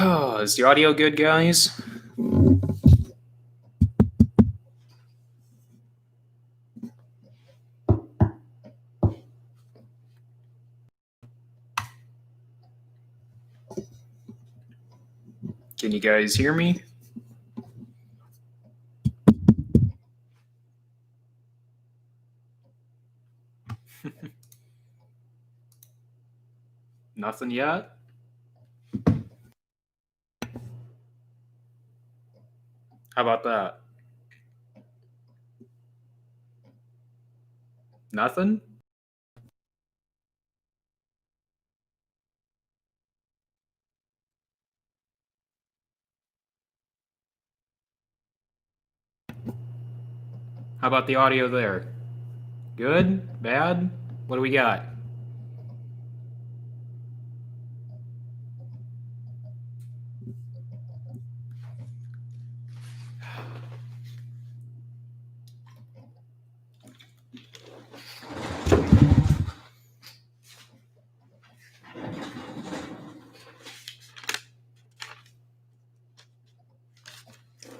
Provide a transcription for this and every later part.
Is the audio good, guys? Can you guys hear me? Nothing yet? How about that? Nothing? How about the audio there? Good? Bad? What do we got?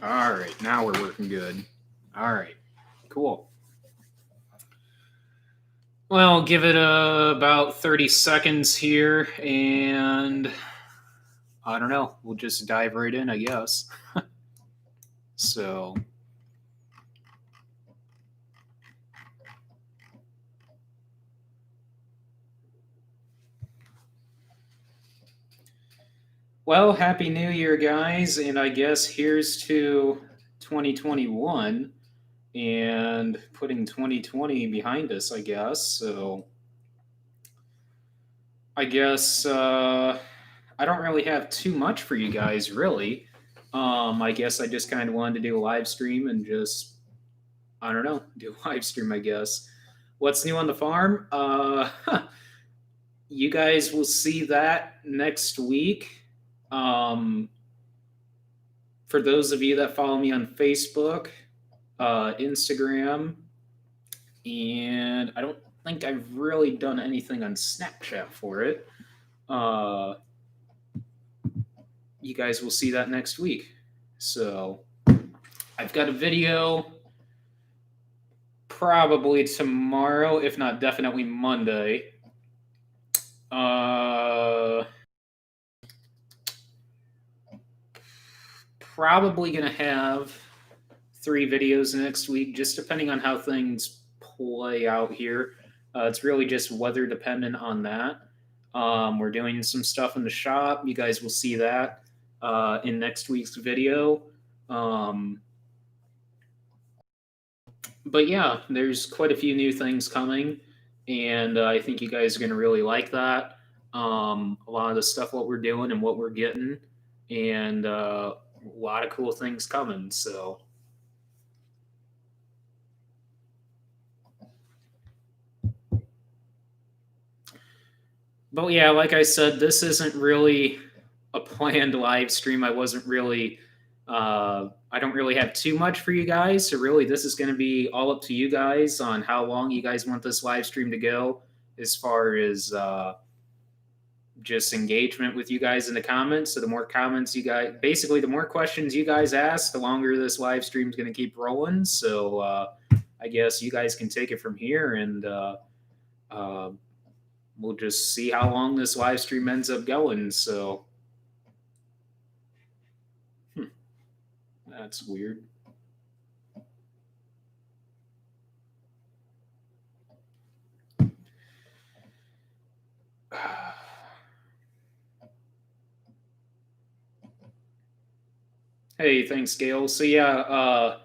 All right, now we're working good. All right, cool. Well, give it about 30 seconds here, and I don't know. We'll just dive right in, I guess. So, well, Happy New Year, guys, and I guess here's to 2021 and putting 2020 behind us, I guess. So, I guess I don't really have too much for you guys, really. I guess I just kind of wanted to do a live stream and just, I don't know, do a live stream, I guess. What's new on the farm? You guys will see that next week. For those of you that follow me on Facebook, Instagram, and I don't think I've really done anything on Snapchat for it. You guys will see that next week. So I've got a video probably tomorrow, if not definitely Monday. Probably going to have 3 videos next week, just depending on how things play out here. It's really just weather dependent on that. We're doing some stuff in the shop. You guys will see that in next week's video. But yeah, there's quite a few new things coming, and I think you guys are going to really like that. A lot of the stuff, what we're doing and what we're getting, and a lot of cool things coming. So, but yeah, like I said, this isn't really a planned live stream. I wasn't really, I don't really have too much for you guys. So, really, this is going to be all up to you guys on how long you guys want this live stream to go, as far as just engagement with you guys in the comments. So, the more comments you guys, basically, the more questions you guys ask, the longer this live stream is going to keep rolling. So, I guess you guys can take it from here, and we'll just see how long this live stream ends up going. So, that's weird. Hey, thanks, Gail. So yeah,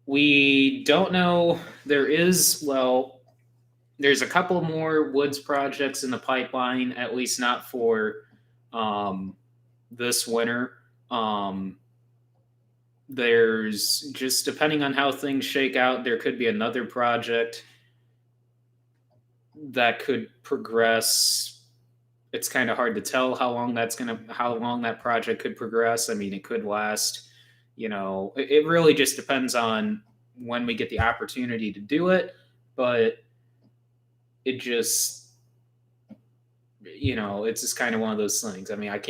we don't know. There's a couple more woods projects in the pipeline, at least not for this winter. There's just, depending on how things shake out, there could be another project that could progress. It's kind of hard to tell how long that project could progress. I mean, it could last, it really just depends on when we get the opportunity to do it, but it just, it's just kind of one of those things. I mean, I'm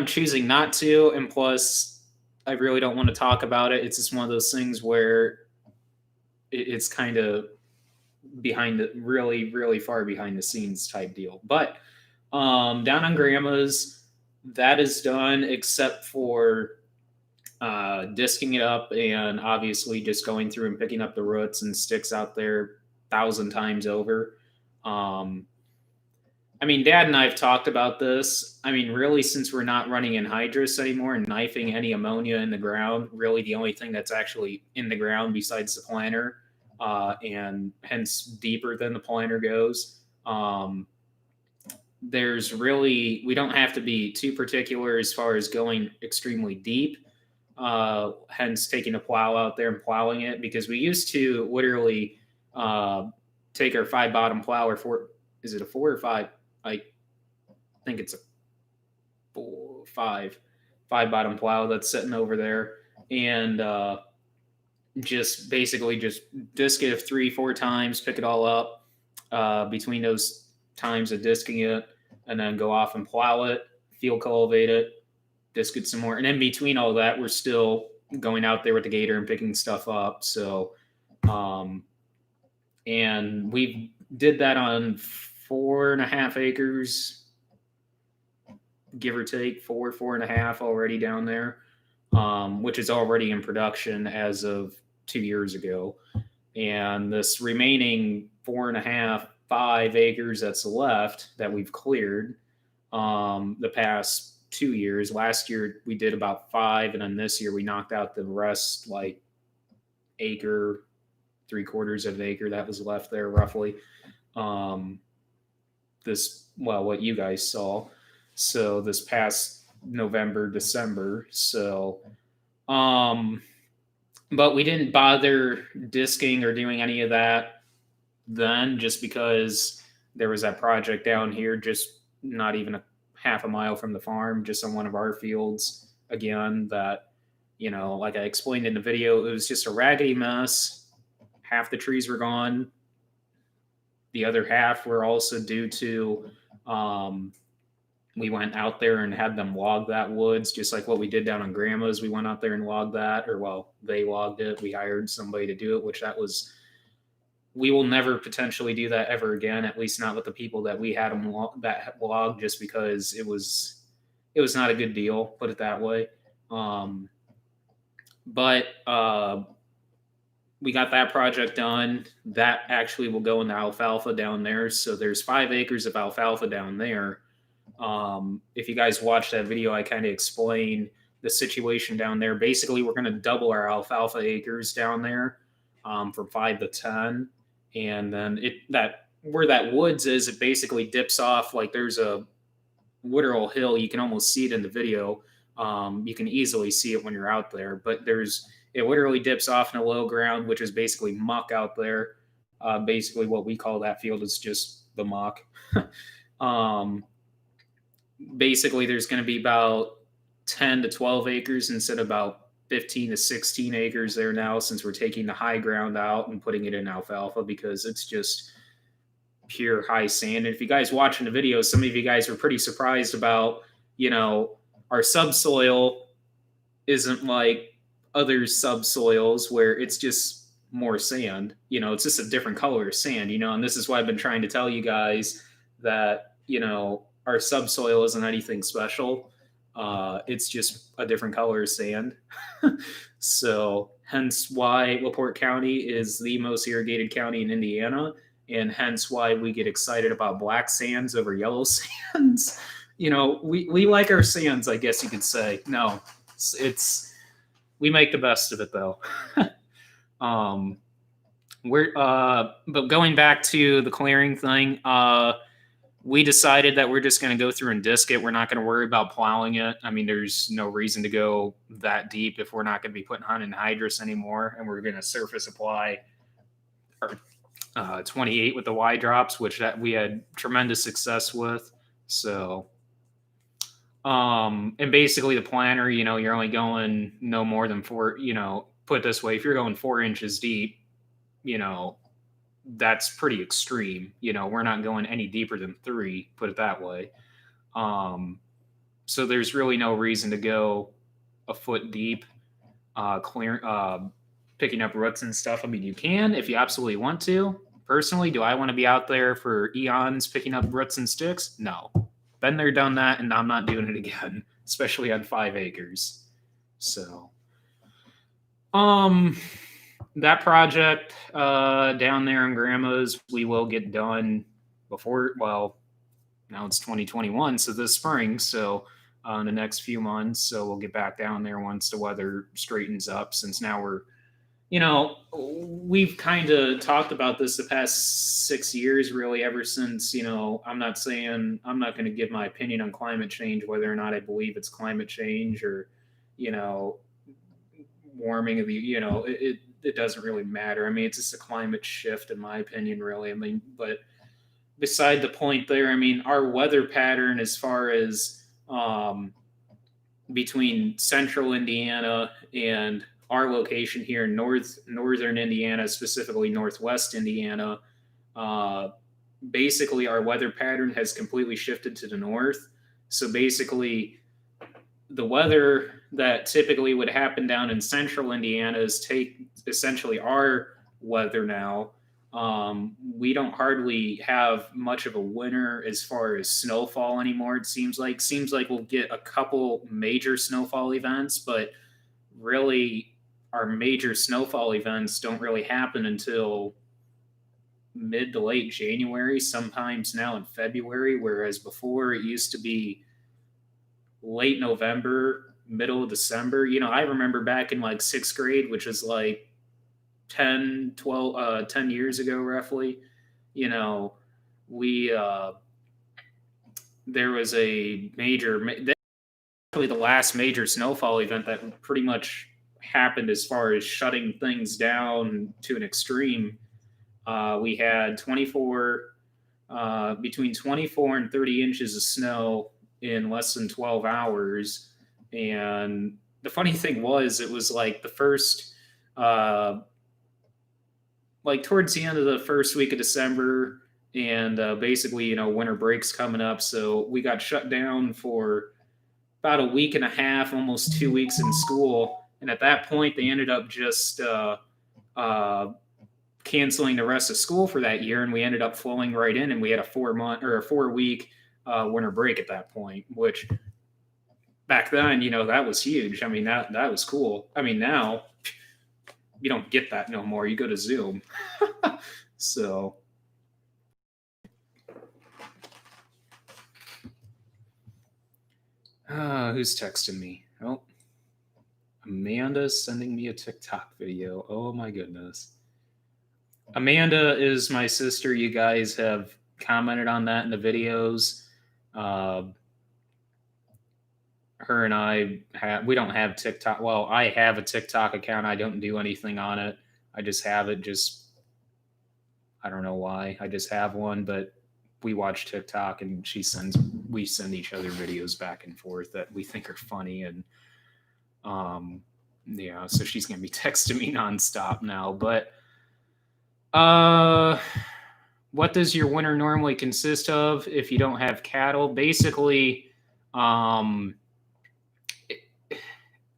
choosing not to, and plus, I really don't want to talk about it. It's just one of those things where it's kind of behind the really, really far behind the scenes type deal. But down on grandma's, that is done except for disking it up and obviously just going through and picking up the roots and sticks out there 1,000 times over. Um, I mean, Dad and I have talked about this. I mean, really, since we're not running anhydrous anymore and knifing any ammonia in the ground, really the only thing that's actually in the ground besides the planter, and hence deeper than the planter goes. We don't have to be too particular as far as going extremely deep. Hence taking a plow out there and plowing it, because we used to literally take our 5 bottom plow, or is it a 4 or 5? I think it's a 5 bottom plow that's sitting over there, and just basically just disc it 3-4 times, pick it all up between those times of disking it, and then go off and plow it, field cultivate it, disc it some more, and in between all that, we're still going out there with the gator and picking stuff up. So, and we did that on 4.5 acres, give or take 4.5 already down there, which is already in production as of 2 years ago. And this remaining 4.5, 5 acres that's left that we've cleared the past 2 years. Last year we did about 5, and then this year we knocked out the rest, like acre, 3/4 of an acre that was left there roughly. What you guys saw. So this past November, December. So, but we didn't bother disking or doing any of that then, just because there was that project down here, just not even a half a mile from the farm, just on one of our fields again, that, like I explained in the video, it was just a raggedy mess. Half the trees were gone. The other half were also due to we went out there and had them log that woods, just like what we did down on grandma's. We went out there and logged that, or they logged it. We hired somebody to do it, we will never potentially do that ever again, at least not with the people that we had them that logged, just because it was not a good deal, put it that way. But we got that project done. That actually will go into alfalfa down there. So there's 5 acres of alfalfa down there. If you guys watched that video, I kind of explained the situation down there. Basically, we're going to double our alfalfa acres down there, from 5 to 10. And then where that woods is, it basically dips off. Like, there's a literal hill. You can almost see it in the video. You can easily see it when you're out there, but it literally dips off in a low ground, which is basically muck out there. Basically what we call that field is just the muck. Basically there's going to be about 10 to 12 acres instead of about 15 to 16 acres there now, since we're taking the high ground out and putting it in alfalfa, because it's just pure high sand. And if you guys watching the video, some of you guys were pretty surprised about, our subsoil isn't like other subsoils where it's just more sand. It's just a different color of sand, and this is why I've been trying to tell you guys that, our subsoil isn't anything special. It's just a different color of sand. So hence why LaPorte County is the most irrigated county in Indiana, and hence why we get excited about black sands over yellow sands. We like our sands, I guess you could say. No, we make the best of it though. But going back to the clearing thing, we decided that we're just going to go through and disc it. We're not going to worry about plowing it. I mean, there's no reason to go that deep if we're not going to be putting on anhydrous anymore, and we're going to surface apply our 28 with the Y drops, which that we had tremendous success with. So, and basically the planter, you're only going no more than 4, put it this way, if you're going 4 inches deep, that's pretty extreme. We're not going any deeper than 3, put it that way. So there's really no reason to go a foot deep, picking up roots and stuff. I mean, you can if you absolutely want to. Personally, do I want to be out there for eons picking up roots and sticks? No. Been there, done that, and I'm not doing it again, especially on 5 acres. So, that project down there in Grandma's, we will get done before, well, now it's 2021, so this spring. So, in the next few months. So we'll get back down there once the weather straightens up, since now we've kind of talked about this the past 6 years, really, ever since, I'm not going to give my opinion on climate change, whether or not I believe it's climate change or, warming of it doesn't really matter. I mean, it's just a climate shift, in my opinion, really. I mean, but beside the point there, I mean, our weather pattern as far as between central Indiana and our location here in northern Indiana, specifically northwest Indiana, basically our weather pattern has completely shifted to the north. So basically, the weather that typically would happen down in central Indiana is essentially our weather now. We don't hardly have much of a winter as far as snowfall anymore. It seems like we'll get a couple major snowfall events, but really our major snowfall events don't really happen until mid to late January, sometimes now in February, whereas before it used to be late November, middle of December. I remember back in like 6th grade, which was like 10 years ago, roughly, we, there was a actually the last major snowfall event that pretty much happened as far as shutting things down to an extreme. We had between 24 and 30 inches of snow in less than 12 hours. And the funny thing was, it was like the first, like towards the end of the first week of December, and basically, winter break's coming up. So we got shut down for about a week and a half, almost 2 weeks in school. And at that point, they ended up just canceling the rest of school for that year. And we ended up flowing right in, and we had a 4-week winter break at that point, which back then, that was huge. I mean, that was cool. I mean, now you don't get that no more. You go to Zoom. So, who's texting me? Oh, Amanda's sending me a TikTok video. Oh my goodness. Amanda is my sister. You guys have commented on that in the videos. Her and I we don't have TikTok. Well, I have a TikTok account. I don't do anything on it. I just have it. I don't know why. I just have one, but we watch TikTok, and we send each other videos back and forth that we think are funny. And yeah, so she's going to be texting me nonstop now. But what does your winter normally consist of if you don't have cattle? Basically,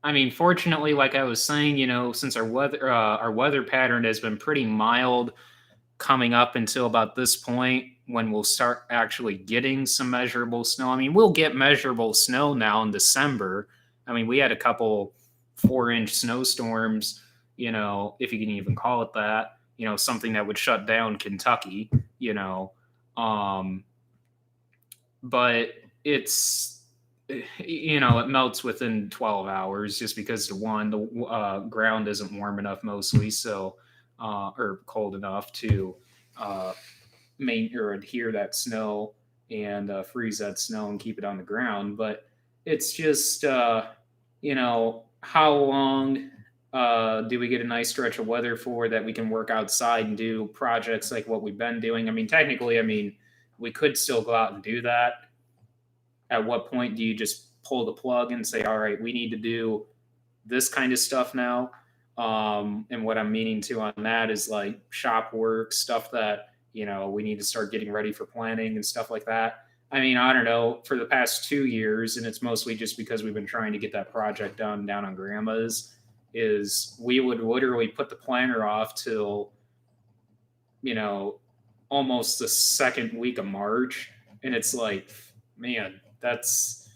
I mean, fortunately, like I was saying, since our weather pattern has been pretty mild coming up until about this point, when we'll start actually getting some measurable snow. I mean, we'll get measurable snow now in December. I mean, we had a couple 4-inch snowstorms, if you can even call it that, something that would shut down Kentucky, but it's, it melts within 12 hours just because the ground isn't warm enough mostly, so or cold enough to adhere that snow and freeze that snow and keep it on the ground. But it's just how long do we get a nice stretch of weather for that we can work outside and do projects like what we've been doing? I mean, technically, we could still go out and do that. At what point do you just pull the plug and say, all right, we need to do this kind of stuff now? And what I'm meaning to on that is like shop work, stuff that, we need to start getting ready for planning and stuff like that. I mean, I don't know, for the past 2 years, and it's mostly just because we've been trying to get that project done down on grandma's, is we would literally put the planner off till, you know, almost the second week of March. And it's like, man, that's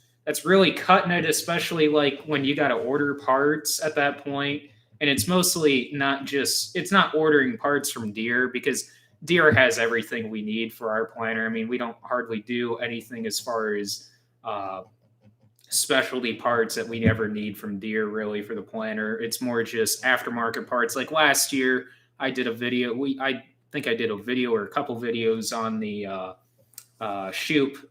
really cutting it, especially like when you got to order parts at that point. And it's mostly not just, it's not ordering parts from Deere, because Deere has everything we need for our planner. I mean, we don't hardly do anything as far as uh, specialty parts that we never need from Deere really for the planner. It's more just aftermarket parts. Like last year, I did a video. I think I did a video or a couple videos on the Shoop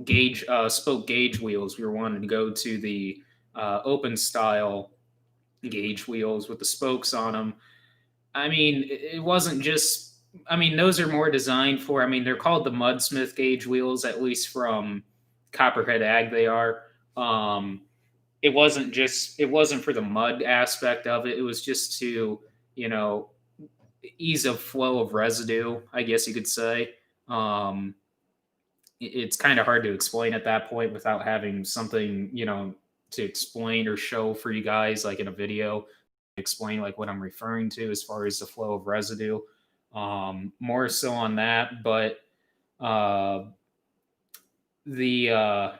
gauge spoke gauge wheels. We were wanting to go to the open style gauge wheels with the spokes on them. I mean, it wasn't just. I mean, those are more designed for. I mean, they're called the Mudsmith gauge wheels, at least from Copperhead Ag. They are. Um, it wasn't just. It wasn't for the mud aspect of it. It was just to, you know ease of flow of residue, I guess you could say. Um, it's kind of hard to explain at that point without having something, to explain or show for you guys, like in a video, explain like what I'm referring to as far as the flow of residue. More so on that, but uh, the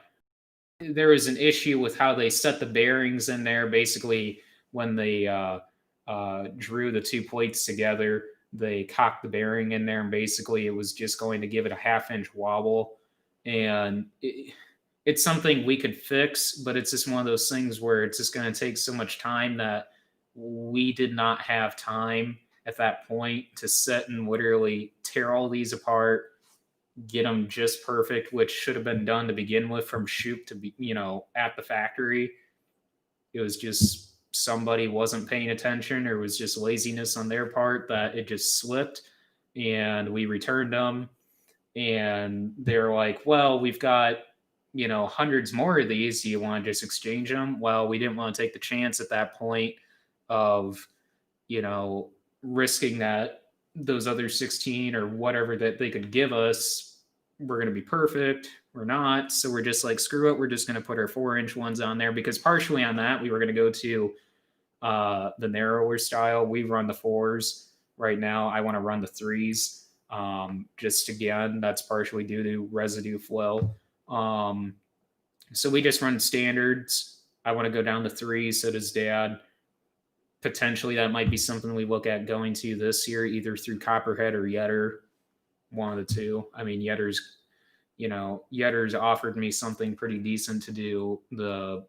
there was an issue with how they set the bearings in there. Basically, when they drew the two plates together, they cocked the bearing in there, and basically it was just going to give it a half-inch wobble. And it's something we could fix, but it's just one of those things where it's just going to take so much time that we did not have time at that point to sit and literally tear all these apart, get them just perfect, which should have been done to begin with from shoot to be, at the factory. It was just somebody wasn't paying attention, or it was just laziness on their part that it just slipped. And we returned them, and they're like, well, we've got, hundreds more of these. Do you want to just exchange them? Well, we didn't want to take the chance at that point of, risking that those other 16 or whatever that they could give us, we're going to be perfect. We're not. So we're just like, screw it. We're just going to put our 4-inch ones on there, because partially on that, we were going to go to the narrower style. We run the 4s right now. I want to run the 3s. Just again, that's partially due to residue flow. So we just run standards. I want to go down to 3s. So does Dad. Potentially that might be something we look at going to this year, either through Copperhead or Yetter, one of the two. I mean, Yetter's offered me something pretty decent to do the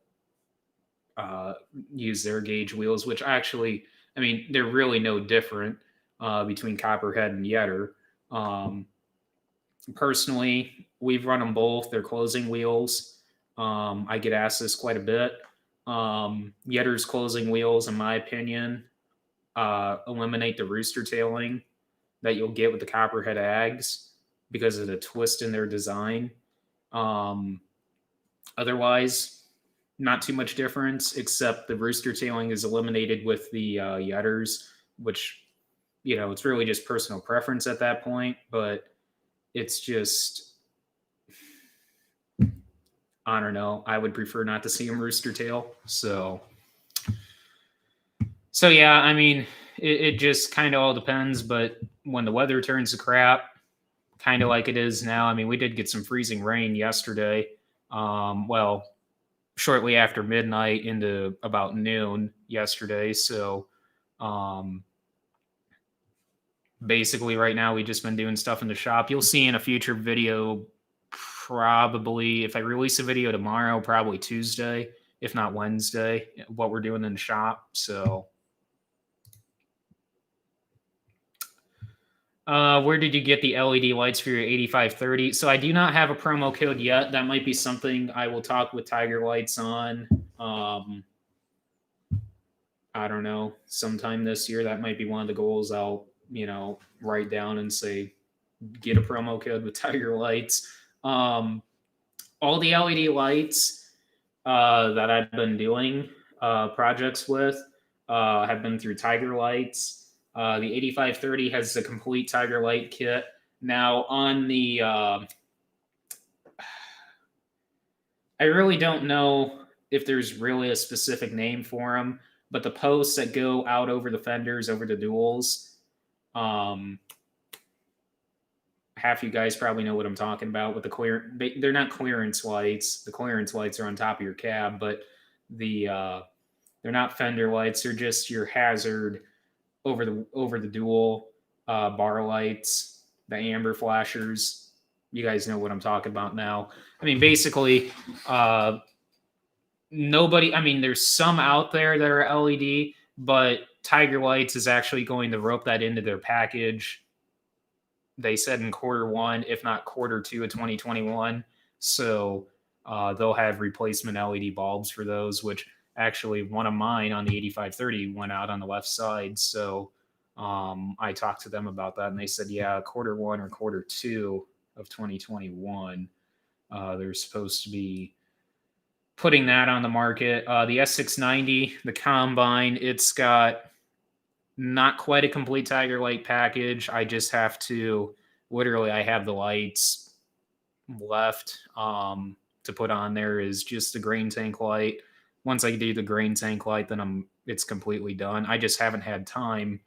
use their gauge wheels, which actually, I mean, they're really no different between Copperhead and Yetter. Personally, we've run them both. They're closing wheels. I get asked this quite a bit. Yetter's closing wheels, in my opinion, eliminate the rooster tailing that you'll get with the Copperhead Ags because of the twist in their design. Otherwise, not too much difference, except the rooster tailing is eliminated with the Yetters, which, it's really just personal preference at that point. But it's just, I don't know. I would prefer not to see him rooster tail. So yeah, I mean, it just kind of all depends. But when the weather turns to crap, kind of like it is now, I mean, we did get some freezing rain yesterday. Well, shortly after midnight into about noon yesterday. So basically right now we just been doing stuff in the shop. You'll see in a future video, probably if I release a video tomorrow, probably Tuesday, if not Wednesday, what we're doing in the shop. So where did you get the LED lights for your 8530? So I do not have a promo code yet. That might be something I will talk with Tiger Lights on. I don't know, sometime this year. That might be one of the goals I'll, write down and say, get a promo code with Tiger Lights. All the LED lights that I've been doing projects with, have been through Tiger Lights. The 8530 has the complete Tiger Light kit. Now on the, I really don't know if there's really a specific name for them, but the posts that go out over the fenders, over the duals, um, half you guys probably know what I'm talking about with the clear. They're not clearance lights. The clearance lights are on top of your cab, but they're not fender lights. They're just your hazard over the dual bar lights, the amber flashers. You guys know what I'm talking about now. I mean, basically, nobody. I mean, there's some out there that are LED, but Tiger Lights is actually going to rope that into their package. They said in Q1, if not Q2 of 2021. So they'll have replacement LED bulbs for those, which actually one of mine on the 8530 went out on the left side. So I talked to them about that, and they said, yeah, Q1 or Q2 of 2021, they're supposed to be putting that on the market. The S690, the combine, it's got not quite a complete Tiger Light package. I just have to literally, I have the lights left to put on there is just the grain tank light. Once I do the grain tank light, then it's completely done. I just haven't had time.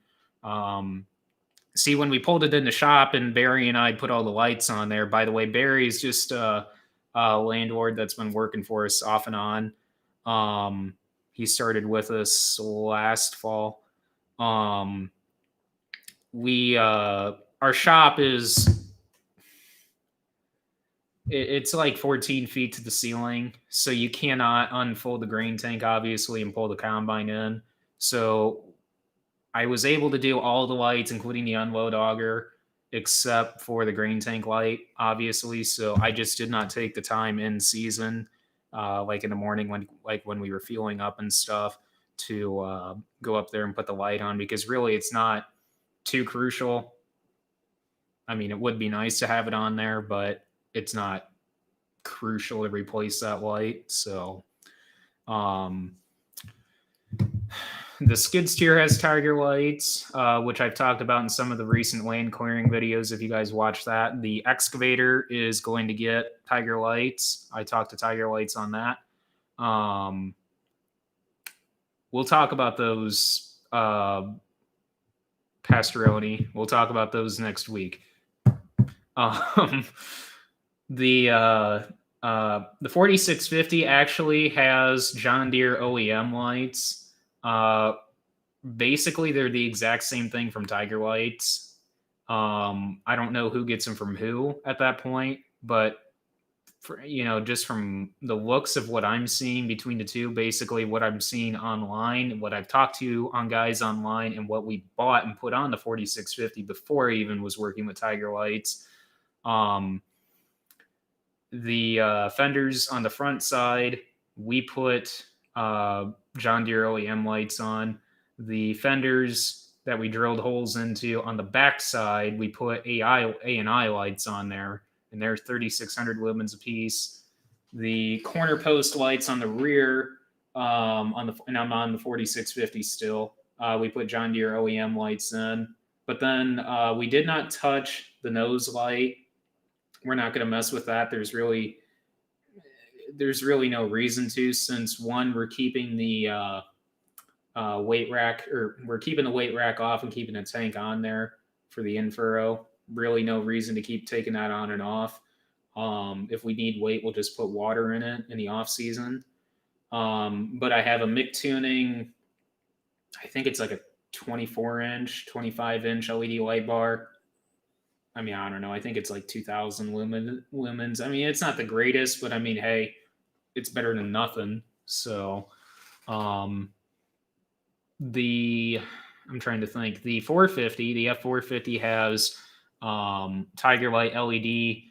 See, when we pulled it in the shop and Barry and I put all the lights on there, by the way, Barry is just a landlord that's been working for us off and on. He started with us last fall. We our shop is it's like 14 feet to the ceiling, so you cannot unfold the grain tank obviously and pull the combine in. So I was able to do all the lights, including the unload auger, except for the grain tank light, obviously. So I just did not take the time in season, like in the morning when we were fueling up and stuff, to go up there and put the light on, because really it's not too crucial. I mean, it would be nice to have it on there, but it's not crucial to replace that light. So the skid steer has Tiger Lights, which I've talked about in some of the recent land clearing videos. If you guys watch that, the excavator is going to get Tiger Lights. I talked to Tiger Lights on that. We'll talk about those Pastoroni. We'll talk about those next week. The 4650 actually has John Deere OEM lights. Basically, they're the exact same thing from Tiger Lights. I don't know who gets them from who at that point, but just from the looks of what I'm seeing between the two, basically what I'm seeing online, what I've talked to on guys online, and what we bought and put on the 4650 before I even was working with Tiger Lights. The fenders on the front side, we put John Deere OEM lights on. The fenders that we drilled holes into on the back side, we put A&I lights on there, and they're 3,600 lumens a piece. The corner post lights on the rear, and I'm on the 4650 still. We put John Deere OEM lights in, but then we did not touch the nose light. We're not going to mess with that. There's really no reason to, since one, we're keeping the weight rack, or we're keeping the weight rack off and keeping a tank on there for the in-furrow. Really no reason to keep taking that on and off. If we need weight, we'll just put water in it in the off season. But I have a MIG tuning. I think it's like a 24-inch, 25-inch LED light bar. I mean, I don't know. I think it's like 2,000 lumens. I mean, it's not the greatest, but I mean, hey, it's better than nothing. So, I'm trying to think. The 450, the F450 has Tiger Light LED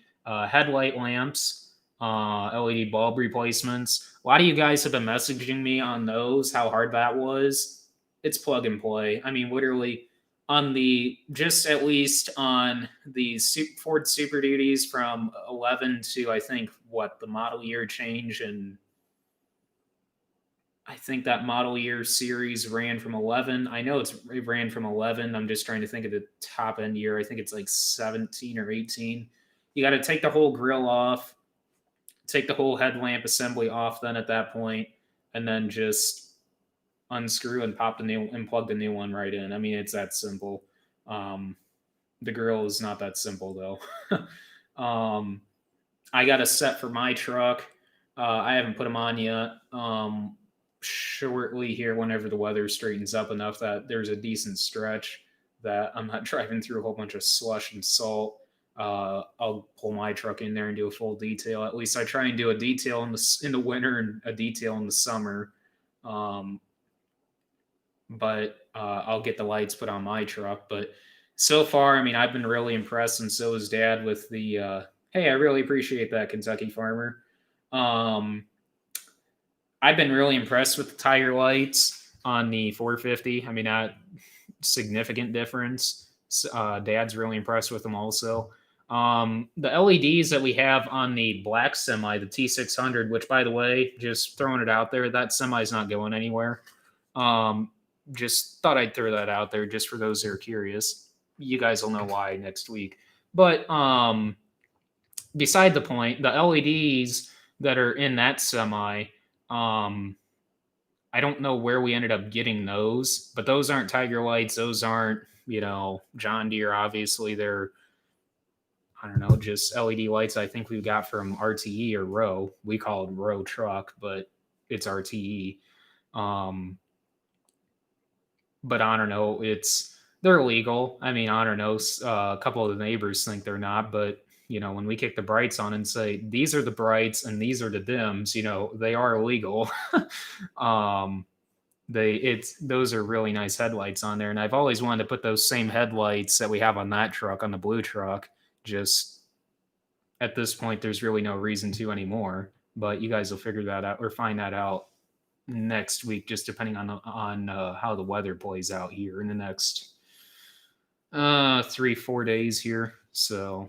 headlight lamps, LED bulb replacements. A lot of you guys have been messaging me on those, how hard that was. It's plug and play. I mean, literally on at least on the Ford Super Duties from 11 to, I think, the model year change, and I think that model year series ran from 11. I know it ran from 11. I'm just trying to think of the top end year. I think it's like 17 or 18. You got to take the whole grill off, take the whole headlamp assembly off then at that point, and then just unscrew and pop the new and plug the new one right in. I mean, it's that simple. Um, the grill is not that simple though. I got a set for my truck. I haven't put them on yet. Shortly here, whenever the weather straightens up enough that there's a stretch that I'm not driving through a whole bunch of slush and salt, I'll pull my truck in there and do a full detail. At least I try and do a detail in the winter and a detail in the summer. Um, but I'll get the lights put on my truck. But so far, I mean, I've been really impressed, and so is Dad with the. Hey, I really appreciate that, Kentucky farmer. Um, I've been really impressed with the tire lights on the 450. I mean, not significant difference. Dad's really impressed with them also. The LEDs that we have on the black semi, the T600, which by the way, just throwing it out there, that semi's not going anywhere. Just thought I'd throw that out there just for those that are curious. You guys will know why next week. But beside the point, the LEDs that are in that semi, I don't know where we ended up getting those, but those aren't Tiger lights. Those aren't, John Deere. Obviously, they're, I don't know, just LED lights. I think we got from RTE or Row. We call it Row Truck, but it's RTE. But I don't know. They're legal. I mean, I don't know. A couple of the neighbors think they're not, but when we kick the brights on and say these are the brights and these are the dims, they are illegal. Those are really nice headlights on there, and I've always wanted to put those same headlights that we have on that truck on the blue truck. Just at this point, there's really no reason to anymore. But you guys will figure that out or find that out next week, just depending on how the weather plays out here in the next 3-4 days here. So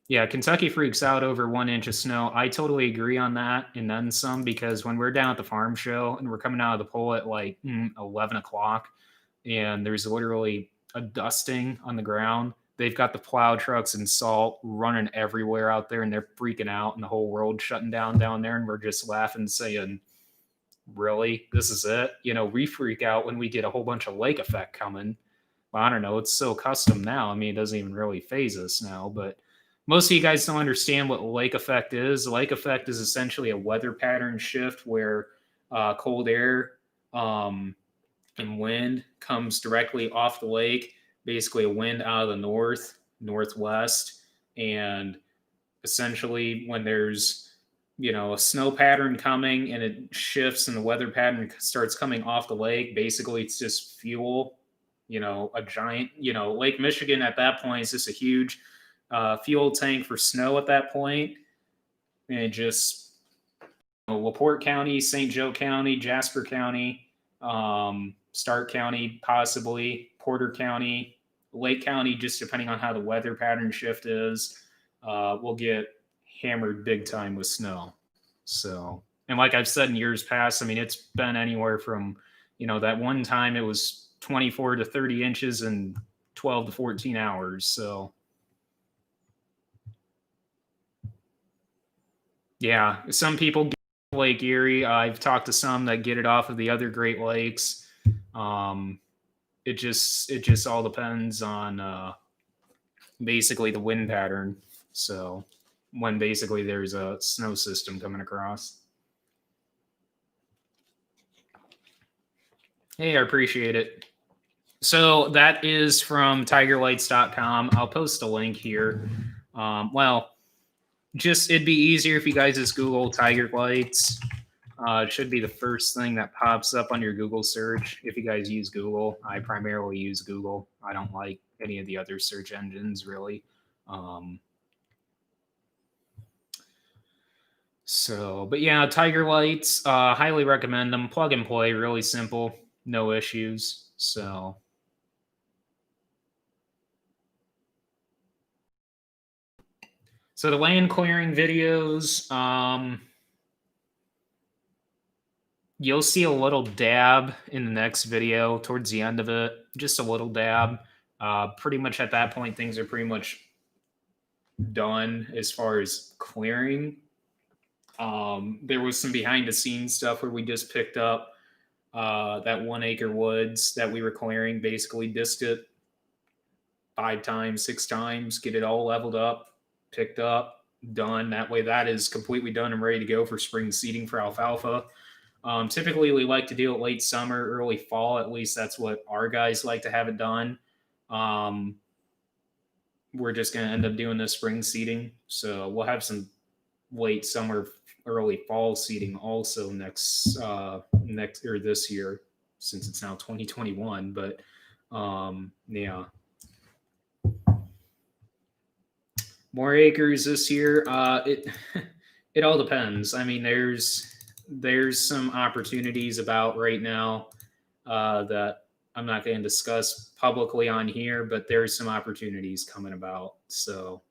yeah, Kentucky freaks out over 1 inch of snow. I totally agree on that, and then some, because when we're down at the farm show and we're coming out of the pole at like 11 o'clock, and there's literally a dusting on the ground. They've got the plow trucks and salt running everywhere out there, and they're freaking out, and the whole world shutting down there, and we're just laughing, saying, really, this is it? We freak out when we get a whole bunch of lake effect coming. Well, I don't know, it's so custom now. I mean, it doesn't even really phase us now, but most of you guys don't understand what lake effect is. Lake effect is essentially a weather pattern shift where cold air and wind comes directly off the lake, basically a wind out of the northwest, and essentially when there's a snow pattern coming and it shifts and the weather pattern starts coming off the lake, basically it's just fuel. A giant, Lake Michigan at that point is just a huge fuel tank for snow at that point. And it just, LaPorte County, St. Joe County, Jasper County, Stark County, possibly Porter County, Lake County, just depending on how the weather pattern shift is, will get hammered big time with snow. So, and like I've said in years past, I mean, it's been anywhere from, that one time it was 24 to 30 inches in 12 to 14 hours. So, yeah, some people get Lake Erie. I've talked to some that get it off of the other Great Lakes. It just all depends on basically the wind pattern. So when basically there's a snow system coming across. Hey, I appreciate it. So that is from tigerlights.com. I'll post a link here. It'd be easier if you guys just Google Tiger Lights. It should be the first thing that pops up on your Google search. If you guys use Google, I primarily use Google. I don't like any of the other search engines really. But yeah, Tiger Lights, highly recommend them. Plug and play, really simple, no issues. So the land clearing videos, You'll see a little dab in the next video towards the end of it, just a little dab. Pretty much at that point, things are pretty much done as far as clearing. There was some behind the scenes stuff where we just picked up that 1 acre woods that we were clearing, basically disked it 5 times, 6 times, get it all leveled up, picked up, done. That way, that is completely done and ready to go for spring seeding for alfalfa. Typically, we like to do it late summer, early fall. At least that's what our guys like to have it done. We're just going to end up doing the spring seeding. So we'll have some late summer, early fall seeding also next or this year, since it's now 2021. But yeah, more acres this year. It it all depends. I mean, there's some opportunities about right now that I'm not going to discuss publicly on here, but there's some opportunities coming about. So,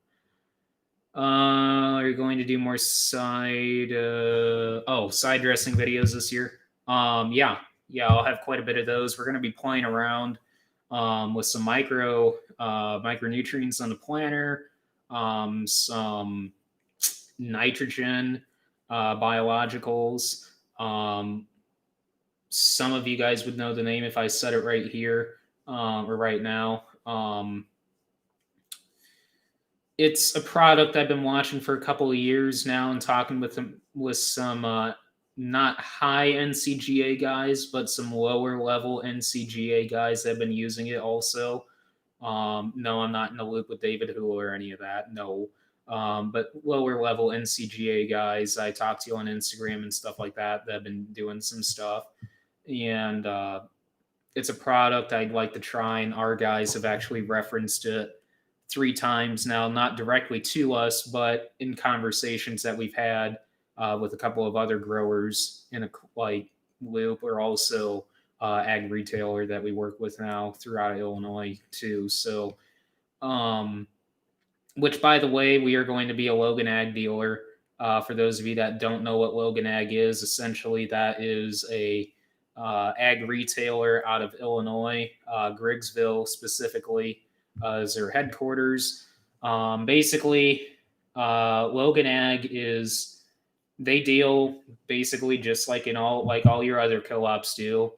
are you going to do more side dressing videos this year? Yeah, yeah, I'll have quite a bit of those. We're going to be playing around with some micronutrients on the planter, some nitrogen biologicals. Some of you guys would know the name if I said it right here or right now. It's a product I've been watching for a couple of years now and talking with some not high NCGA guys, but some lower level NCGA guys that have been using it also. No, I'm not in the loop with David Hula or any of that. No. But lower level NCGA guys I talk to on Instagram and stuff like that have been doing some stuff. And it's a product I'd like to try, and our guys have actually referenced it 3 times now, not directly to us, but in conversations that we've had with a couple of other growers in a like loop, or also ag retailer that we work with now throughout Illinois too. So, which by the way, we are going to be a Logan Ag dealer. For those of you that don't know what Logan Ag is, essentially that is a ag retailer out of Illinois, Griggsville specifically, is their headquarters. Basically, Logan Ag is they deal basically just like all your other co-ops do: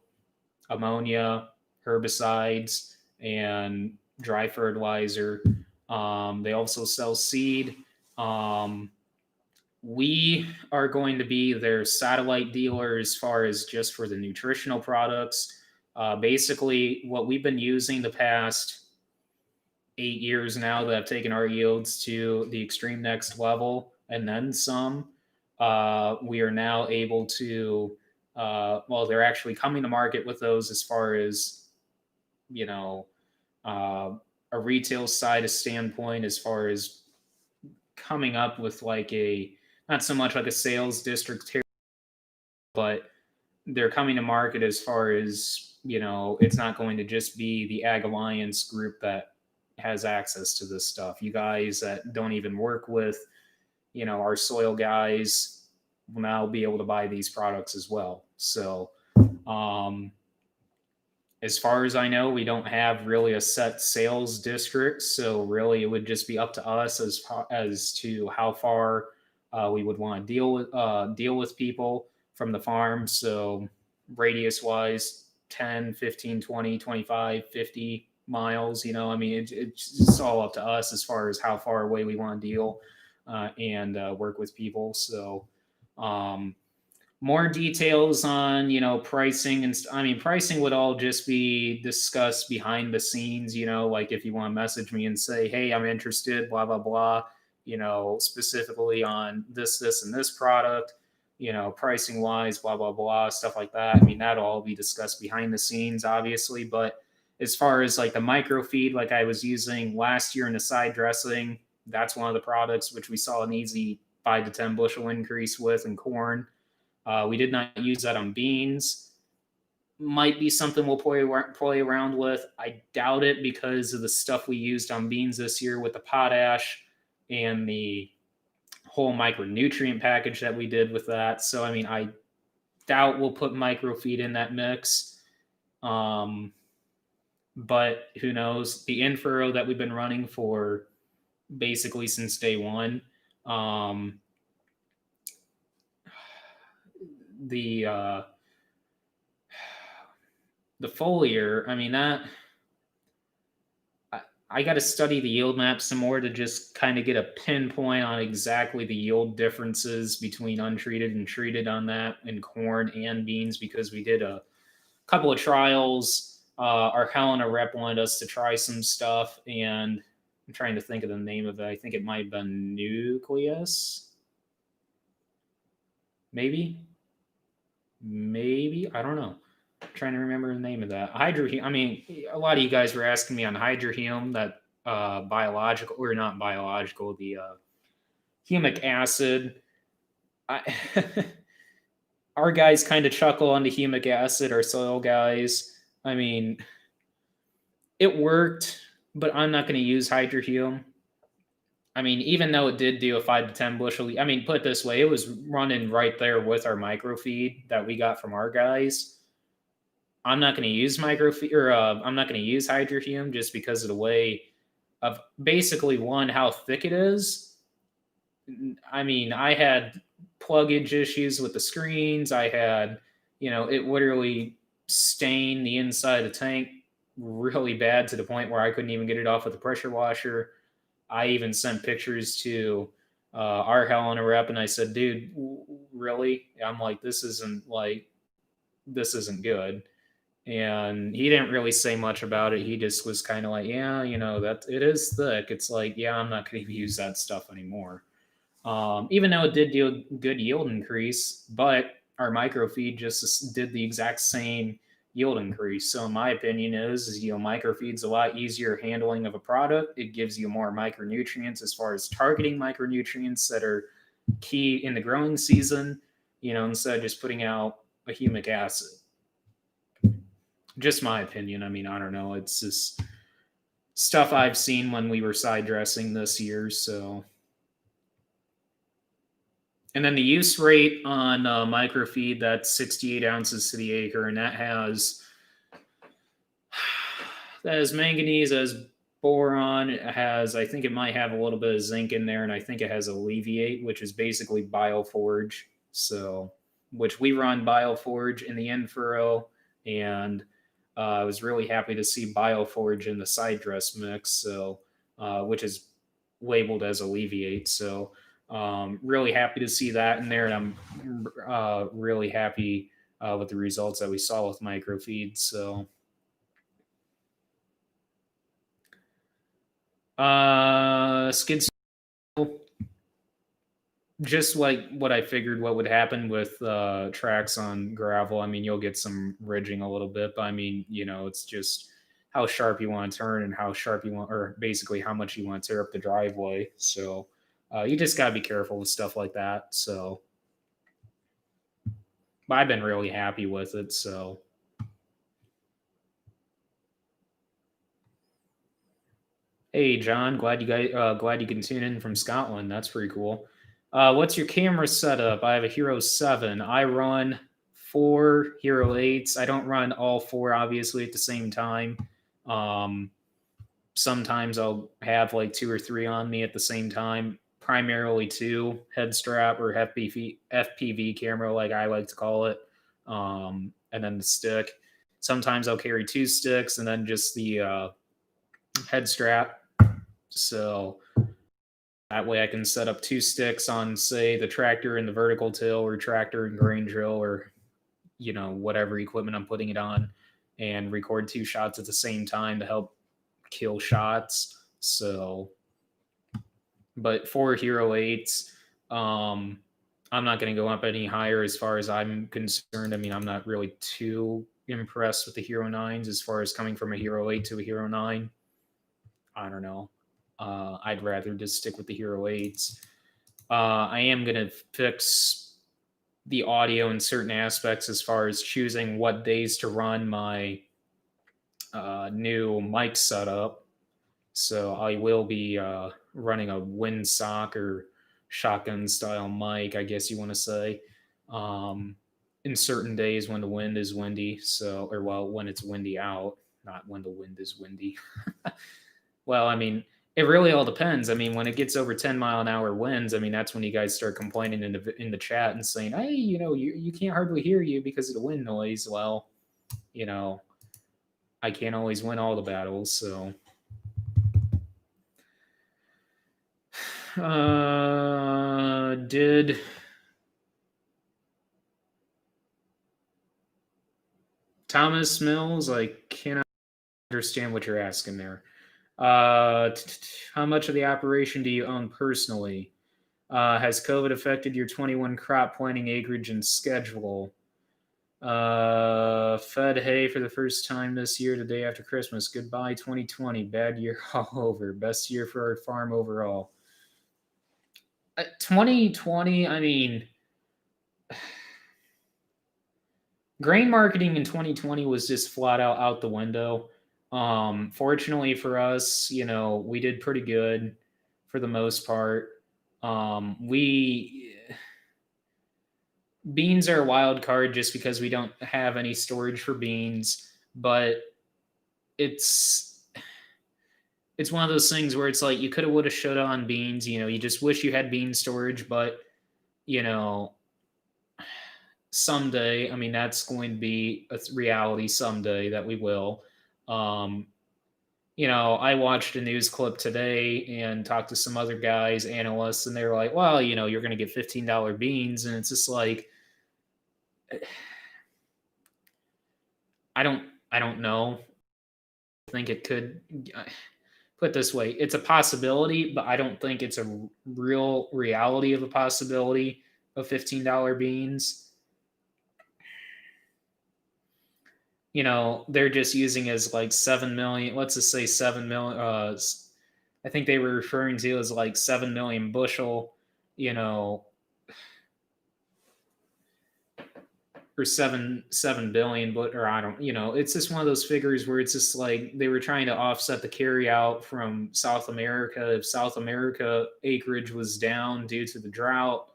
ammonia, herbicides, and dry fertilizer. They also sell seed. We are going to be their satellite dealer as far as just for the nutritional products. Basically, what we've been using the past 8 years now that have taken our yields to the extreme next level and then some, we are now able to, they're actually coming to market with those as far as, you know, a retail side of standpoint, as far as coming up with like not so much like a sales district here, but they're coming to market as far as, it's not going to just be the Ag Alliance group that has access to this stuff. You guys that don't even work with, our soil guys will now be able to buy these products as well. So, as far as I know, we don't have really a set sales district. So really, it would just be up to us as to how far we would want to deal with people from the farm. So radius wise, 10, 15, 20, 25, 50 miles. I mean, it's all up to us as far as how far away we want to deal and work with people. So more details on pricing, and I mean, pricing would all just be discussed behind the scenes. Like if you want to message me and say, hey, I'm interested, blah blah blah, specifically on this and this product, pricing wise, blah blah blah, stuff like that. I mean, that'll all be discussed behind the scenes, obviously. But as far as like the micro feed, like I was using last year in the side dressing, that's one of the products which we saw an easy 5 to 10 bushel increase with in corn. We did not use that on beans. Might be something we'll play around with. I doubt it, because of the stuff we used on beans this year with the potash and the whole micronutrient package that we did with that. So, I mean, I doubt we'll put microfeed in that mix. But who knows? The in-furrow that we've been running for basically since day one, the the foliar, I mean that I got to study the yield map some more to just kind of get a pinpoint on exactly the yield differences between untreated and treated on that in corn and beans, because we did a couple of trials. Our Helena rep wanted us to try some stuff, and I'm trying to think of the name of it. I think it might have been Nucleus. Maybe. I don't know. I'm trying to remember the name of that. Hydrohume. I mean, a lot of you guys were asking me on hydrohume, that biological, or not biological, the humic acid. I, our guys kind of chuckle on the humic acid, our soil guys. I mean, it worked, but I'm not going to use hydrohume. I mean, even though it did do a 5 to 10 bushel, I mean, put it this way, it was running right there with our microfeed that we got from our guys. I'm not going to use microfeed, or I'm not going to use hydrohume just because of the way of basically, one, how thick it is. I mean, I had pluggage issues with the screens. I had, it literally stained the inside of the tank really bad to the point where I couldn't even get it off with the pressure washer. I even sent pictures to our Helena rep, and I said, dude, really? I'm like, this isn't good. And he didn't really say much about it. He just was kind of like, yeah, that it is thick. It's like, yeah, I'm not going to use that stuff anymore. Even though it did do a good yield increase, but our microfeed just did the exact same yield increase. So in my opinion is microfeed's a lot easier handling of a product. It gives you more micronutrients as far as targeting micronutrients that are key in the growing season, instead of just putting out a humic acid. Just my opinion. I mean, I don't know. It's just stuff I've seen when we were side dressing this year. So, and then the use rate on microfeed, that's 68 ounces to the acre, and that has manganese, as boron. It has, I think it might have a little bit of zinc in there, and I think it has alleviate, which is basically bioforage. So, which we run bioforage in the in-furrow, and I was really happy to see bioforage in the side dress mix, so which is labeled as alleviate. So really happy to see that in there, and I'm really happy with the results that we saw with microfeed. So skid steer, just like what I figured what would happen with tracks on gravel. I mean, you'll get some ridging a little bit, but I mean, it's just how sharp you want to turn and how sharp you want, or basically how much you want to tear up the driveway. So you just got to be careful with stuff like that. So, but I've been really happy with it. So, hey, John, glad you can tune in from Scotland. That's pretty cool. What's your camera setup? I have a Hero 7. I run 4 Hero 8s. I don't run all 4, obviously, at the same time. Sometimes I'll have like 2 or 3 on me at the same time. Primarily 2, head strap or FPV camera, like I like to call it. And then the stick. Sometimes I'll carry 2 sticks and then just the head strap. So that way I can set up 2 sticks on, say, the tractor and the vertical till, or tractor and grain drill, or, whatever equipment I'm putting it on, and record 2 shots at the same time to help kill shots. So, but for Hero 8s, I'm not going to go up any higher as far as I'm concerned. I mean, I'm not really too impressed with the Hero 9s as far as coming from a Hero 8 to a Hero 9. I don't know. I'd rather just stick with the Hero 8s. I am going to fix the audio in certain aspects as far as choosing what days to run my new mic setup. So I will be running a windsock or shotgun style mic, I guess you want to say, in certain days when the wind is windy. So, or well, when it's windy out, not when the wind is windy. Well, I mean, it really all depends. I mean, when it gets over 10-mile-an-hour winds, I mean, that's when you guys start complaining in the chat and saying, "Hey, you can't hardly hear you because of the wind noise." Well, you know, I can't always win all the battles, so. Did Thomas Mills? I cannot understand what you're asking there. How much of the operation do you own personally? Has COVID affected your 21 crop planting acreage and schedule? Fed hay for the first time this year, the day after Christmas. Goodbye, 2020. Bad year all over. Best year for our farm overall. 2020, I mean, grain marketing in 2020 was just flat out the window. Fortunately for us, we did pretty good for the most part. We Beans are a wild card just because we don't have any storage for beans, but it's one of those things where it's like you could have, would have, should have on beans. You just wish you had bean storage, but you know, someday, I mean, that's going to be a reality someday that we will. I watched a news clip today and talked to some other guys, analysts, and they were like, well, you're going to get $15 beans. And it's just like, I don't know. I think it could, put it this way, it's a possibility, but I don't think it's a real reality of a possibility of $15 beans. They're just using as like 7 million, let's just say 7 million. I think they were referring to as like 7 million bushel, or 7 billion, but, or I don't, it's just one of those figures where it's just like they were trying to offset the carry out from South America. If South America acreage was down due to the drought,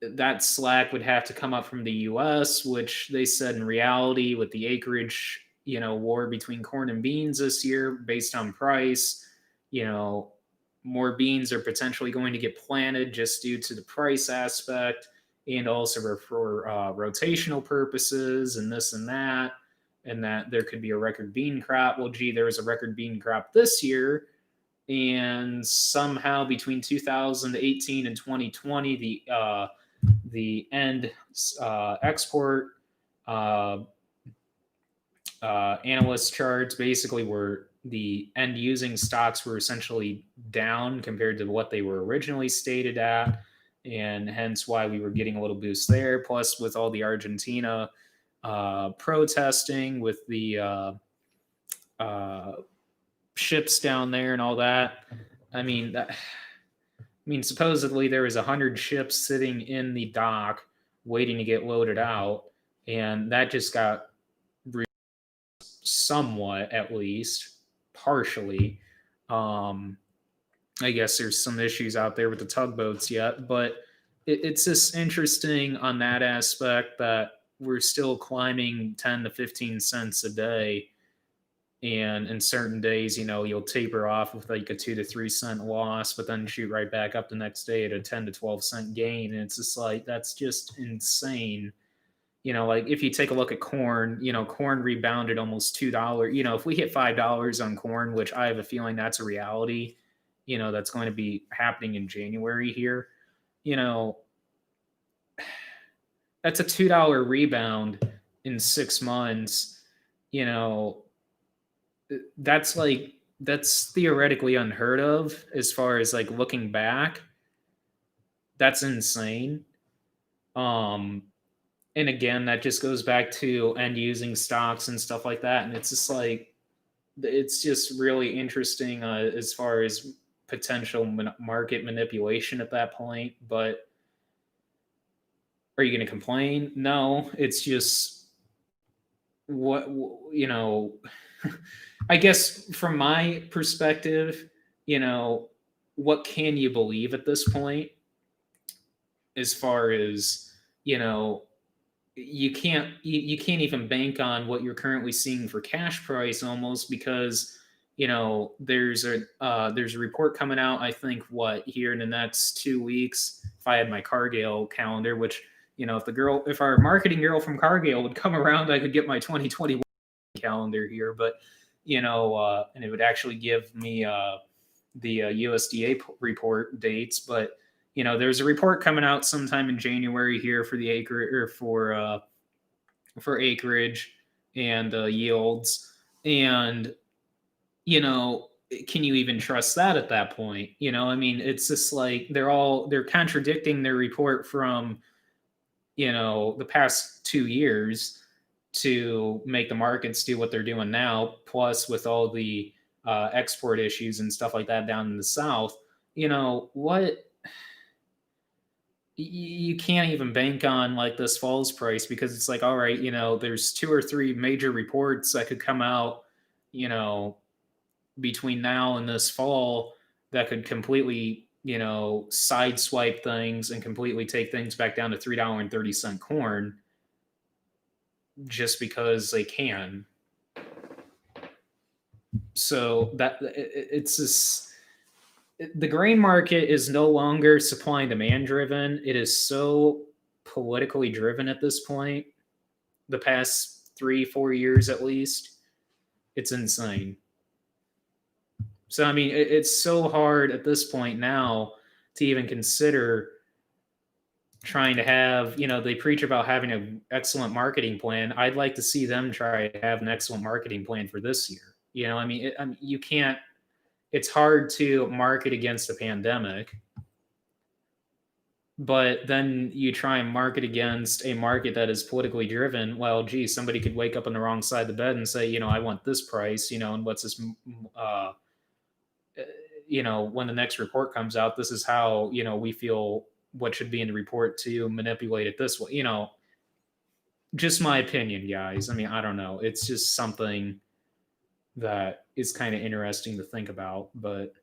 that slack would have to come up from the US, which they said in reality, with the acreage, war between corn and beans this year based on price, more beans are potentially going to get planted just due to the price aspect, and also for rotational purposes and this and that there could be a record bean crop. Well, gee, there was a record bean crop this year, and somehow between 2018 and 2020, the end export analyst charts basically were the end using stocks were essentially down compared to what they were originally stated at, and hence why we were getting a little boost there. Plus, with all the Argentina protesting with the ships down there and all that. I mean, supposedly there was 100 ships sitting in the dock waiting to get loaded out, and that just got somewhat, at least partially. I guess there's some issues out there with the tugboats yet, but it's just interesting on that aspect that we're still climbing 10 to 15 cents a day. And in certain days, you'll taper off with like a 2 to 3 cent loss, but then shoot right back up the next day at a 10 to 12 cent gain. And it's just like, that's just insane. Like if you take a look at corn, corn rebounded almost $2. If we hit $5 on corn, which I have a feeling that's a reality, that's going to be happening in January here, that's a $2 rebound in 6 months. That's theoretically unheard of as far as like looking back. That's insane. And again, that just goes back to end using stocks and stuff like that. And it's just like, it's just really interesting as far as potential market manipulation at that point. But are you going to complain? No, it's just what, I guess from my perspective, what can you believe at this point as far as you know, you can't even bank on what you're currently seeing for cash price almost because there's a report coming out, I think, what, here in the next 2 weeks, if I had my Cargill calendar, which, if our marketing girl from Cargill would come around, I could get my 2021 calendar here. But and it would actually give me the USDA report dates. But there's a report coming out sometime in January here for the acre, or for acreage and yields. And you know can you even trust that at that point? I mean, it's just like they're contradicting their report from the past 2 years to make the markets do what they're doing now, plus with all the export issues and stuff like that down in the south. What, you can't even bank on like this fall's price, because it's like, all right, there's 2 or 3 major reports that could come out you know between now and this fall that could completely sideswipe things and completely take things back down to $3.30 corn, just because they can. So it's just, the grain market is no longer supply and demand driven. It is so politically driven at this point. The past 3-4 years at least, it's insane. So I mean, it's so hard at this point now to even consider trying to have, they preach about having an excellent marketing plan. I'd like to see them try to have an excellent marketing plan for this year. I mean, you can't, it's hard to market against a pandemic, but then you try and market against a market that is politically driven. Well, gee, somebody could wake up on the wrong side of the bed and say, I want this price, and what's this, when the next report comes out, this is how, we feel what should be in the report to manipulate it this way. Just my opinion, guys. I mean, I don't know. It's just something that is kind of interesting to think about. But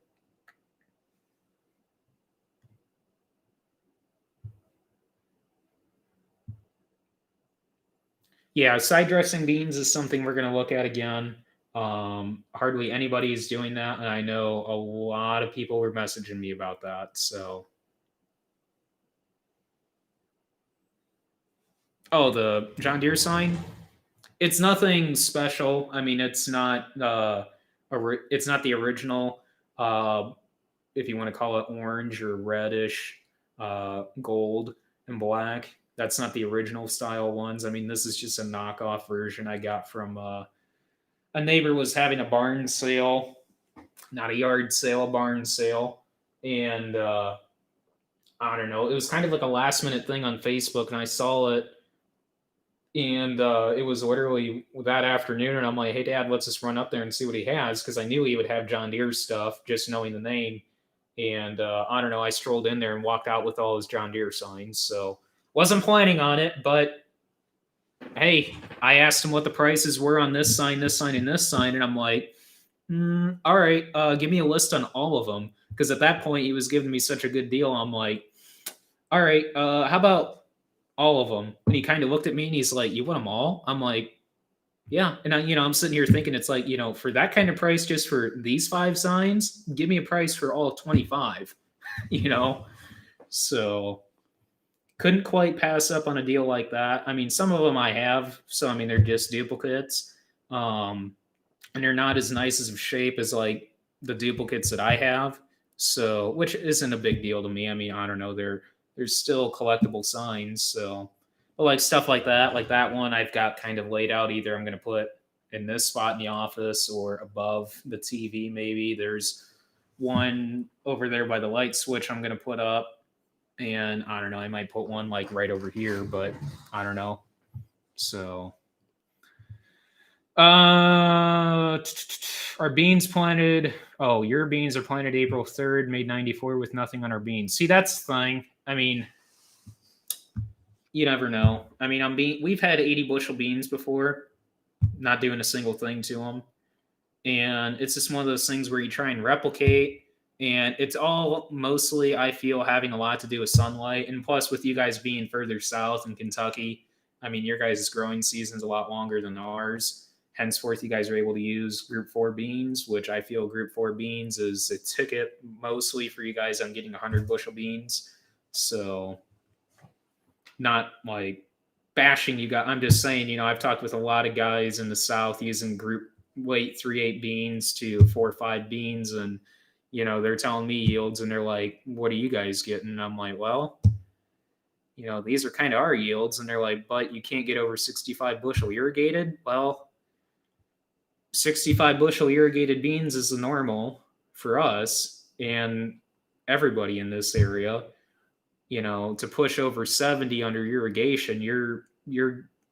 yeah, side dressing beans is something we're going to look at again. Hardly anybody is doing that, and I know a lot of people were messaging me about that. So, oh, the John Deere sign. It's nothing special. I mean, it's not it's not the original. If you want to call it orange or reddish, gold and black. That's not the original style ones. I mean, this is just a knockoff version I got from a neighbor was having a barn sale, not a yard sale, a barn sale, and I don't know. It was kind of like a last minute thing on Facebook, and I saw it, and it was literally that afternoon, and I'm like, "Hey, Dad, let's just run up there and see what he has," because I knew he would have John Deere stuff, just knowing the name. And I don't know. I strolled in there and walked out with all his John Deere signs. So wasn't planning on it, but hey, I asked him what the prices were on this sign, this sign, and this sign, and I'm like, all right, give me a list on all of them, because at that point he was giving me such a good deal. I'm like, all right, how about all of them? And he kind of looked at me and he's like, you want them all? I'm like, yeah. And I'm sitting here thinking, it's like, for that kind of price, just for these 5 signs, give me a price for all 25, you know? So couldn't quite pass up on a deal like that. I mean, some of them I have, so I mean, they're just duplicates. And they're not as nice as of shape as like the duplicates that I have. So, which isn't a big deal to me. I mean, I don't know, there's still collectible signs. So, but like stuff like that one, I've got kind of laid out. Either I'm going to put in this spot in the office or above the TV. Maybe there's one over there by the light switch I'm going to put up, and I don't know. I might put one like right over here, but I don't know. So, our beans planted. Oh, your beans are planted April 3rd, made 94 with nothing on our beans. See, that's the thing. I mean, you never know. I mean, we've had 80 bushel beans before, not doing a single thing to them. And it's just one of those things where you try and replicate, And it's all mostly, I feel, having a lot to do with sunlight. And plus, with you guys being further south in Kentucky, I mean, your guys' growing season's a lot longer than ours. Henceforth, you guys are able to use Group 4 beans, which I feel Group 4 beans is a ticket mostly for you guys on getting 100 bushel beans. So, not like bashing you guys. I'm just saying, I've talked with a lot of guys in the South using Group weight 3.8 beans to 4.5 beans, and they're telling me yields, and they're like, "What are you guys getting?" And I'm like, "Well, these are kind of our yields." And they're like, "But you can't get over 65 bushel irrigated." Well, 65 bushel irrigated beans is the normal for us and everybody in this area. To push over 70 under irrigation, you're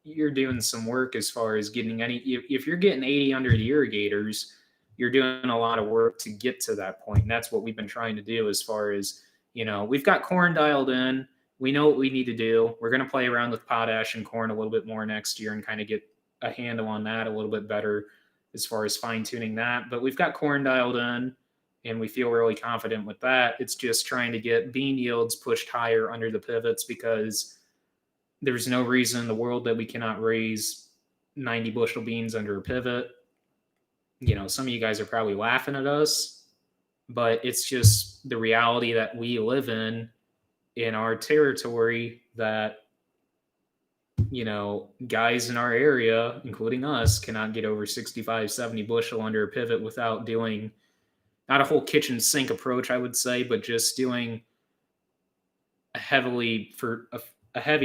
doing some work as far as getting any. If you're getting 80 under the irrigators, you're doing a lot of work to get to that point. And that's what we've been trying to do as far as, we've got corn dialed in. We know what we need to do. We're going to play around with potash and corn a little bit more next year and kind of get a handle on that a little bit better as far as fine tuning that. But we've got corn dialed in and we feel really confident with that. It's just trying to get bean yields pushed higher under the pivots, because there's no reason in the world that we cannot raise 90 bushel beans under a pivot. Some of you guys are probably laughing at us, but it's just the reality that we live in our territory, that guys in our area, including us, cannot get over 65, 70 bushel under a pivot without doing not a whole kitchen sink approach, I would say, but just doing a heavy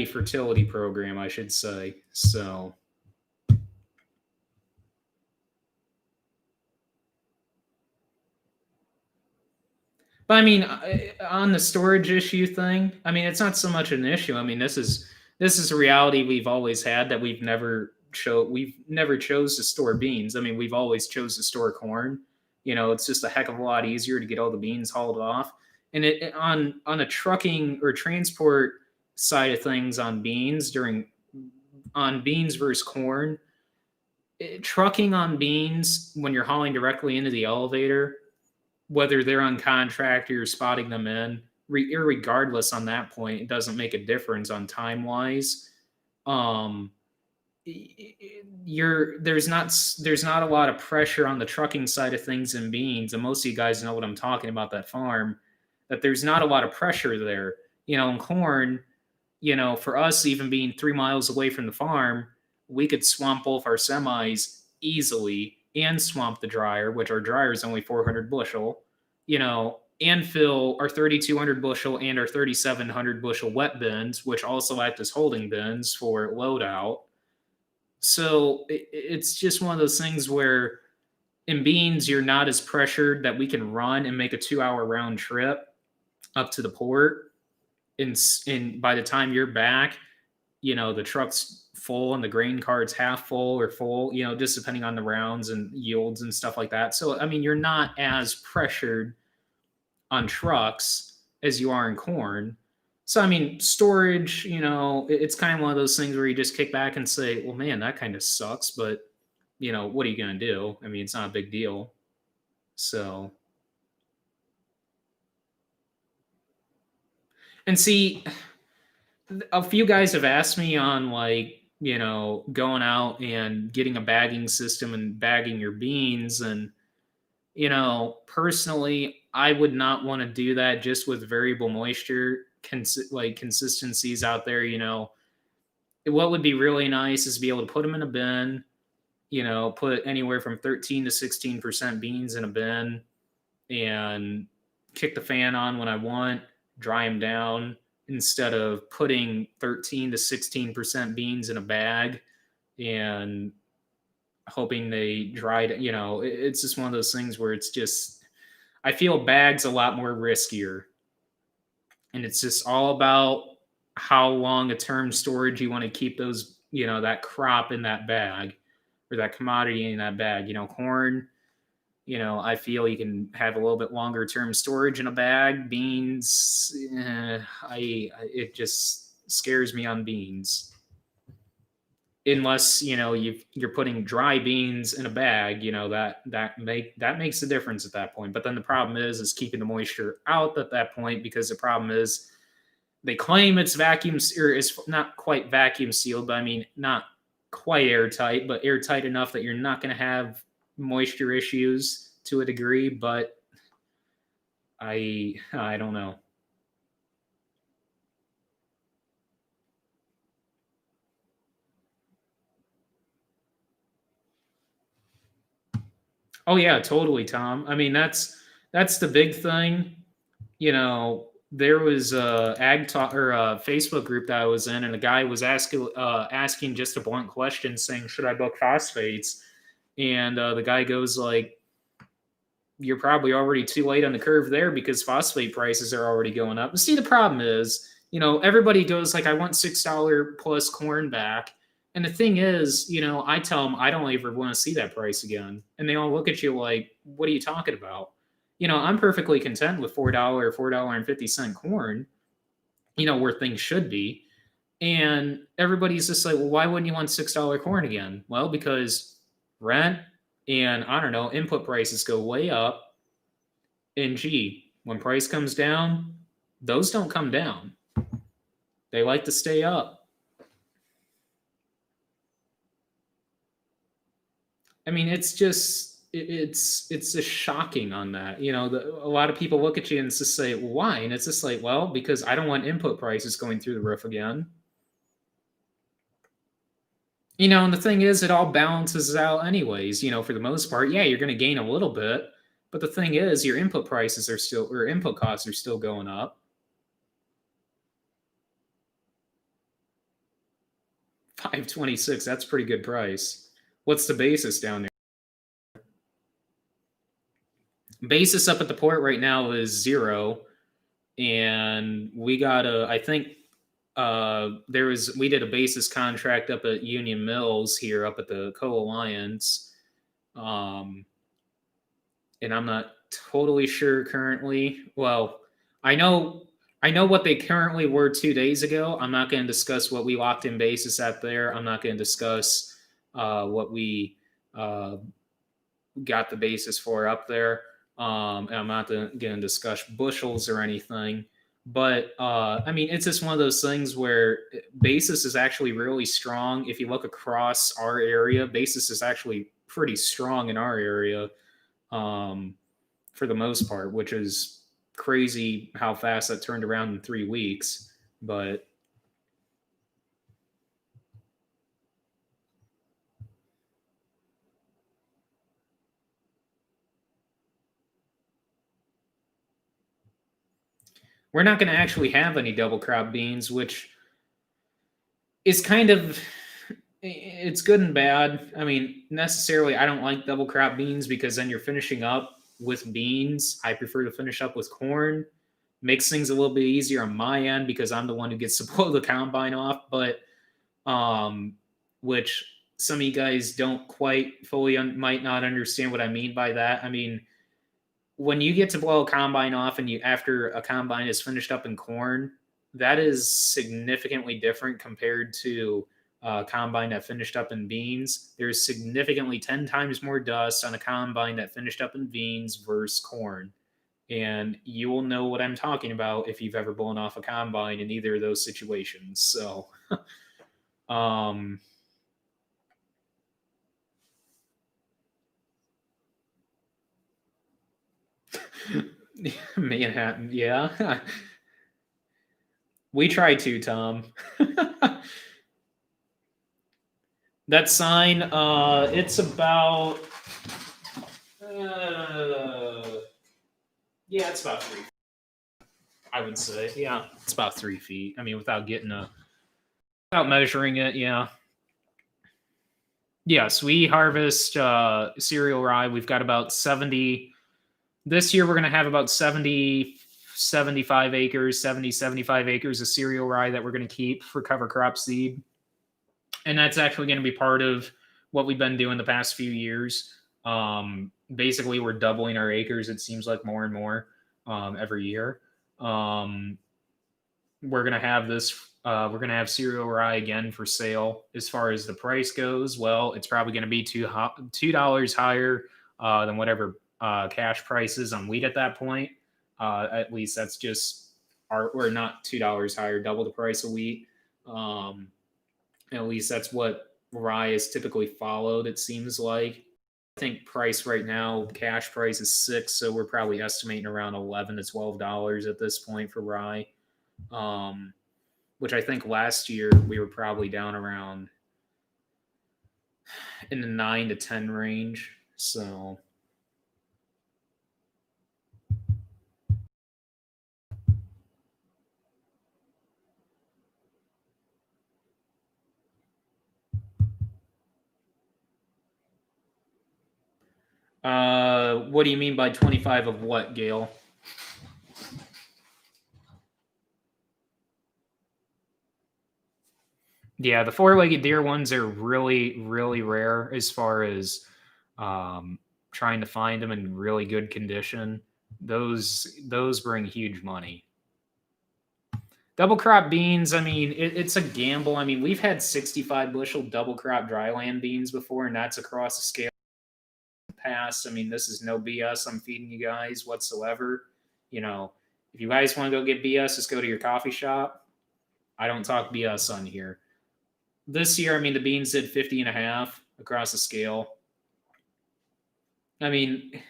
fertility program, I should say. So, but I mean, on the storage issue thing, I mean, it's not so much an issue. I mean, this is a reality we've always had, that we've never chose to store beans. I mean, we've always chose to store corn. It's just a heck of a lot easier to get all the beans hauled off. And on a trucking or transport side of things on beans on beans versus corn, trucking on beans when you're hauling directly into the elevator, whether they're on contract or you're spotting them in, regardless on that point, it doesn't make a difference on time wise. There's not a lot of pressure on the trucking side of things in beans, and most of you guys know what I'm talking about, that farm, that there's not a lot of pressure there. In corn, for us, even being 3 miles away from the farm, we could swamp both our semis easily and swamp the dryer, which our dryer is only 400 bushel, and fill our 3,200 bushel and our 3,700 bushel wet bins, which also act as holding bins for load out. So it's just one of those things where in beans, you're not as pressured, that we can run and make a 2-hour round trip up to the port. And by the time you're back, the truck's full and the grain cart's half full or full, just depending on the rounds and yields and stuff like that. So, I mean, you're not as pressured on trucks as you are in corn. So, I mean, storage, it's kind of one of those things where you just kick back and say, well, man, that kind of sucks, but, what are you going to do? I mean, it's not a big deal. So, and see, a few guys have asked me on, like, going out and getting a bagging system and bagging your beans. And, personally, I would not want to do that just with variable moisture consistencies out there. What would be really nice is to be able to put them in a bin, put anywhere from 13 to 16% beans in a bin and kick the fan on when I want, dry them down, instead of putting 13 to 16% beans in a bag and hoping they dried. It's just one of those things where it's just, I feel bags a lot more riskier. And it's just all about how long a term storage you want to keep those, that crop in that bag, or that commodity in that bag. Corn, I feel you can have a little bit longer term storage in a bag. Beans, it just scares me on beans. unless you're putting dry beans in a bag, that makes a difference at that point. But then the problem is keeping the moisture out at that point, because the problem is they claim it's vacuum, or it's not quite vacuum sealed, but I mean not quite airtight, but airtight enough that you're not going to have moisture issues to a degree. But I don't know. Oh yeah, totally, Tom. I mean that's the big thing. There was a ag talk or a Facebook group that I was in, and a guy was asking just a blunt question, saying, "Should I book phosphates?" And the guy goes like, "You're probably already too late on the curve there, because phosphate prices are already going up." And see, the problem is, everybody goes like, "I want $6 plus corn back." And the thing is, I tell them I don't ever want to see that price again, and they all look at you like, "What are you talking about?" I'm perfectly content with $4 or $4.50 corn, where things should be. And everybody's just like, "Well, why wouldn't you want $6 corn again?" Well, because rent and, I don't know, input prices go way up. And gee, when price comes down, those don't come down. They like to stay up. I mean, it's just shocking on that. A lot of people look at you and just say, "Well, why?" And it's just like, well, because I don't want input prices going through the roof again. And the thing is, it all balances out anyways. For the most part, yeah, you're going to gain a little bit, but the thing is, your input prices are still, or input costs are still going up. 526, that's a pretty good price. What's the basis down there? Basis up at the port right now is 0, and we got a. I think we did a basis contract up at Union Mills here up at the Co-Alliance, and I'm not totally sure currently. Well, I know I know what they currently were 2 days ago. I'm not going to discuss what we locked in basis at there. I'm not going to discuss what we uh, got the basis for up there. And I'm not going to discuss bushels or anything. But I mean, it's just one of those things where basis is actually really strong. If you look across our area, basis is actually pretty strong in our area, um, for the most part, which is crazy how fast that turned around in 3 weeks. But we're not going to actually have any double crop beans, which is kind of, it's good and bad. I mean, necessarily, I don't like double crop beans because then you're finishing up with beans. I prefer to finish up with corn. Makes things a little bit easier on my end because I'm the one who gets to blow the combine off. But um, which some of you guys don't quite fully might not understand what I mean by that. I mean, when you get to blow a combine off and you after a combine is finished up in corn, that is significantly different compared to a combine that finished up in beans. There's significantly 10 times more dust on a combine that finished up in beans versus corn. And you will know what I'm talking about if you've ever blown off a combine in either of those situations. So, um, Manhattan, yeah. We try to, Tom. That sign, it's about, uh, yeah, it's about 3 feet, I would say. Yeah, it's about 3 feet. I mean, without measuring it, yeah. Yes, we harvest cereal rye. We've got about 70. This year, we're going to have about 70, 75 acres, 70, 75 acres of cereal rye that we're going to keep for cover crop seed. And that's actually going to be part of what we've been doing the past few years. Basically, we're doubling our acres. It seems like more and more every year. Um, we're gonna have this. We're gonna have cereal rye again for sale. As far as the price goes, well, it's probably gonna be $2 higher than whatever cash price is on wheat at that point. At least that's just our, or not $2 higher, double the price of wheat. Um, at least that's what rye is typically followed. It seems like. I think price right now, cash price is 6, so we're probably estimating around $11 to $12 at this point for rye. Um, which I think last year we were probably down around in the 9 to 10 range. So what do you mean by 25 of what, Gail? Yeah, the four-legged deer ones are really, really rare as far as trying to find them in really good condition. Those bring huge money. Double crop beans, I mean, it's a gamble. I mean, we've had 65 bushel double crop dryland beans before, and that's across the scale past. I mean, this is no BS I'm feeding you guys whatsoever. You know, if you guys want to go get BS, just go to your coffee shop. I don't talk BS on here. This year, I mean, the beans did 50 and a half across the scale. I mean,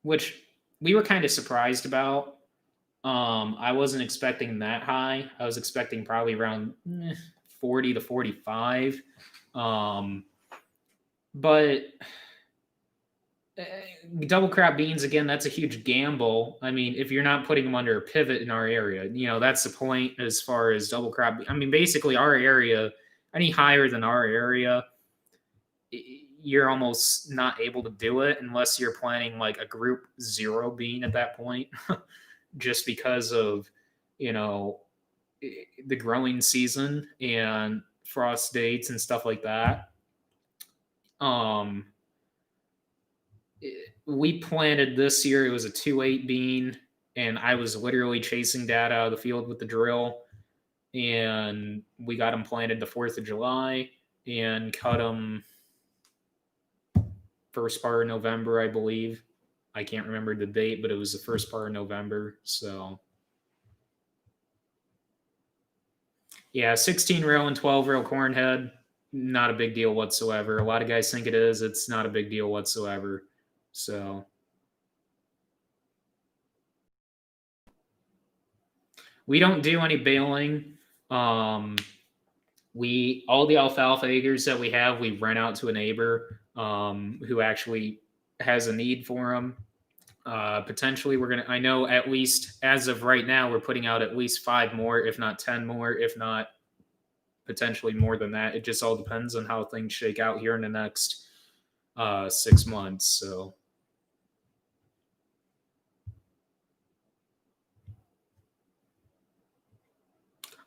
which we were kind of surprised about. I wasn't expecting that high. I was expecting probably around 40 to 45. But double crop beans, again, that's a huge gamble. I mean, if you're not putting them under a pivot in our area, that's the point as far as double crop. I mean, basically, our area, any higher than our area, you're almost not able to do it unless you're planting like a group 0 bean at that point, just because of, you know, the growing season and frost dates and stuff like that. Um, we planted this year, it was a 2-8 bean, and I was literally chasing dad out of the field with the drill. And we got them planted the 4th of July and cut them first part of November, I believe. I can't remember the date, but it was the first part of November. So, yeah, 16 rail and 12 rail corn head, not a big deal whatsoever. A lot of guys think it is. It's not a big deal whatsoever. So, we don't do any baling. We all the alfalfa acres that we have, we rent out to a neighbor who actually has a need for them. Potentially, we're gonna. I know at least as of right now, we're putting out at least 5 more, if not 10 more, if not potentially more than that. It just all depends on how things shake out here in the next 6 months. So.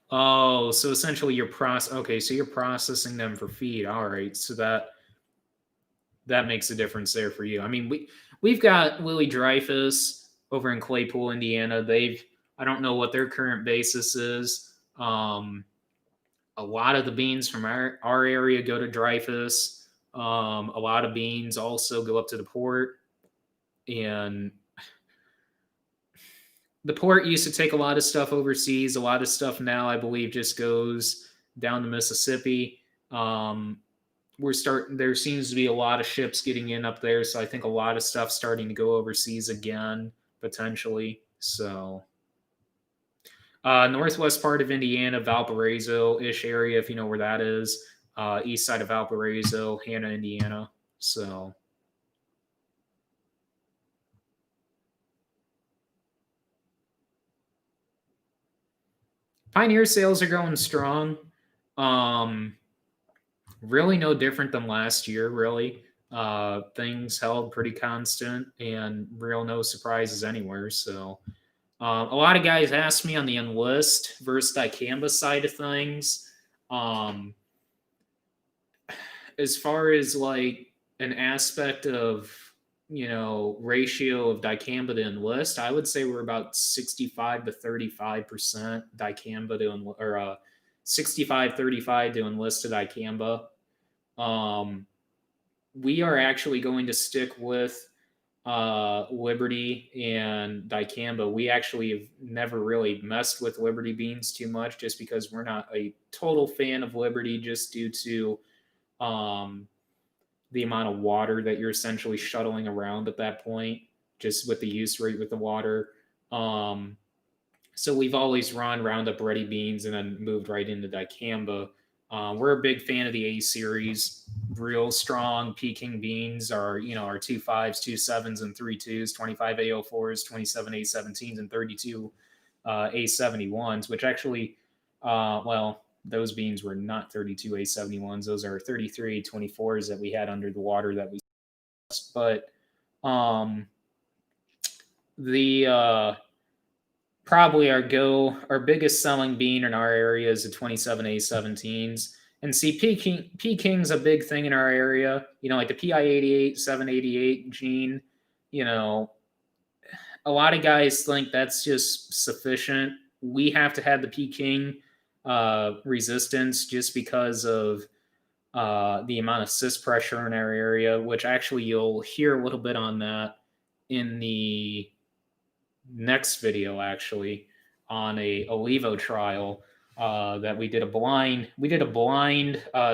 Oh, so essentially you're okay, so you're processing them for feed. All right. So that makes a difference there for you. I mean, we've got Willie Dreyfus over in Claypool, Indiana. I don't know what their current basis is. A lot of the beans from our area go to Dreyfus. A lot of beans also go up to the port, and the port used to take a lot of stuff overseas. A lot of stuff now, I believe, just goes down the Mississippi. There seems to be a lot of ships getting in up there, so I think a lot of stuff starting to go overseas again, potentially. So northwest part of Indiana, Valparaiso-ish area, if you know where that is. East side of Valparaiso, Hanna, Indiana. So Pioneer sales are going strong. Really no different than last year, really. Things held pretty constant and real no surprises anywhere. So a lot of guys asked me on the enlist versus dicamba side of things. As far as like an aspect of ratio of dicamba to enlist, I would say we're about 65 to 35% dicamba to or 65-35 to enlist to dicamba. Um, we are actually going to stick with Liberty and dicamba. We actually have never really messed with Liberty beans too much, just because we're not a total fan of Liberty, just due to um, the amount of water that you're essentially shuttling around at that point, just with the use rate with the water. Um, so we've always run Roundup Ready beans and then moved right into dicamba. We're a big fan of the A series. Real strong Peking beans are, our 2.5s, 2.7s, and 3.2s, 25 A04s, 27 A17s, and 32 A71s, which actually, those beans were not 32 A71s. Those are 33 A24s that we had under the water that we, but um, the probably our biggest selling bean in our area is the 27 A17s. And see, Peking's a big thing in our area. Like the PI88, 788 gene. You know, a lot of guys think that's just sufficient. We have to have the Peking resistance, just because of the amount of cyst pressure in our area, which actually you'll hear a little bit on that in the next video, actually, on a Olivo trial that we did a blind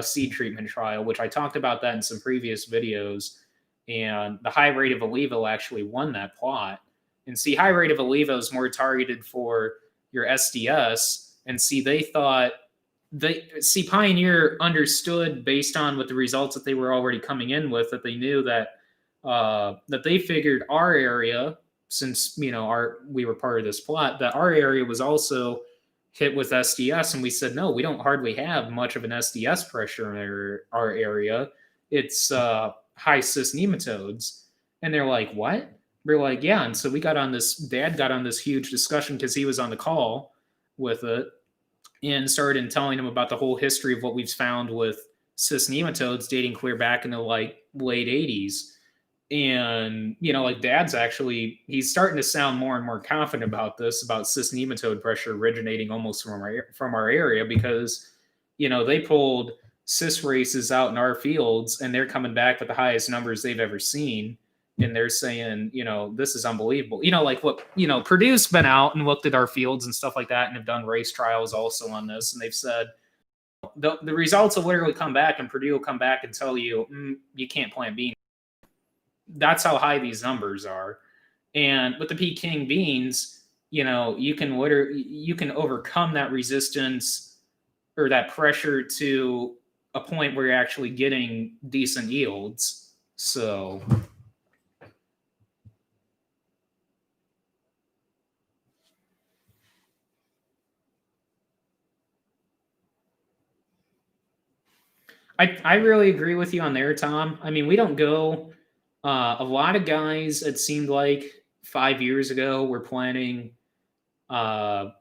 seed treatment trial, which I talked about that in some previous videos. And the high rate of Olivo actually won that plot. And see, high rate of Olivo is more targeted for your SDS. And see, Pioneer understood, based on what the results that they were already coming in with, that they knew that they figured our area, since we were part of this plot, that our area was also hit with SDS. And we said, no, we don't hardly have much of an SDS pressure in our area. It's high cyst nematodes. And they're like, what? We're like, yeah. And so Dad got on this huge discussion, because he was on the call with it, and started telling him about the whole history of what we've found with cyst nematodes dating clear back into like late 80s. And like he's starting to sound more and more confident about cyst nematode pressure originating almost from our area, because they pulled cyst races out in our fields, and they're coming back with the highest numbers they've ever seen. And they're saying, this is unbelievable. Like what, Purdue's been out and looked at our fields and stuff like that, and have done race trials also on this. And they've said the results will literally come back, and Purdue will come back and tell you, you can't plant beans. That's how high these numbers are. And with the Peking beans, you can overcome that resistance or that pressure to a point where you're actually getting decent yields. So I really agree with you on there, Tom. I mean, we don't go. A lot of guys, it seemed like 5 years ago, were planting 3.0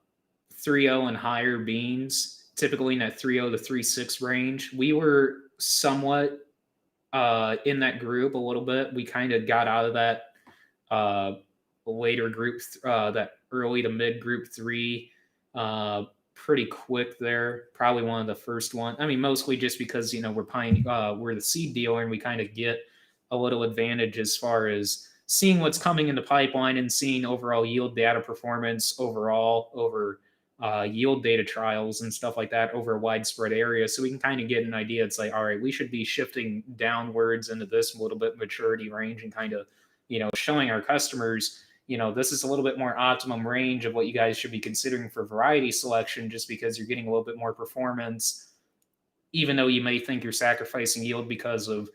and higher beans, typically in that 3.0 to 3.6 range. We were somewhat in that group a little bit. We kind of got out of that later group, that early to mid group 3, pretty quick there. Probably one of the first one. I mean, mostly just because we're the seed dealer, and we kind of get a little advantage as far as seeing what's coming in the pipeline and seeing overall yield data performance overall over yield data trials and stuff like that over a widespread area. So we can kind of get an idea. It's like, all right, we should be shifting downwards into this little bit maturity range, and kind of, showing our customers, this is a little bit more optimum range of what you guys should be considering for variety selection, just because you're getting a little bit more performance, even though you may think you're sacrificing yield because of,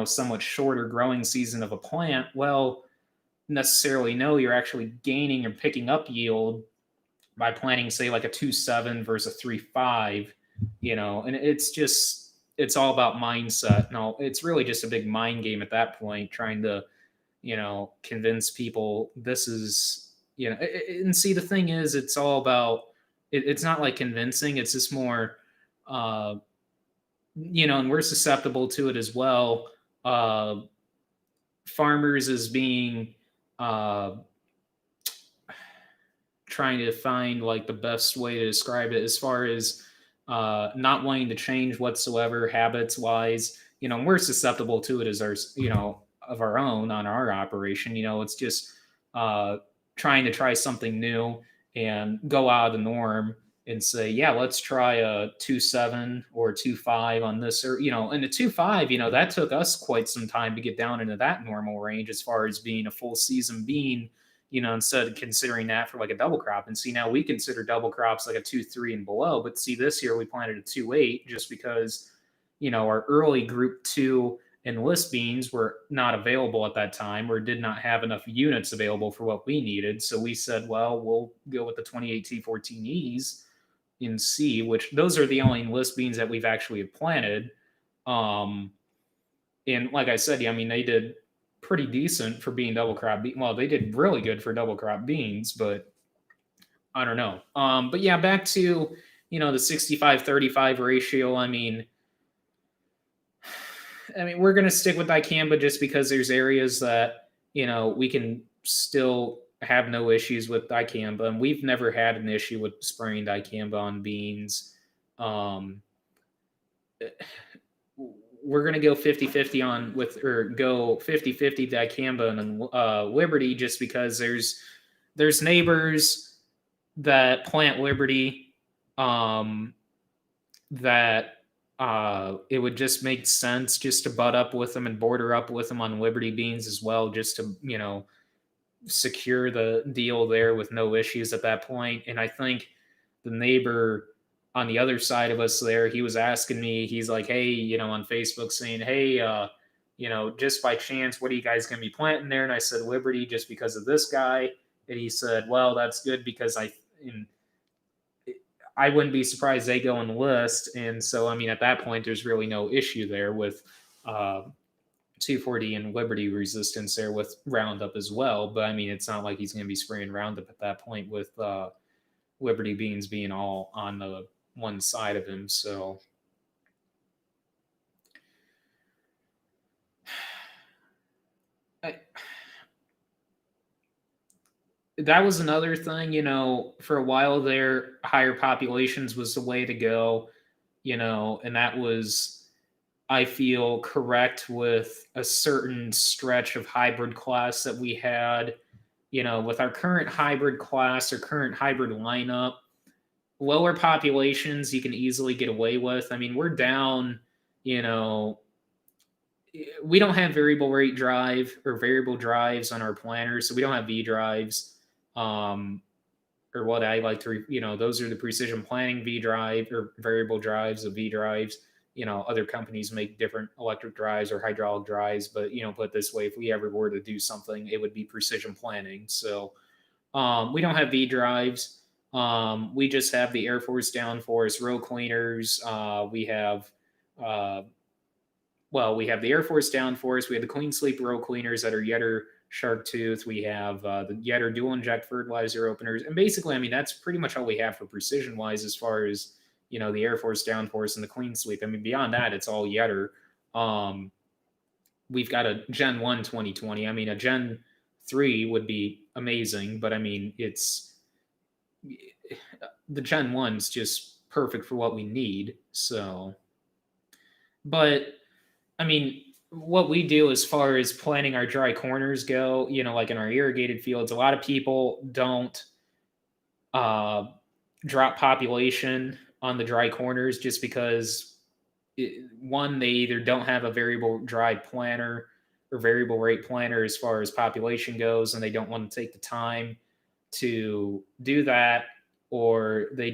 somewhat shorter growing season of a plant. Well, necessarily no, you're actually gaining or picking up yield by planting, say, like a 2.7 versus a 3.5, and it's all about mindset. No, it's really just a big mind game at that point, trying to, convince people this is, and see, the thing is, it's all about, it's not like convincing, it's just more, and we're susceptible to it as well. farmers as being uh, trying to find like the best way to describe it as far as not wanting to change whatsoever habits wise. We're susceptible to it as our, of our own on our operation. It's just uh, trying to try something new and go out of the norm and say, yeah, let's try a 2.7 or 2.5 on this, or and the 2.5, that took us quite some time to get down into that normal range as far as being a full season bean, instead of considering that for like a double crop. And see, now we consider double crops like a 2.3 and below. But see, this year we planted a 2.8 just because, our early group 2 enlist beans were not available at that time or did not have enough units available for what we needed. So we said, well, we'll go with the 28 T14Es in C, which those are the only enlist beans that we've actually planted. Um, and like I said, yeah, I mean, they did pretty decent for being double crop. Well, they did really good for double crop beans, but I don't know. But yeah, back to the 65-35 ratio. I mean, we're gonna stick with dicamba just because there's areas that we can still have no issues with dicamba, and we've never had an issue with spraying dicamba on beans. Um, we're going to go 50-50 on with, or go 50-50 dicamba and Liberty, just because there's neighbors that plant Liberty, that it would just make sense just to butt up with them and border up with them on Liberty beans as well, just to secure the deal there with no issues at that point. And I think the neighbor on the other side of us there, he was asking me, he's like, hey, on Facebook saying, hey, just by chance, what are you guys going to be planting there? And I said, Liberty, just because of this guy. And he said, well, that's good because I wouldn't be surprised they go on the list. And so, I mean, at that point, there's really no issue there with 240 and Liberty resistance there with Roundup as well. But I mean, it's not like he's going to be spraying Roundup at that point with Liberty beans being all on the one side of him. So that was another thing, for a while there, higher populations was the way to go, and that was, I feel, correct with a certain stretch of hybrid class that we had. With our current hybrid class or current hybrid lineup, lower populations you can easily get away with. I mean, we're down, you know, we don't have variable rate drive or variable drives on our planners, so we don't have V drives. Or what I like to, those are the precision planning V drive or variable drives of V drives. Other companies make different electric drives or hydraulic drives, but put it this way, if we ever were to do something, it would be precision planning. So we don't have V drives. We just have the Air Force downforce row cleaners. Uh, we have the Air Force downforce. We have the Clean Sleep row cleaners that are Yetter Shark Tooth. We have the Yetter dual inject fertilizer openers, and basically, I mean, that's pretty much all we have for precision wise as far as the Air Force downforce and the Clean Sleep. I mean, beyond that, it's all Yetter. We've got a Gen 1 2020. I mean, a Gen 3 would be amazing, but I mean, it's the Gen 1's just perfect for what we need. So, but I mean, what we do as far as planting our dry corners go, like in our irrigated fields, a lot of people don't uh, drop population on the dry corners just because one, they either don't have a variable dry planter or variable rate planter as far as population goes, and they don't want to take the time to do that, or they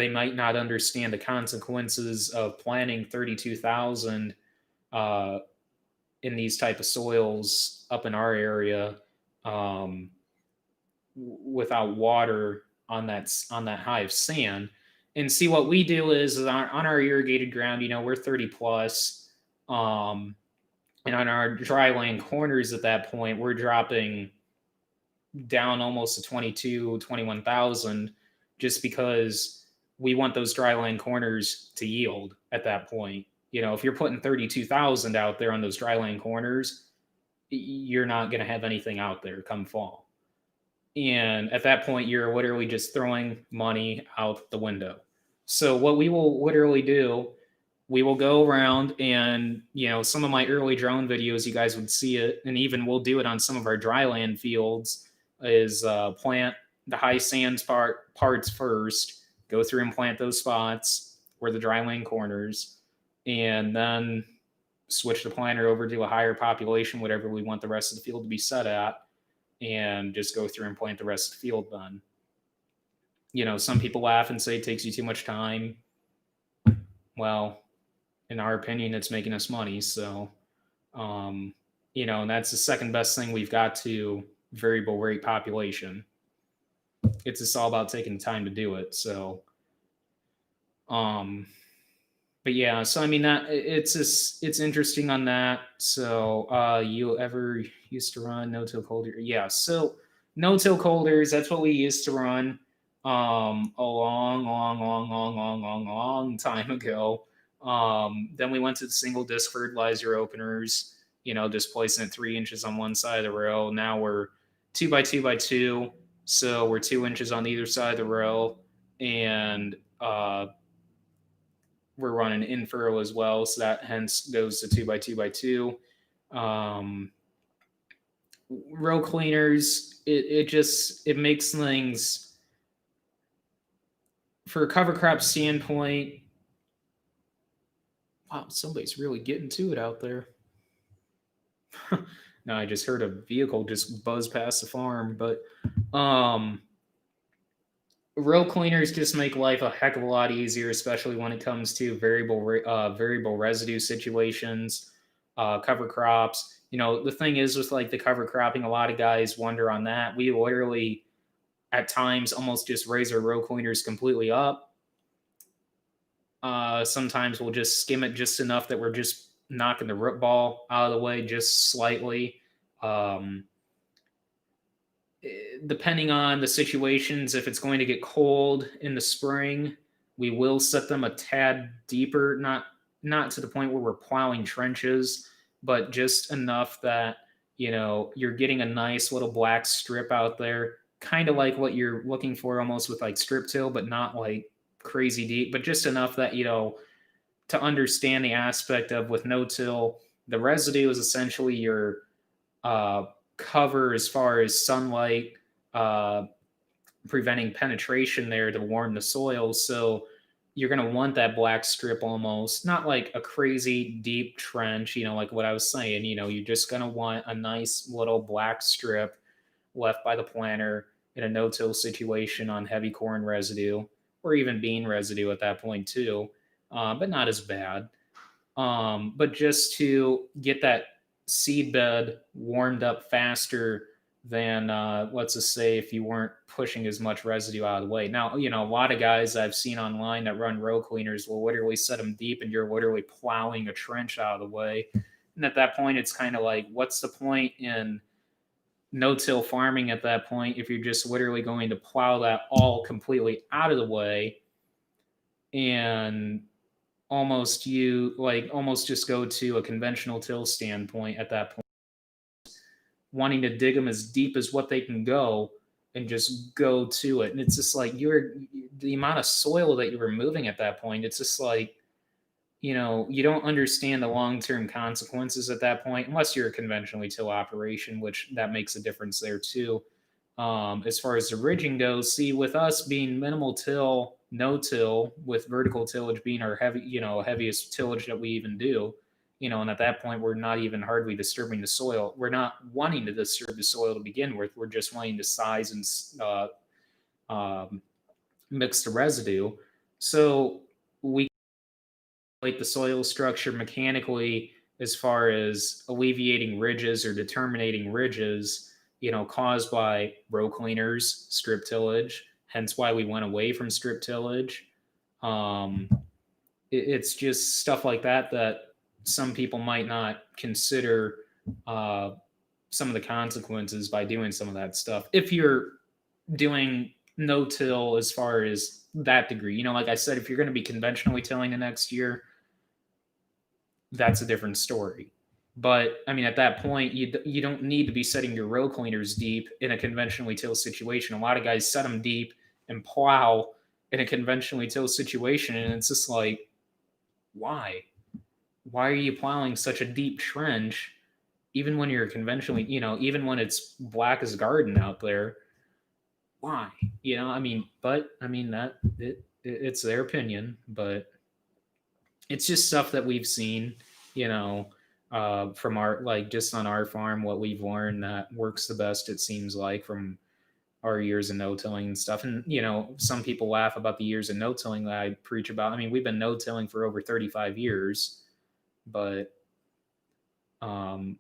might not understand the consequences of planting 32,000 in these type of soils up in our area, um, without water on that high of sand. And see, what we do is on our irrigated ground, we're 30 plus, and on our dry land corners at that point, we're dropping down almost to 21,000, just because we want those dry land corners to yield at that point. If you're putting 32,000 out there on those dry land corners, you're not going to have anything out there come fall. And at that point, you're literally just throwing money out the window. So what we will literally do, we will go around and, some of my early drone videos, you guys would see it, and even we'll do it on some of our dryland fields, is plant the high sands parts first, go through and plant those spots where the dryland corners, and then switch the planter over to a higher population, whatever we want the rest of the field to be set at, and just go through and plant the rest of the field then. Some people laugh and say it takes you too much time. Well, in our opinion, it's making us money. So, and that's the second best thing we've got to variable rate population. It's just all about taking the time to do it. So, but yeah, so I mean that it's interesting on that. So, you ever used to run no-till colders? Yeah, so no-till colders, that's what we used to run a long time ago. Then we went to the single disc fertilizer openers, just placing it 3 inches on one side of the row. Now we're 2x2x2, so we're 2 inches on either side of the row, and we're running in furrow as well, so that hence goes to 2x2x2. Row cleaners, it makes things, for a cover crop standpoint. Wow, somebody's really getting to it out there. No, I just heard a vehicle just buzz past the farm, but row cleaners just make life a heck of a lot easier, especially when it comes to variable residue situations, cover crops. The thing is with like the cover cropping, a lot of guys wonder on that. We literally at times almost just raise our row cleaners completely up. Sometimes we'll just skim it just enough that we're just knocking the root ball out of the way just slightly. Depending on the situations, if it's going to get cold in the spring, we will set them a tad deeper, not to the point where we're plowing trenches, but just enough that you're getting a nice little black strip out there, kind of like what you're looking for almost with like strip till, but not like crazy deep, but just enough that to understand the aspect of with no-till, the residue is essentially your cover as far as sunlight, preventing penetration there to warm the soil. So you're going to want that black strip, almost not like a crazy deep trench, like what I was saying. You're just going to want a nice little black strip left by the planter in a no-till situation on heavy corn residue, or even bean residue at that point too, but not as bad. But just to get that seed bed warmed up faster than, let's just say, if you weren't pushing as much residue out of the way. Now, a lot of guys I've seen online that run row cleaners will literally set them deep, and you're literally plowing a trench out of the way. And at that point, it's kind of like, what's the point in no-till farming at that point if you're just literally going to plow that all completely out of the way, and almost just go to a conventional till standpoint at that point, wanting to dig them as deep as what they can go and just go to it. And it's just like the amount of soil that you're removing at that point, it's just like, you don't understand the long-term consequences at that point, unless you're a conventionally till operation, which that makes a difference there too. As far as the ridging goes, see, with us being minimal till, no till, with vertical tillage being our heaviest tillage that we even do, and at that point we're not even hardly disturbing the soil. We're not wanting to disturb the soil to begin with. We're just wanting to size and mix the residue. So we the soil structure mechanically as far as alleviating ridges or determining ridges, caused by row cleaners, strip tillage, hence why we went away from strip tillage. It's just stuff like that some people might not consider some of the consequences by doing some of that stuff. If you're doing no-till as far as that degree, like I said, if you're going to be conventionally tilling the next year, that's a different story. But I mean, at that point, you don't need to be setting your row cleaners deep in a conventionally tilled situation. A lot of guys set them deep and plow in a conventionally tilled situation, and it's just like, why? Why are you plowing such a deep trench, even when you're conventionally, even when it's black as garden out there? Why? I mean, but I mean it's their opinion, but it's just stuff that we've seen, you know, from our, like, just on our farm, what we've learned that works the best, it seems like, from our years of no-tilling and stuff. And some people laugh about the years of no-tilling that I preach about. I mean, we've been no-tilling for over 35 years, but um,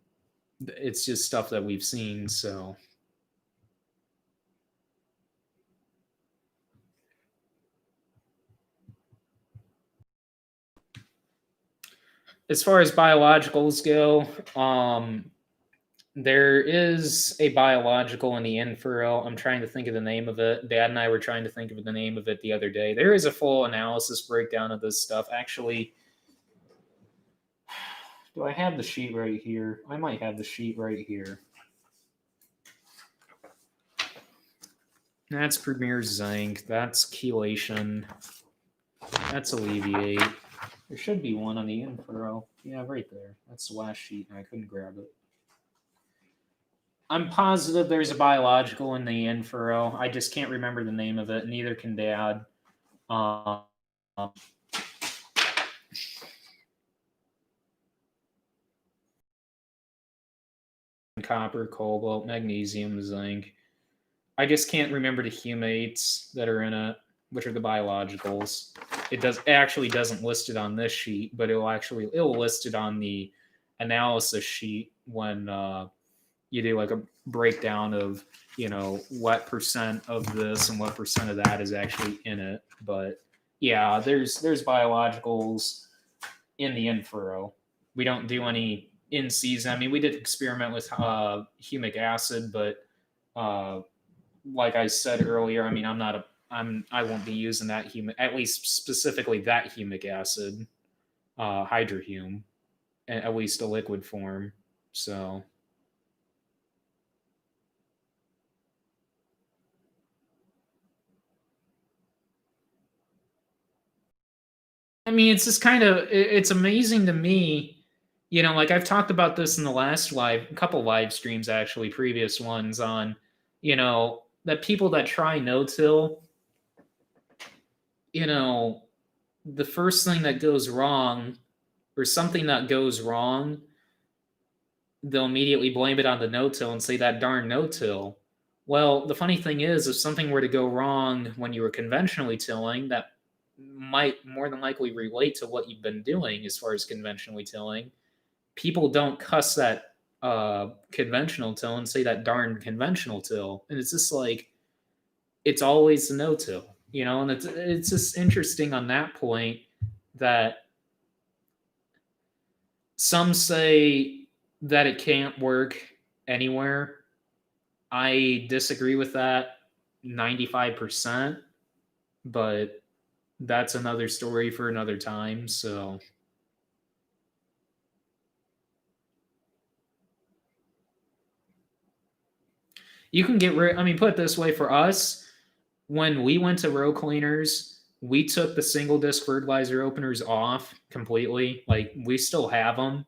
it's just stuff that we've seen. So as far as biologicals go, there is a biological in the infurrow. I'm trying to think of the name of it. Dad and I were trying to think of the name of it the other day. There is a full analysis breakdown of this stuff. Actually, do I have the sheet right here? I might have the sheet right here. That's Premier Zinc. That's chelation. That's Alleviate. There should be one on the infurrow. Yeah, right there. That's the last sheet, and I couldn't grab it. I'm positive there's a biological in the infurrow. I just can't remember the name of it. Neither can Dad. Um, Copper, cobalt, magnesium, zinc. I just can't remember the humates that are in it, which are the biologicals. It actually doesn't list it on this sheet, but it'll list it on the analysis sheet when you do like a breakdown of what percent of this and what percent of that is actually in it. But yeah, there's biologicals in the infurrow. We don't do any in season. I mean, we did experiment with humic acid, but like I said earlier, I mean, I won't be using that humic, at least specifically that humic acid, hydrohume, at least a liquid form. So I mean, it's just it's amazing to me, like I've talked about this in the last couple live streams, actually, previous ones on, that people that try no-till, the first thing that goes wrong or something that goes wrong, they'll immediately blame it on the no-till and say that darn no-till. Well, the funny thing is, if something were to go wrong when you were conventionally tilling, that might more than likely relate to what you've been doing as far as conventionally tilling. People don't cuss that conventional till and say that darn conventional till, and it's just like it's always the no-till, and it's just interesting on that point that some say that it can't work anywhere. I disagree with that 95%, but that's another story for another time. So you can get rid, I mean, put it this way, for us, when we went to row cleaners, we took the single disc fertilizer openers off completely. Like, we still have them.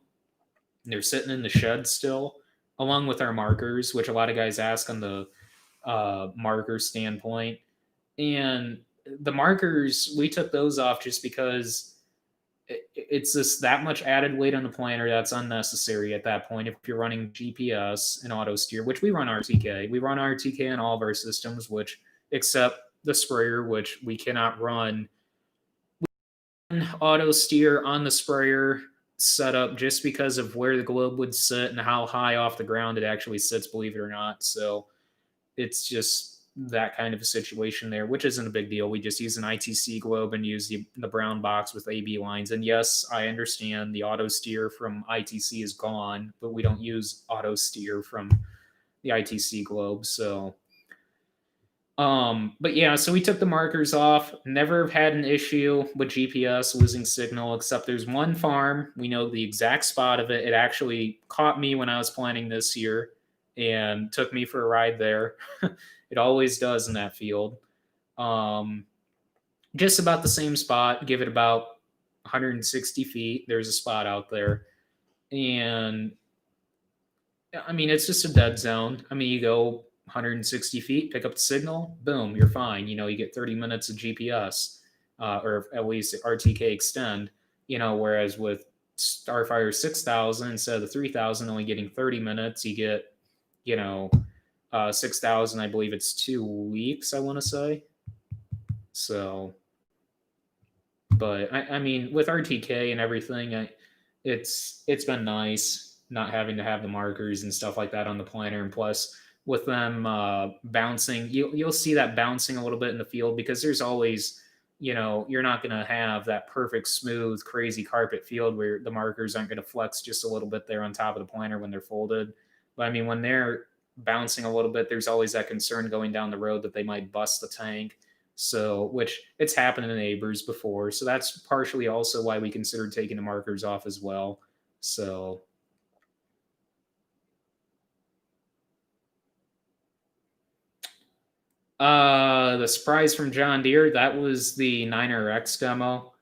They're sitting in the shed still, along with our markers, which a lot of guys ask on the marker standpoint. And the markers, we took those off just because it's just that much added weight on the planter that's unnecessary at that point. If you're running GPS and auto steer, which we run RTK in all of our systems, which except the sprayer, which we cannot run auto steer on the sprayer setup just because of where the globe would sit and how high off the ground it actually sits, believe it or not. So it's just that kind of a situation there, which isn't a big deal. We just use an ITC globe and use the brown box with AB lines. And yes, I understand the auto steer from ITC is gone, but we don't use auto steer from the ITC globe. So But yeah, so we took the markers off. Never had an issue with GPS losing signal, except there's one farm. We know the exact spot of it. It actually caught me when I was planting this year and took me for a ride there. It always does in that field. Um, just about the same spot. Give it about 160 feet. There's a spot out there. And I mean, it's just a dead zone. I mean, you go 160 feet, pick up the signal, boom, you're fine. You get 30 minutes of GPS, or at least RTK extend. Whereas with Starfire 6000, instead of the 3000 only getting 30 minutes, you get, 6000. I believe it's 2 weeks. I want to say. So, but I mean, with RTK and everything, it's been nice not having to have the markers and stuff like that on the planner. And plus, with them bouncing, you'll see that bouncing a little bit in the field because there's always, you're not going to have that perfect, smooth, crazy carpet field where the markers aren't going to flex just a little bit there on top of the planter when they're folded. But I mean, when they're bouncing a little bit, there's always that concern going down the road that they might bust the tank. So, which it's happened to neighbors before. So that's partially also why we considered taking the markers off as well. So, the surprise from John Deere, that was the 9RX demo.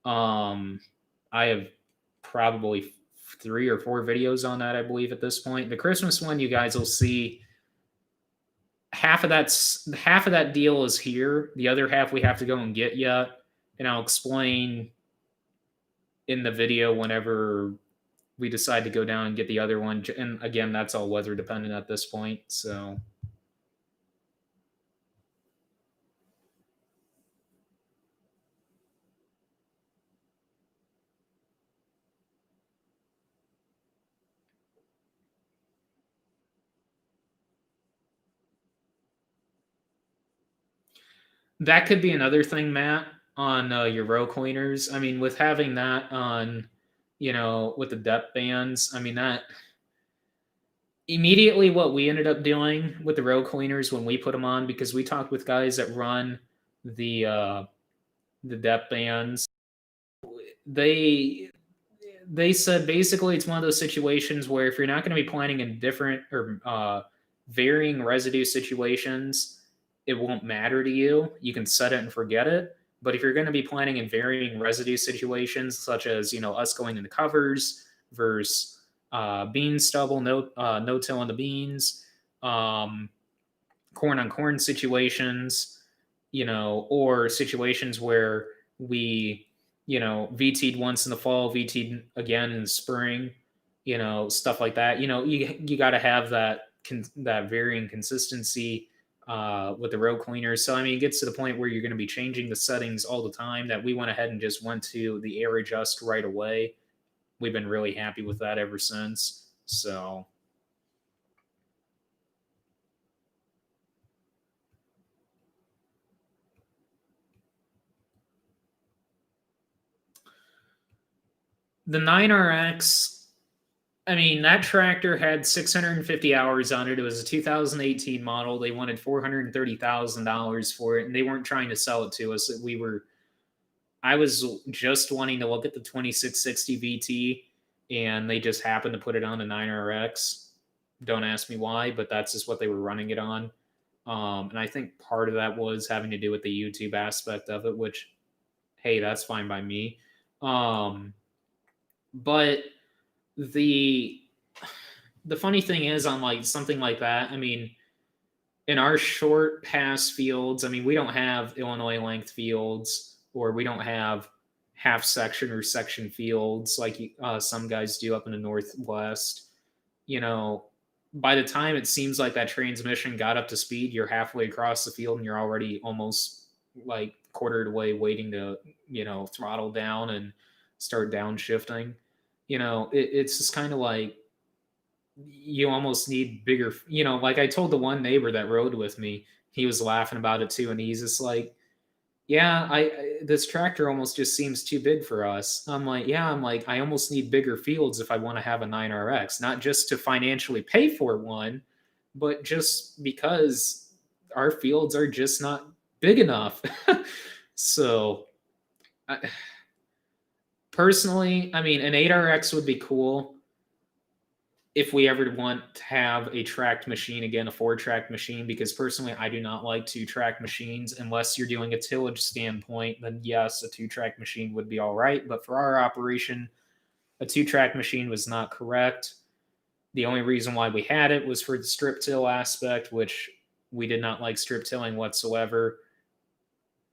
I have probably 3 or 4 videos on that, I believe, at this point. The Christmas one, you guys will see half of that deal is here. The other half we have to go and get yet, and I'll explain in the video whenever we decide to go down and get the other one. And again, that's all weather dependent at this point. So that could be another thing, Matt, on your row cleaners. I mean, with having that on, with the depth bands, I mean, that immediately what we ended up doing with the row cleaners when we put them on, because we talked with guys that run the uh, the depth bands, they they said basically it's one of those situations where if you're not going to be planning in different or varying residue situations, it won't matter to you. You can set it and forget it. But if you're going to be planning in varying residue situations, such as us going into covers versus bean stubble, no till on the beans, um, corn on corn situations, or situations where we, VT'd once in the fall, VT'd again in the spring, stuff like that. You got to have that varying consistency with the row cleaners. So I mean, it gets to the point where you're going to be changing the settings all the time. That we went ahead and just went to the air adjust right away. We've been really happy with that ever since. So the 9RX, I mean, that tractor had 650 hours on it. It was a 2018 model. They wanted $430,000 for it, and they weren't trying to sell it to us. I was just wanting to look at the 2660 VT, and they just happened to put it on the 9RX. Don't ask me why, but that's just what they were running it on. And I think part of that was having to do with the YouTube aspect of it, which, hey, that's fine by me. But the the funny thing is on like something like that, I mean, in our short pass fields, I mean, we don't have Illinois length fields, or we don't have half section or section fields like some guys do up in the Northwest. You know, by the time it seems like that transmission got up to speed, you're halfway across the field and you're already almost like quartered away waiting to, throttle down and start downshifting. It's just kind of like you almost need bigger, like I told the one neighbor that rode with me, he was laughing about it too. And he's just like, yeah, this tractor almost just seems too big for us. I'm like, yeah, I almost need bigger fields if I want to have a 9RX, not just to financially pay for one, but just because our fields are just not big enough. So, I, personally, I mean, an 8RX would be cool if we ever want to have a tracked machine again, a 4-track machine, because personally, I do not like 2-track machines unless you're doing a tillage standpoint. Then yes, a 2-track machine would be all right. But for our operation, a 2-track machine was not correct. The only reason why we had it was for the strip till aspect, which we did not like strip tilling whatsoever,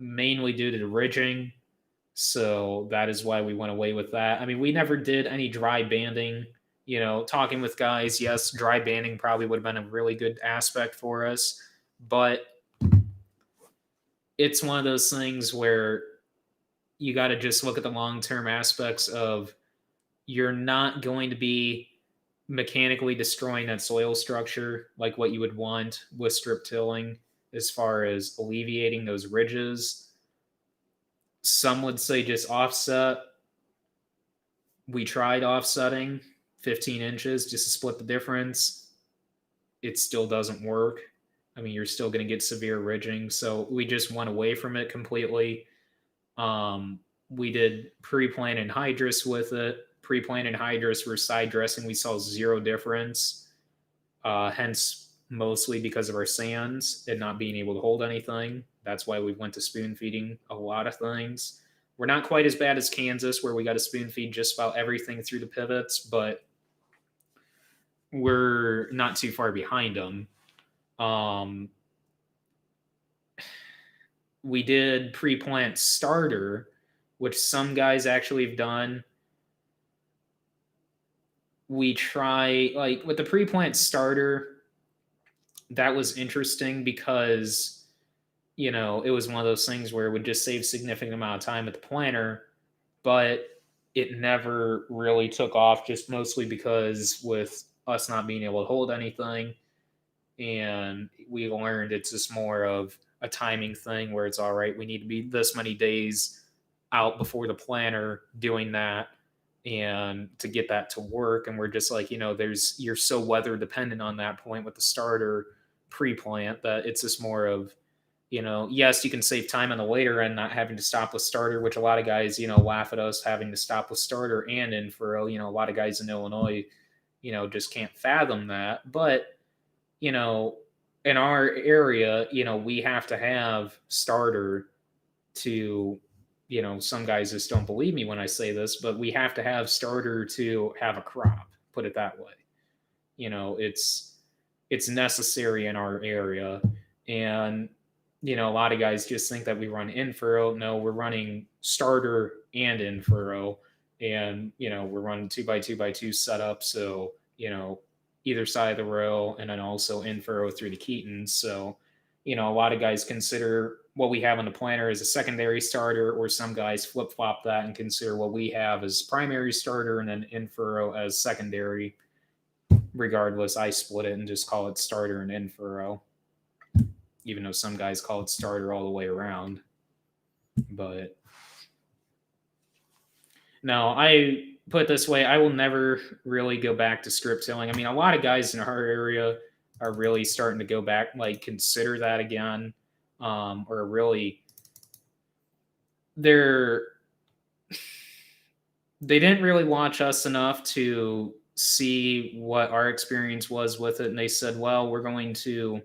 mainly due to the ridging. So that is why we went away with that. I mean, we never did any dry banding. Talking with guys, yes, dry banding probably would have been a really good aspect for us. But it's one of those things where you got to just look at the long term aspects of you're not going to be mechanically destroying that soil structure like what you would want with strip tilling as far as alleviating those ridges. Some would say just offset. We tried offsetting 15 inches just to split the difference. It still doesn't work. I mean, you're still going to get severe ridging. So we just went away from it completely. We did pre-plant and hydrous with it. Pre-plant and hydrous were side dressing. We saw zero difference. Hence, mostly because of our sands and not being able to hold anything. That's why we went to spoon feeding a lot of things. We're not quite as bad as Kansas, where we got to spoon feed just about everything through the pivots, but we're not too far behind them. We did pre-plant starter, which some guys actually have done. We try, like with the pre-plant starter, that was interesting because it was one of those things where it would just save significant amount of time at the planter, but it never really took off, just mostly because with us not being able to hold anything. And we learned it's just more of a timing thing where it's all right, we need to be this many days out before the planter doing that and to get that to work. And we're just like, you're so weather dependent on that point with the starter pre-plant that it's just more of, yes, you can save time on the later end, not having to stop with starter, which a lot of guys, laugh at us having to stop with starter and in furrow. A lot of guys in Illinois, just can't fathom that. But, in our area, we have to have starter to, some guys just don't believe me when I say this, but we have to have starter to have a crop, put it that way. It's necessary in our area. And a lot of guys just think that we run in furrow. No, we're running starter and in furrow, and we're running 2x2x2 setup. So either side of the row, and then also in furrow through the Ketons. So a lot of guys consider what we have on the planter as a secondary starter, or some guys flip flop that and consider what we have as primary starter and then in furrow as secondary. Regardless, I split it and just call it starter and in furrow, even though some guys call it starter all the way around. But no, I put it this way, I will never really go back to strip tilling. I mean, a lot of guys in our area are really starting to go back, like consider that again, or really they didn't really watch us enough to see what our experience was with it, and they said, well, we're going to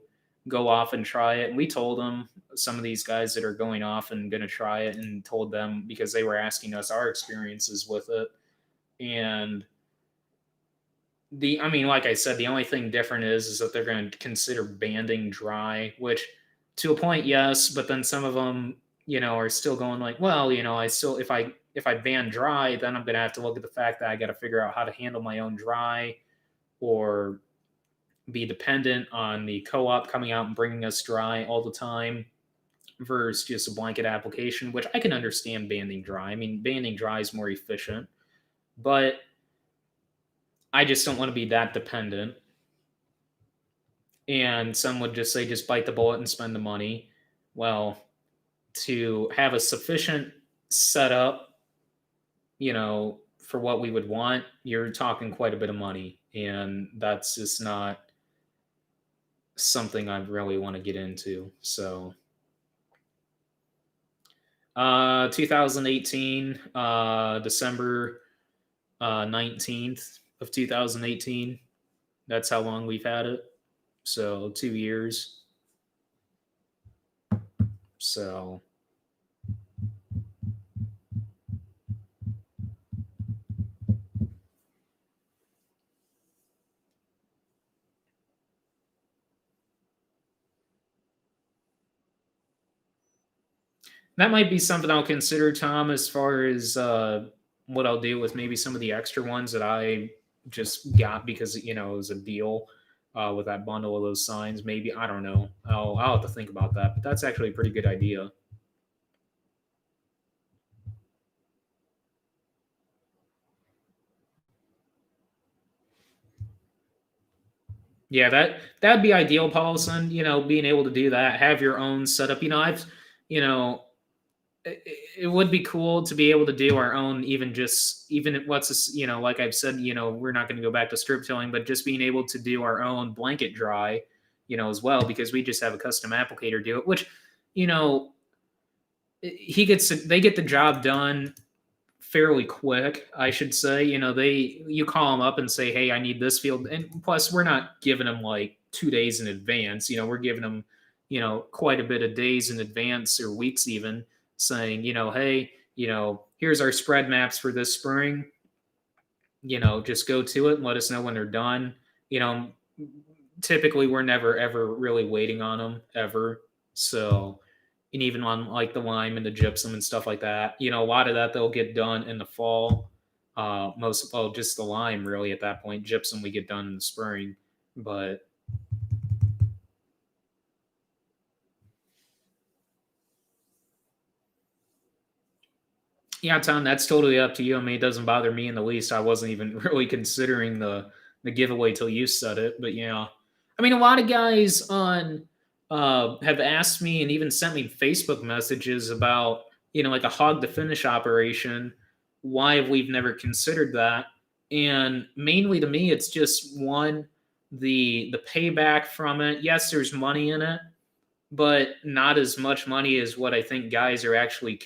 go off and try it. And we told them, some of these guys that are going off and going to try it, and told them, because they were asking us our experiences with it. And like I said, the only thing different is that they're going to consider banding dry, which to a point, yes, but then some of them, are still going like, well, I still, if I band dry, then I'm going to have to look at the fact that I got to figure out how to handle my own dry, or be dependent on the co-op coming out and bringing us dry all the time versus just a blanket application, which I can understand banding dry. I mean, banding dry is more efficient, but I just don't want to be that dependent. And some would just say, just bite the bullet and spend the money. Well, to have a sufficient setup, for what we would want, you're talking quite a bit of money. And that's just not something I really want to get into. So 2018, December 19th of 2018. That's how long we've had it. So 2 years. So that might be something I'll consider, Tom, as far as what I'll do with maybe some of the extra ones that I just got because it was a deal with that bundle of those signs. Maybe I don't know. I'll have to think about that. But that's actually a pretty good idea. Yeah, that'd be ideal, Paulson. Being able to do that, have your own setup. You know, it would be cool to be able to do our own, even if what's this, like I've said, we're not going to go back to strip tilling, but just being able to do our own blanket dry, as well, because we just have a custom applicator do it, which, you know, they get the job done fairly quick, I should say. You call them up and say, "Hey, I need this field," and plus, we're not giving them like 2 days in advance. We're giving them, quite a bit of days in advance or weeks even, saying, "Hey, here's our spread maps for this spring. Just go to it and let us know when they're done." You know, Typically we're never ever really waiting on them ever. So, and even on like the lime and the gypsum and stuff like that, a lot of that they'll get done in the fall. Just the lime really at that point. Gypsum we get done in the spring, but yeah, Tom, that's totally up to you. I mean, it doesn't bother me in the least. I wasn't even really considering the giveaway till you said it, but yeah. I mean, a lot of guys on have asked me and even sent me Facebook messages about like a hog to finish operation. Why have we've never considered that? And mainly to me, it's just one, the payback from it. Yes, there's money in it, but not as much money as what I think guys are actually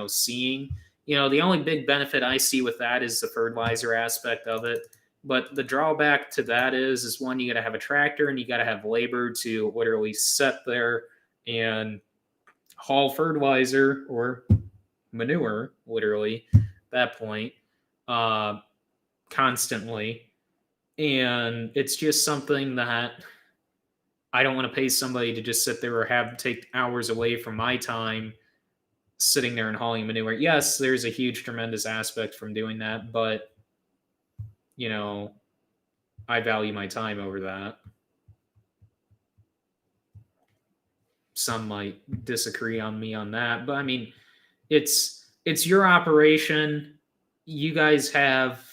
seeing. The only big benefit I see with that is the fertilizer aspect of it. But the drawback to that is one, you got to have a tractor and you got to have labor to literally sit there and haul fertilizer or manure, literally, at that point, uh, constantly. And it's just something that I don't want to pay somebody to just sit there or have take hours away from my time sitting there and hauling manure. Yes, there's a huge, tremendous aspect from doing that, but you know, I value my time over that. Some might disagree on me on that, but I mean, it's your operation. You guys have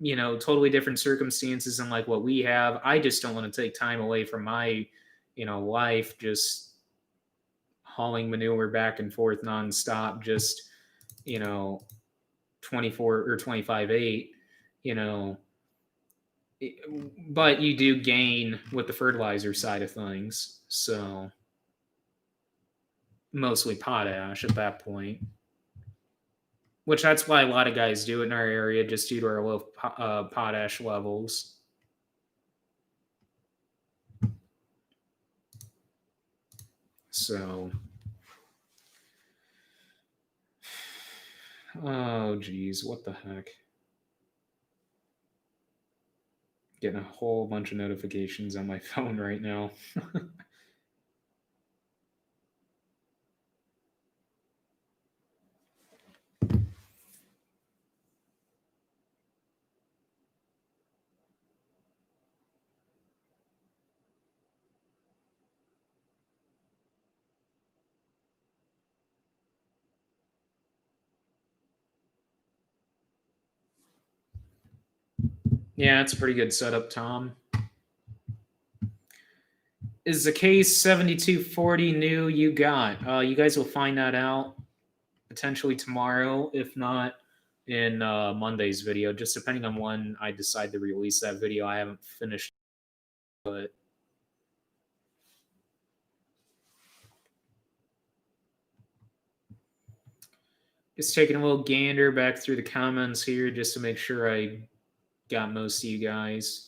totally different circumstances than like what we have. I just don't want to take time away from my life just hauling manure back and forth nonstop, just you know 24 or 25/8, you know. But you do gain with the fertilizer side of things, so mostly potash at that point. Which that's why a lot of guys do it in our area, just due to our low potash levels. So, oh geez, what the heck? Getting a whole bunch of notifications on my phone right now. Yeah, it's a pretty good setup, Tom. Is the case 7240 new you got? You guys will find that out potentially tomorrow, if not in Monday's video, just depending on when I decide to release that video. I haven't finished, but Just taking a little gander back through the comments here just to make sure I got most of you guys.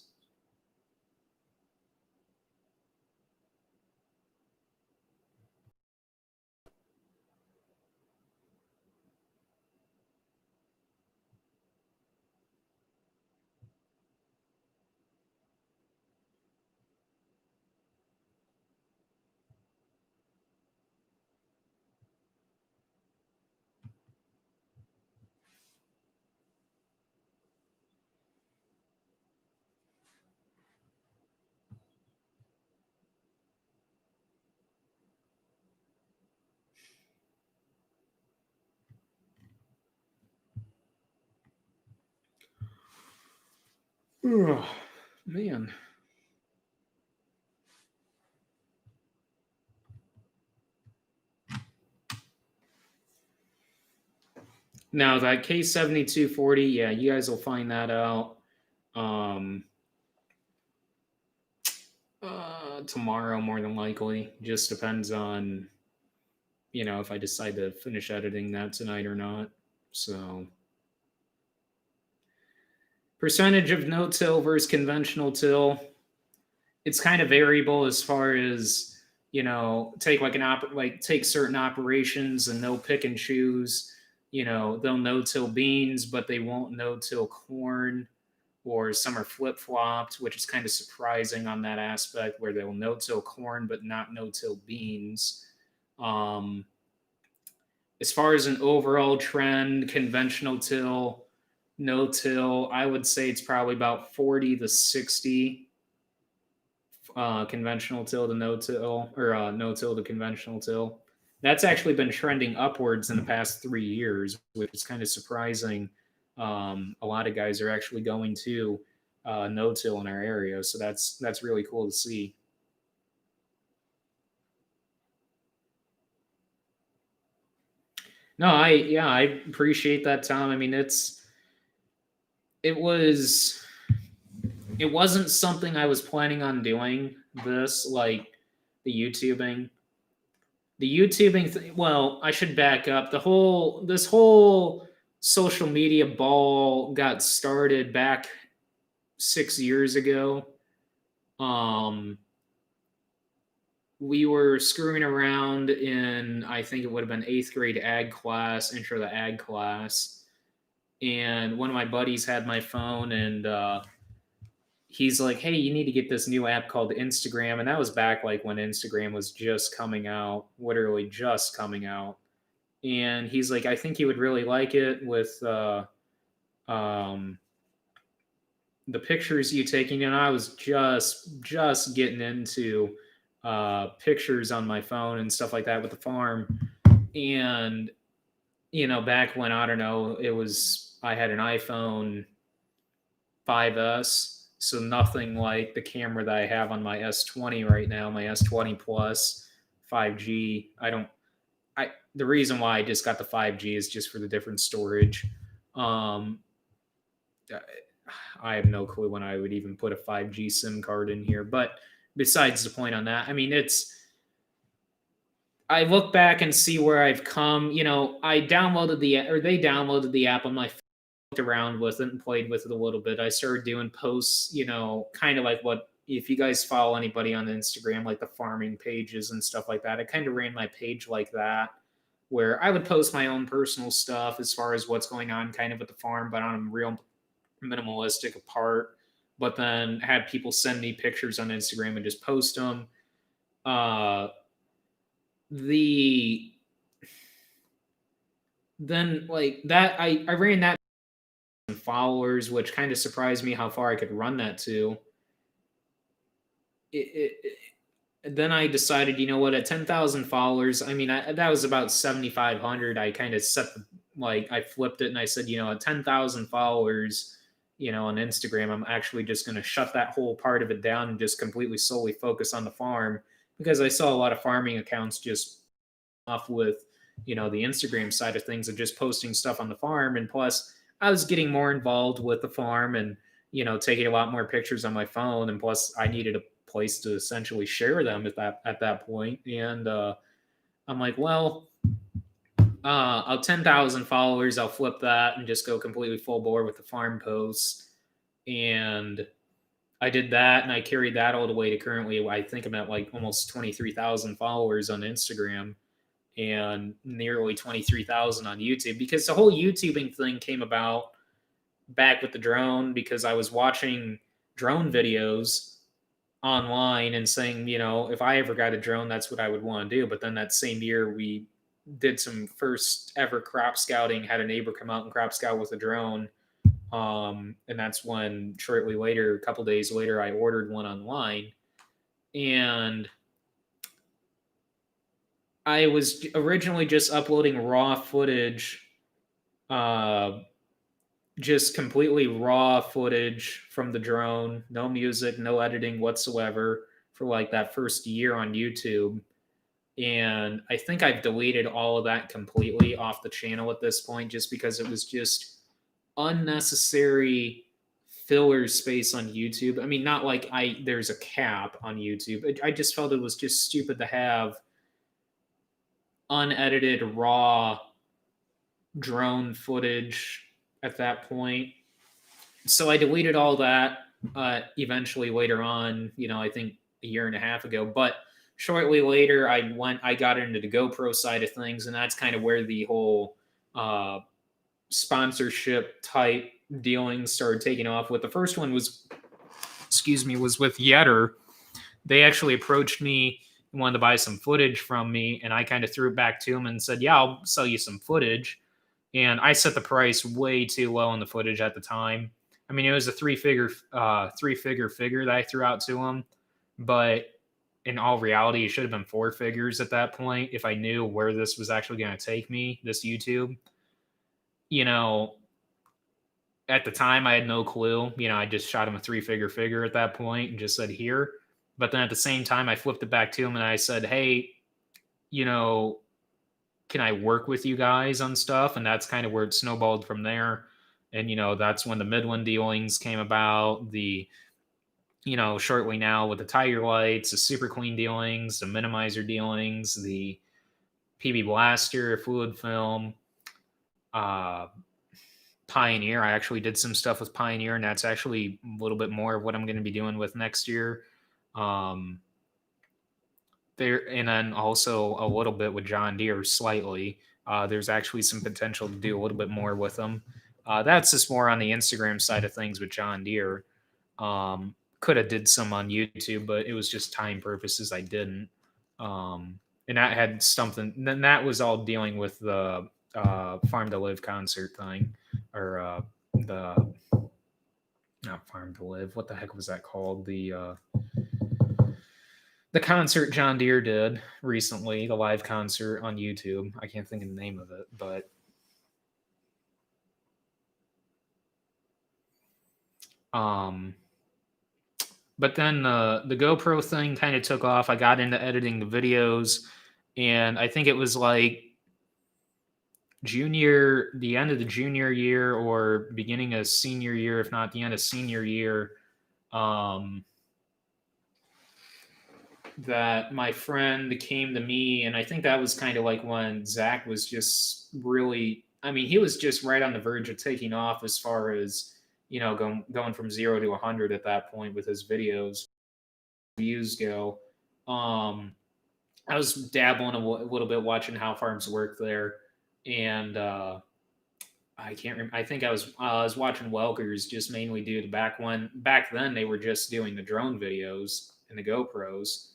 Oh, man. Now that K7240, yeah, you guys will find that out um, tomorrow more than likely. Just depends on if I decide to finish editing that tonight or not. So percentage of no-till versus conventional till. It's kind of variable as far as take take certain operations and they'll pick and choose. They'll no-till beans, but they won't no-till corn, or some are flip-flopped, which is kind of surprising on that aspect where they'll no-till corn but not no-till beans. Um, as far as an overall trend, conventional till, no till, I would say it's probably about 40 to 60 conventional till to no till, or no till to conventional till. That's actually been trending upwards in the past 3 years, which is kind of surprising. A lot of guys are actually going to no till in our area, so that's really cool to see. No, I appreciate that, Tom. I mean, it was it wasn't something I was planning on doing. This like the YouTubing, well, I should back up. This whole social media ball got started back 6 years ago. Um, we were screwing around in, I think it would have been eighth grade ag class, intro to ag class, and one of my buddies had my phone, and he's like, "Hey, you need to get this new app called Instagram," and that was back like when Instagram was just coming out, literally just coming out. And he's like, "I think you would really like it with um, the pictures you taking." And I was just getting into pictures on my phone and stuff like that with the farm. And back when, I don't know, I had an iPhone 5S, so nothing like the camera that I have on my S20 right now, my S20 Plus 5G. The reason why I just got the 5G is just for the different storage. Um, I have no clue when I would even put a 5G SIM card in here, but besides the point on that, I mean, I look back and see where I've come. I downloaded they downloaded the app on my phone, looked around with it and played with it a little bit. I started doing posts, kind of like what, if you guys follow anybody on Instagram, like the farming pages and stuff like that. I kind of ran my page like that, where I would post my own personal stuff as far as what's going on kind of at the farm, but on a real minimalistic part. But then had people send me pictures on Instagram and just post them. The Then like that, I ran that followers, which kind of surprised me how far I could run that to. Then I decided, at 10,000 followers, I mean, that was about 7,500. I kind of I flipped it and I said, at 10,000 followers, on Instagram, I'm actually just going to shut that whole part of it down and just completely solely focus on the farm, because I saw a lot of farming accounts just off with, the Instagram side of things and just posting stuff on the farm. And plus, I was getting more involved with the farm and, taking a lot more pictures on my phone. And plus, I needed a place to essentially share them at that point. And I'm like, well, I'll 10,000 followers. I'll flip that and just go completely full bore with the farm posts. And I did that, and I carried that all the way to currently. I think I'm at like almost 23,000 followers on Instagram and nearly 23,000 on YouTube, because the whole YouTubing thing came about back with the drone because I was watching drone videos online and saying, if I ever got a drone, that's what I would want to do. But then that same year, we did some first ever crop scouting, had a neighbor come out and crop scout with a drone. And that's when shortly later, a couple days later, I ordered one online. And I was originally just uploading raw footage, just completely raw footage from the drone, no music, no editing whatsoever, for like that first year on YouTube. And I think I've deleted all of that completely off the channel at this point, just because it was just unnecessary filler space on YouTube. I mean, not like there's a cap on YouTube. I just felt it was just stupid to have unedited raw drone footage at that point. So I deleted all that eventually later on, I think a year and a half ago. But shortly later, I got into the GoPro side of things, and that's kind of where the whole sponsorship type dealings started taking off. With the first one was with Yetter. They actually approached me and wanted to buy some footage from me, and I kind of threw it back to them and said, "Yeah, I'll sell you some footage." And I set the price way too low on the footage at the time. I mean, it was a three-figure figure that I threw out to them, but in all reality, it should have been four figures at that point if I knew where this was actually going to take me, this YouTube. At the time, I had no clue. I just shot him a three-figure figure at that point and just said, "Here." But then at the same time, I flipped it back to him and I said, "Hey, can I work with you guys on stuff?" And that's kind of where it snowballed from there. And, that's when the Midland dealings came about. Shortly now with the Tiger Lights, the Super Clean dealings, the Minimizer dealings, the PB Blaster, Fluid Film, Pioneer. I actually did some stuff with Pioneer, and that's actually a little bit more of what I'm going to be doing with next year. And then also a little bit with John Deere, slightly. There's actually some potential to do a little bit more with them. That's just more on the Instagram side of things with John Deere. Could have did some on YouTube, but it was just time purposes. I didn't. And that had something. Then that was all dealing with the Farm to Live concert thing, or the not Farm to Live. What the heck was that called? The concert John Deere did recently, the live concert on YouTube. I can't think of the name of it, but then the GoPro thing kind of took off. I got into editing the videos, and I think it was like the end of the junior year or beginning of senior year, if not the end of senior year, that my friend came to me, and I think that was kind of like when Zach was just really, I mean, he was just right on the verge of taking off as far as, going from 0 to 100 at that point with his videos, views go. I was dabbling a little bit watching how farms work there, and I can't remember. I think I was watching Welkers just mainly due to back then they were just doing the drone videos and the GoPros.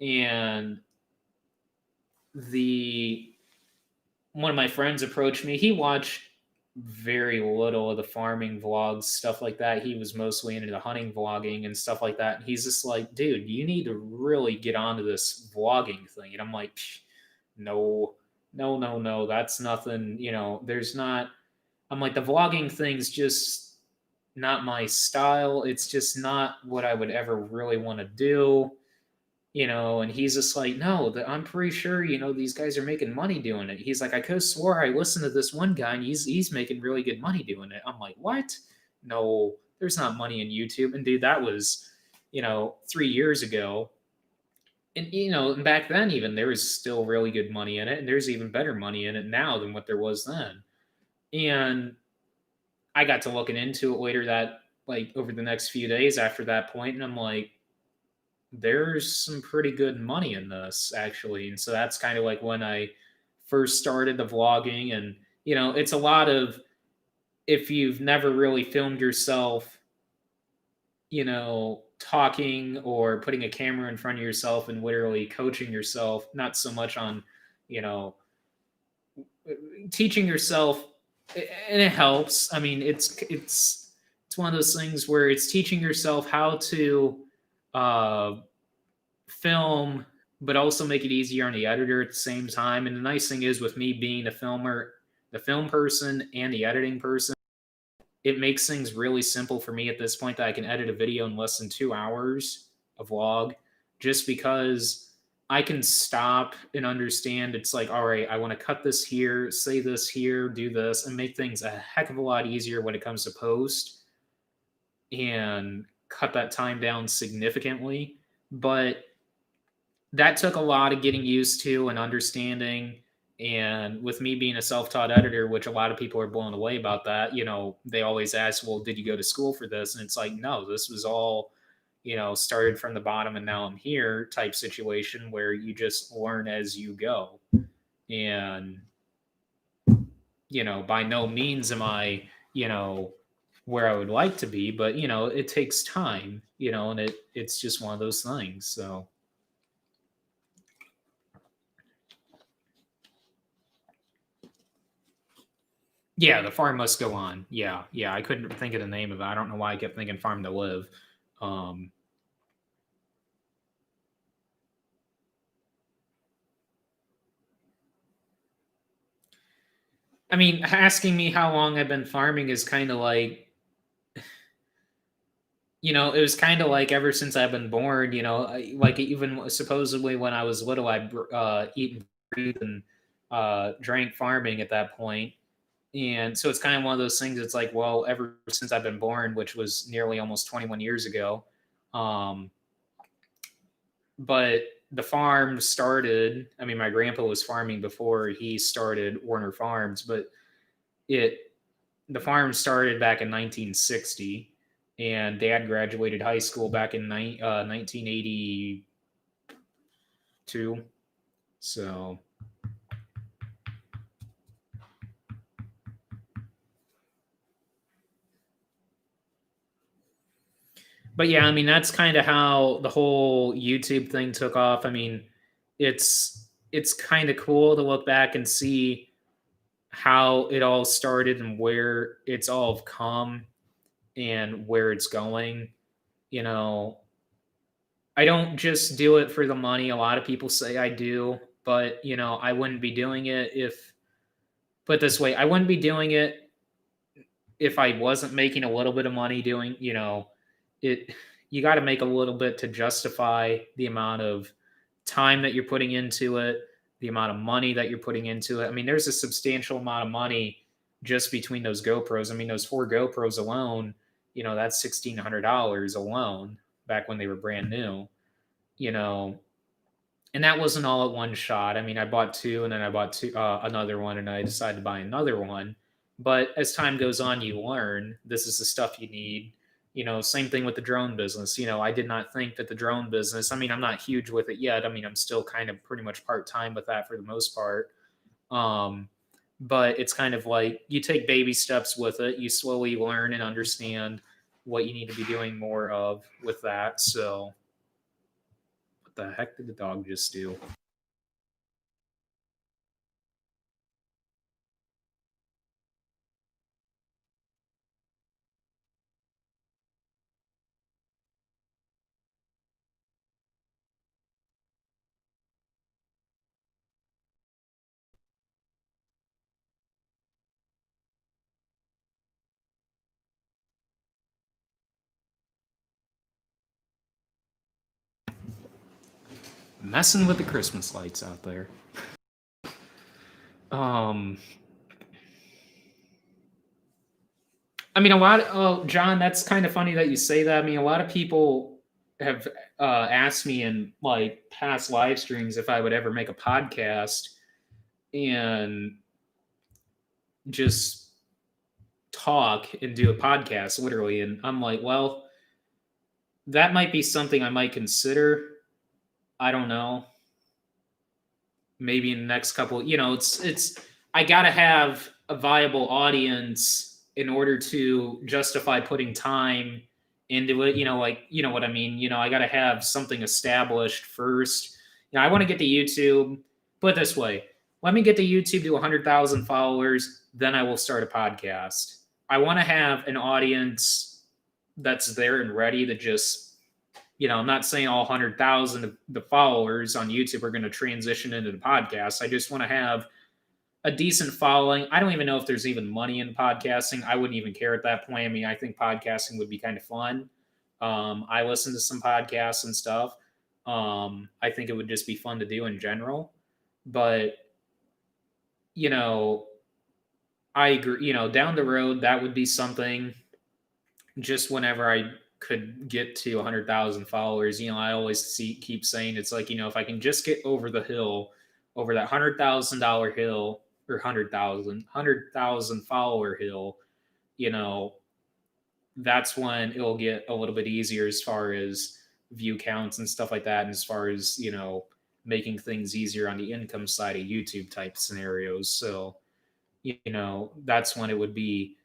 And one of my friends approached me. He watched very little of the farming vlogs, stuff like that. He was mostly into the hunting vlogging and stuff like that. And he's just like, "Dude, you need to really get onto this vlogging thing." And I'm like, "No, no, no, no. That's nothing. There's not." I'm like, "The vlogging thing's just not my style. It's just not what I would ever really want to do." And he's just like, "No, I'm pretty sure, these guys are making money doing it." He's like, "I could have swore I listened to this one guy and he's making really good money doing it." I'm like, "What? No, there's not money in YouTube." And dude, that was, 3 years ago. and back then even there was still really good money in it, and there's even better money in it now than what there was then. And I got to looking into it later that like over the next few days after that point, and I'm like, there's some pretty good money in this actually. And so that's kind of like when I first started the vlogging. And it's a lot of, if you've never really filmed yourself, talking or putting a camera in front of yourself and literally coaching yourself, not so much on, you know, teaching yourself, and it helps. I mean, it's one of those things where it's teaching yourself how to uh, film, but also make it easier on the editor at the same time. And the nice thing is, with me being the film person and the editing person, it makes things really simple for me at this point that I can edit a video in less than 2 hours, a vlog, just because I can stop and understand. It's like, all right, I want to cut this here, say this here, do this, and make things a heck of a lot easier when it comes to post and cut that time down significantly. But that took a lot of getting used to and understanding. And with me being a self-taught editor, which a lot of people are blown away about that, they always ask, well, did you go to school for this? And it's like, no, this was all, started from the bottom and now I'm here type situation where you just learn as you go. And, by no means am I, where I would like to be, but, it takes time, and it's just one of those things. So, yeah, the farm must go on. Yeah, yeah. I couldn't think of the name of it. I don't know why I kept thinking farm to live. Um, I mean, asking me how long I've been farming is kind of like, it was kind of like ever since I've been born. Like even supposedly when I was little, I eaten food and drank farming at that point. And so it's kind of one of those things. It's like, well, ever since I've been born, which was nearly almost 21 years ago, um, but the farm started. I mean, my grandpa was farming before he started Werner Farms, but it the farm started back in 1960, and Dad graduated high school back in 1982. So, but yeah, I mean, that's kind of how the whole YouTube thing took off. I mean, it's kind of cool to look back and see how it all started and where it's all come and where it's going. You know, I don't just do it for the money. A lot of people say I do, but I wouldn't be doing it if, put it this way, I wouldn't be doing it if I wasn't making a little bit of money doing, it. You got to make a little bit to justify the amount of time that you're putting into it, the amount of money that you're putting into it. I mean, there's a substantial amount of money just between those GoPros. I mean, those 4 GoPros alone, that's $1,600 alone back when they were brand new, you know, and that wasn't all at one shot. I mean, I bought two, and then I bought another one, and I decided to buy another one. But as time goes on, you learn this is the stuff you need. Same thing with the drone business. I did not think that the drone business. I mean, I'm not huge with it yet. I mean, I'm still kind of pretty much part time with that for the most part. Um, but it's kind of like you take baby steps with it. You slowly learn and understand what you need to be doing more of with that. So, what the heck did the dog just do? Messing with the Christmas lights out there. Um, I mean, a lot. Oh, John, that's kind of funny that you say that. I mean, a lot of people. have asked me in like past live streams if I would ever make a podcast and just talk and do a podcast literally. And I'm like, well, that might be something I might consider. I don't know. Maybe in the next couple, it's I got to have a viable audience in order to justify putting time into it, like, you know what I mean? I got to have something established first. I want to get to YouTube. Put it this way, let me get to YouTube to 100,000 followers, then I will start a podcast. I want to have an audience that's there and ready to just, I'm not saying all 100,000 of the followers on YouTube are going to transition into the podcast. I just want to have a decent following. I don't even know if there's even money in podcasting. I wouldn't even care at that point. I mean, I think podcasting would be kind of fun. I listen to some podcasts and stuff. I think it would just be fun to do in general. But, you know, I agree, down the road, that would be something just whenever I could get to 100,000 followers. I always keep saying it's like, if I can just get over the hill, over that $100,000 hill, or 100,000 follower hill, you know, that's when it'll get a little bit easier as far as view counts and stuff like that. And as far as, making things easier on the income side of YouTube type scenarios. So, that's when it would be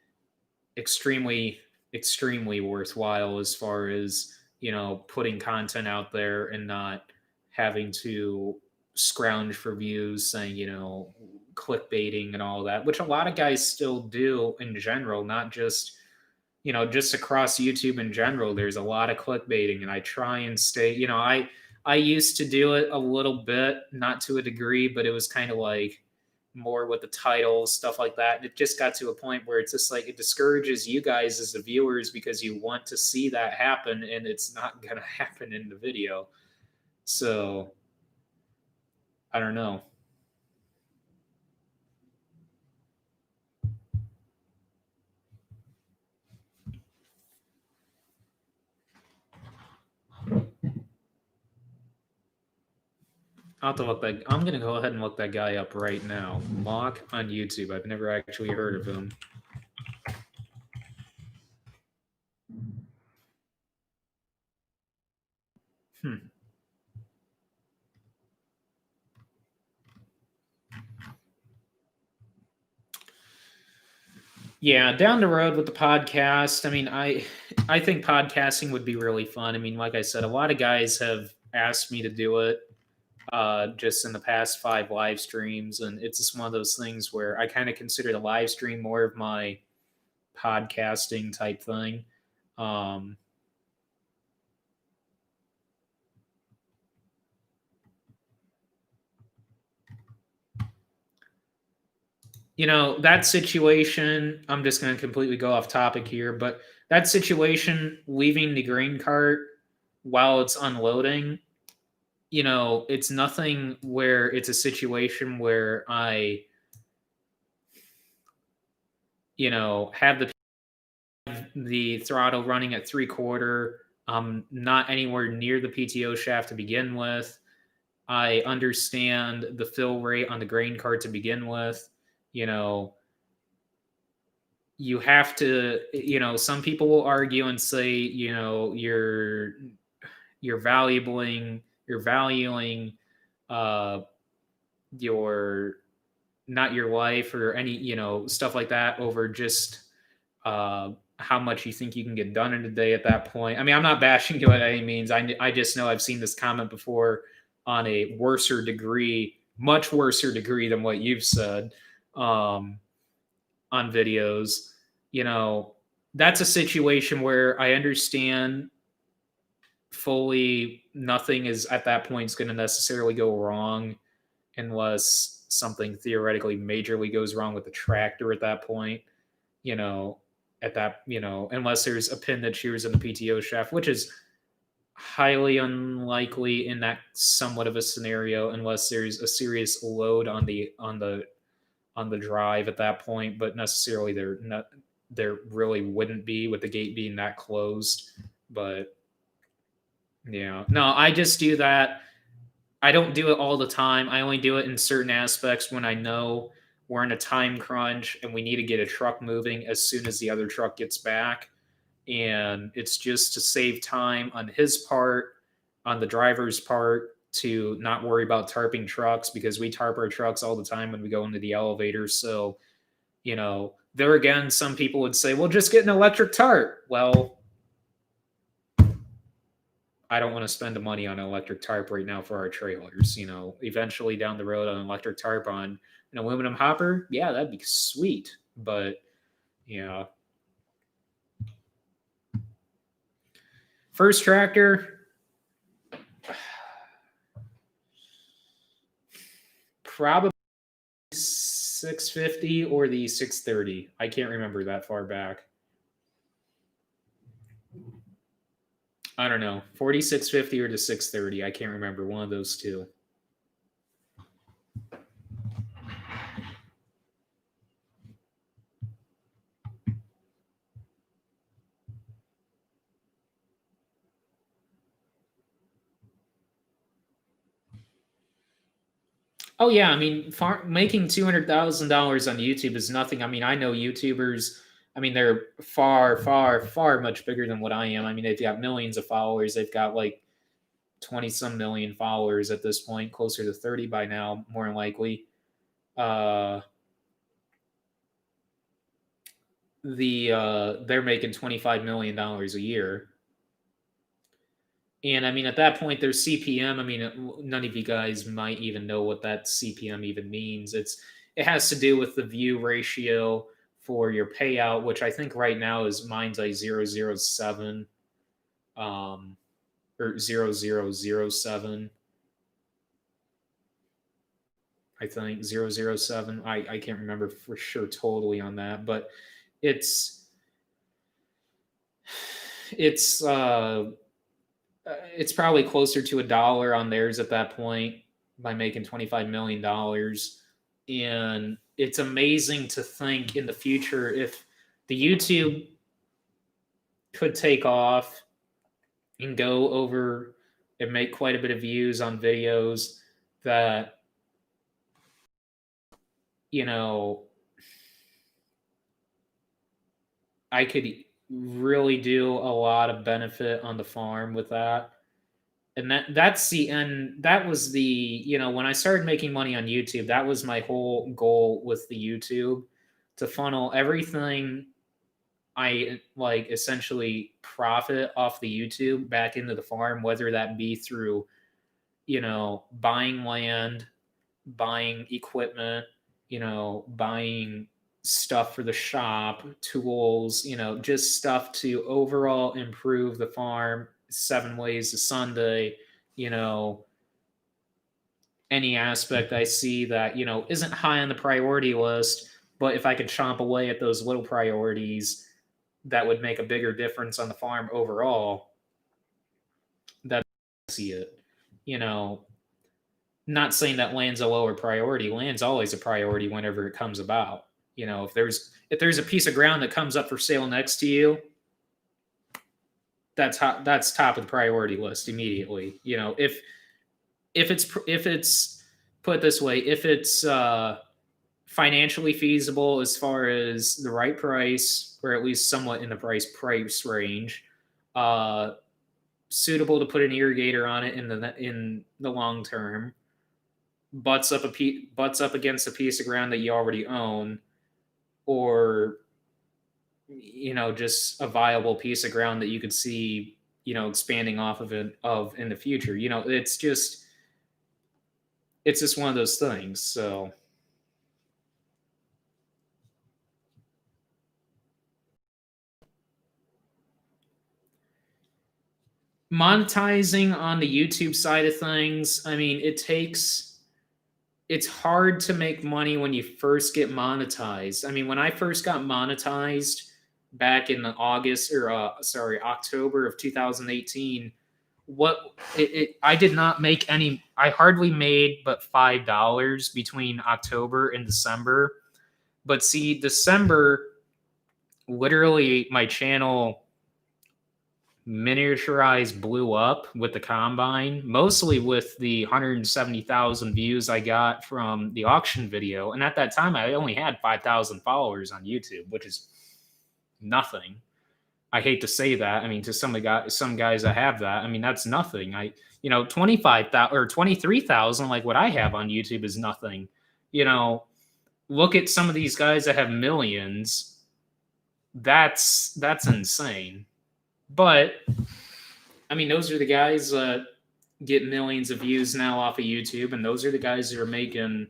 extremely extremely worthwhile as far as putting content out there and not having to scrounge for views, saying clickbaiting and all that, which a lot of guys still do in general, not just just across YouTube in general. There's a lot of clickbaiting, and I try and stay, I used to do it a little bit, not to a degree, but it was kind of like more with the titles, stuff like that. And it just got to a point where it's just like it discourages you guys as the viewers because you want to see that happen and it's not going to happen in the video. So I don't know. I'll have to look that. I'm gonna go ahead and look that guy up right now. Mock on YouTube. I've never actually heard of him. Hmm. Yeah, down the road with the podcast. I mean, I think podcasting would be really fun. I mean, like I said, a lot of guys have asked me to do it just in the past 5 live streams, and it's just one of those things where I kind of consider the live stream more of my podcasting type thing. Um, that situation, I'm just going to completely go off topic here, but that situation, leaving the grain cart while it's unloading, it's nothing where it's a situation where I, have the throttle running at 3/4. I'm not anywhere near the PTO shaft to begin with. I understand the fill rate on the grain cart to begin with. You know, you have to, some people will argue and say, you're valuing uh your not your life or any, stuff like that over just how much you think you can get done in a day at that point. I mean, I'm not bashing you at any means. I just know I've seen this comment before on a worser degree, much worser degree than what you've said on videos. You know, that's a situation where I understand fully nothing is at that point is going to necessarily go wrong unless something theoretically majorly goes wrong with the tractor at that point. You know, unless there's a pin that shears in the PTO shaft, which is highly unlikely in that somewhat of a scenario, unless there's a serious load on the drive at that point. But necessarily there really wouldn't be with the gate being that closed. But Yeah. No, I just do that. I don't do it all the time. I only do it in certain aspects when I know we're in a time crunch and we need to get a truck moving as soon as the other truck gets back. And it's just to save time on his part, on the driver's part, to not worry about tarping trucks because we tarp our trucks all the time when we go into the elevator. So, there again, some people would say, well, just get an electric tarp. Well, I don't want to spend the money on an electric tarp right now for our trailers. Eventually down the road, an electric tarp on an aluminum hopper, yeah, that'd be sweet. But yeah, first tractor, probably 650 or the 630. I can't remember that far back. I don't know, 4650 or the 630. I can't remember, one of those two. Oh yeah, I mean, making $200,000 on YouTube is nothing. I mean, I know YouTubers. I mean, they're far, far, far much bigger than what I am. I mean, they've got millions of followers. They've got like 20 some million followers at this point, closer to 30 by now, more than likely. They're making $25 million a year. And I mean, at that point, there's CPM. I mean, none of you guys might even know what that CPM even means. It has to do with the view ratio for your payout, which I think right now is mine's like 0.007, or 0.007. I think 0.007. I can't remember for sure totally on that, but it's it's uh it's probably closer to $1 on theirs at that point by making $25 million. And it's amazing to think in the future if the YouTube could take off and go over and make quite a bit of views on videos that, you know, I could really do a lot of benefit on the farm with that. And that was the, when I started making money on YouTube, that was my whole goal with the YouTube, to funnel everything I like essentially profit off the YouTube back into the farm, whether that be through, buying land, buying equipment, buying stuff for the shop, tools, just stuff to overall improve the farm, 7 ways to Sunday, you know, any aspect I see that, isn't high on the priority list, but if I could chomp away at those little priorities that would make a bigger difference on the farm overall, that I see it. You know, Not saying that land's a lower priority. Land's always a priority whenever it comes about. If there's a piece of ground that comes up for sale next to you, that's top of the priority list immediately. If it's put it this way, if it's financially feasible as far as the right price, or at least somewhat in the price range, uh, suitable to put an irrigator on it in the long term, butts up against a piece of ground that you already own, or just a viable piece of ground that you could see expanding off of it of in the future. It's just one of those things. So monetizing on the YouTube side of things, I mean, it's hard to make money when you first get monetized. I mean, when I first got monetized back in October of 2018, I did not make any. I hardly made but $5 between October and December. But see, December, literally, my channel miniaturized blew up with the combine, mostly with the 170,000 views I got from the auction video. And at that time, I only had 5,000 followers on YouTube, which is nothing. I hate to say that. I mean, to some guys that have that, I mean, that's nothing. 25,000 or 23,000, like what I have on YouTube, is nothing. Look at some of these guys that have millions. That's insane. But I mean, those are the guys that get millions of views now off of YouTube, and those are the guys that are making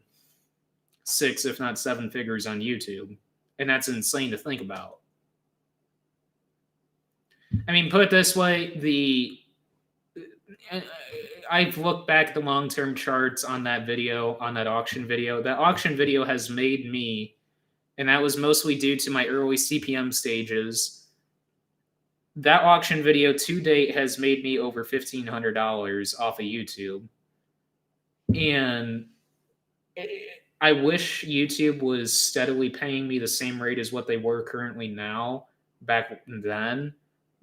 6, if not 7 figures on YouTube. And that's insane to think about. I mean, put it this way, I've looked back at the long-term charts on that video, on that auction video. That auction video has made me, and that was mostly due to my early CPM stages. That auction video to date has made me over $1,500 off of YouTube. And I wish YouTube was steadily paying me the same rate as what they were currently now. Back then,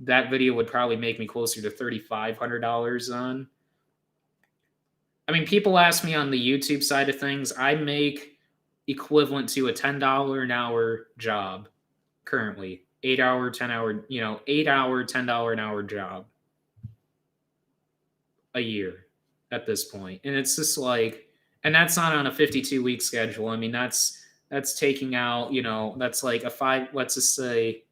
that video would probably make me closer to $3,500 on. I mean, people ask me on the YouTube side of things, I make equivalent to a $10 an hour job currently. 8-hour, 10-hour, 8-hour, $10 an hour job a year at this point. And it's just like, and that's not on a 52-week schedule. I mean, that's taking out, that's like let's just say,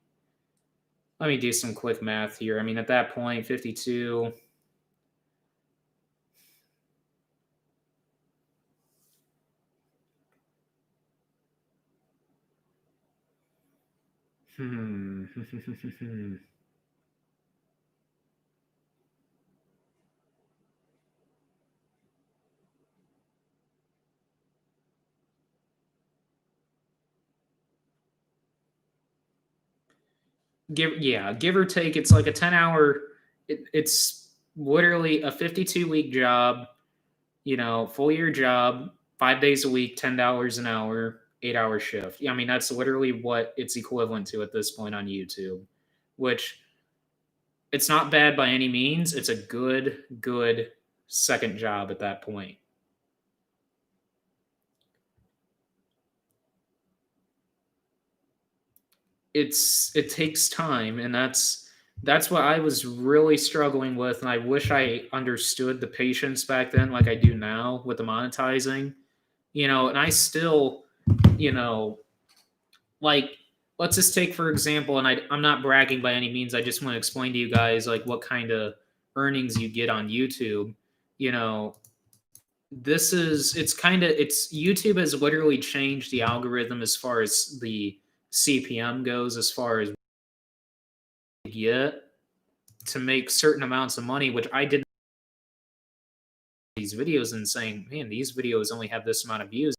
let me do some quick math here. I mean, at that point, 52. Give or take, it's like a 10-hour. It's literally a 52-week job, full year job, 5 days a week, $10 an hour, 8-hour shift. Yeah, I mean, that's literally what it's equivalent to at this point on YouTube, which it's not bad by any means. It's a good second job at that point. It takes time, and that's what I was really struggling with, and I wish I understood the patience back then like I do now with the monetizing. And I still, like, let's just take for example, and I'm not bragging by any means, I just want to explain to you guys like what kind of earnings you get on YouTube. It's YouTube has literally changed the algorithm as far as the CPM goes, as far as get to make certain amounts of money, which I didn't these videos and saying, man, these videos only have this amount of views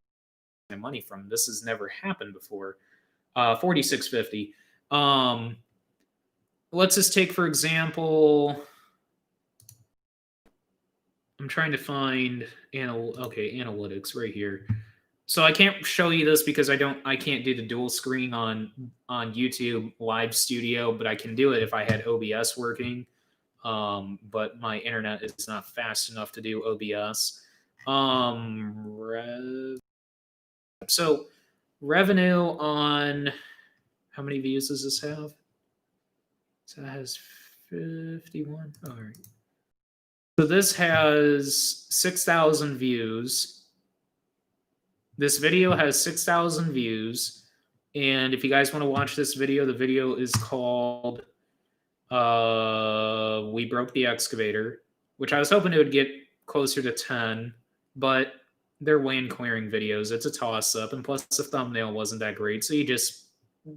and money from. This has never happened before. 4650. Let's just take for example, I'm trying to find analytics right here. So I can't show you this because I can't do the dual screen on YouTube Live Studio, but I can do it if I had OBS working. But my internet is not fast enough to do OBS. So revenue on, how many views does this have? So it has 51. All right. So this has 6,000 views. This video has 6,000 views. And if you guys want to watch this video, the video is called We Broke the Excavator, which I was hoping it would get closer to 10, but they're land clearing videos. It's a toss up, and plus the thumbnail wasn't that great, so you just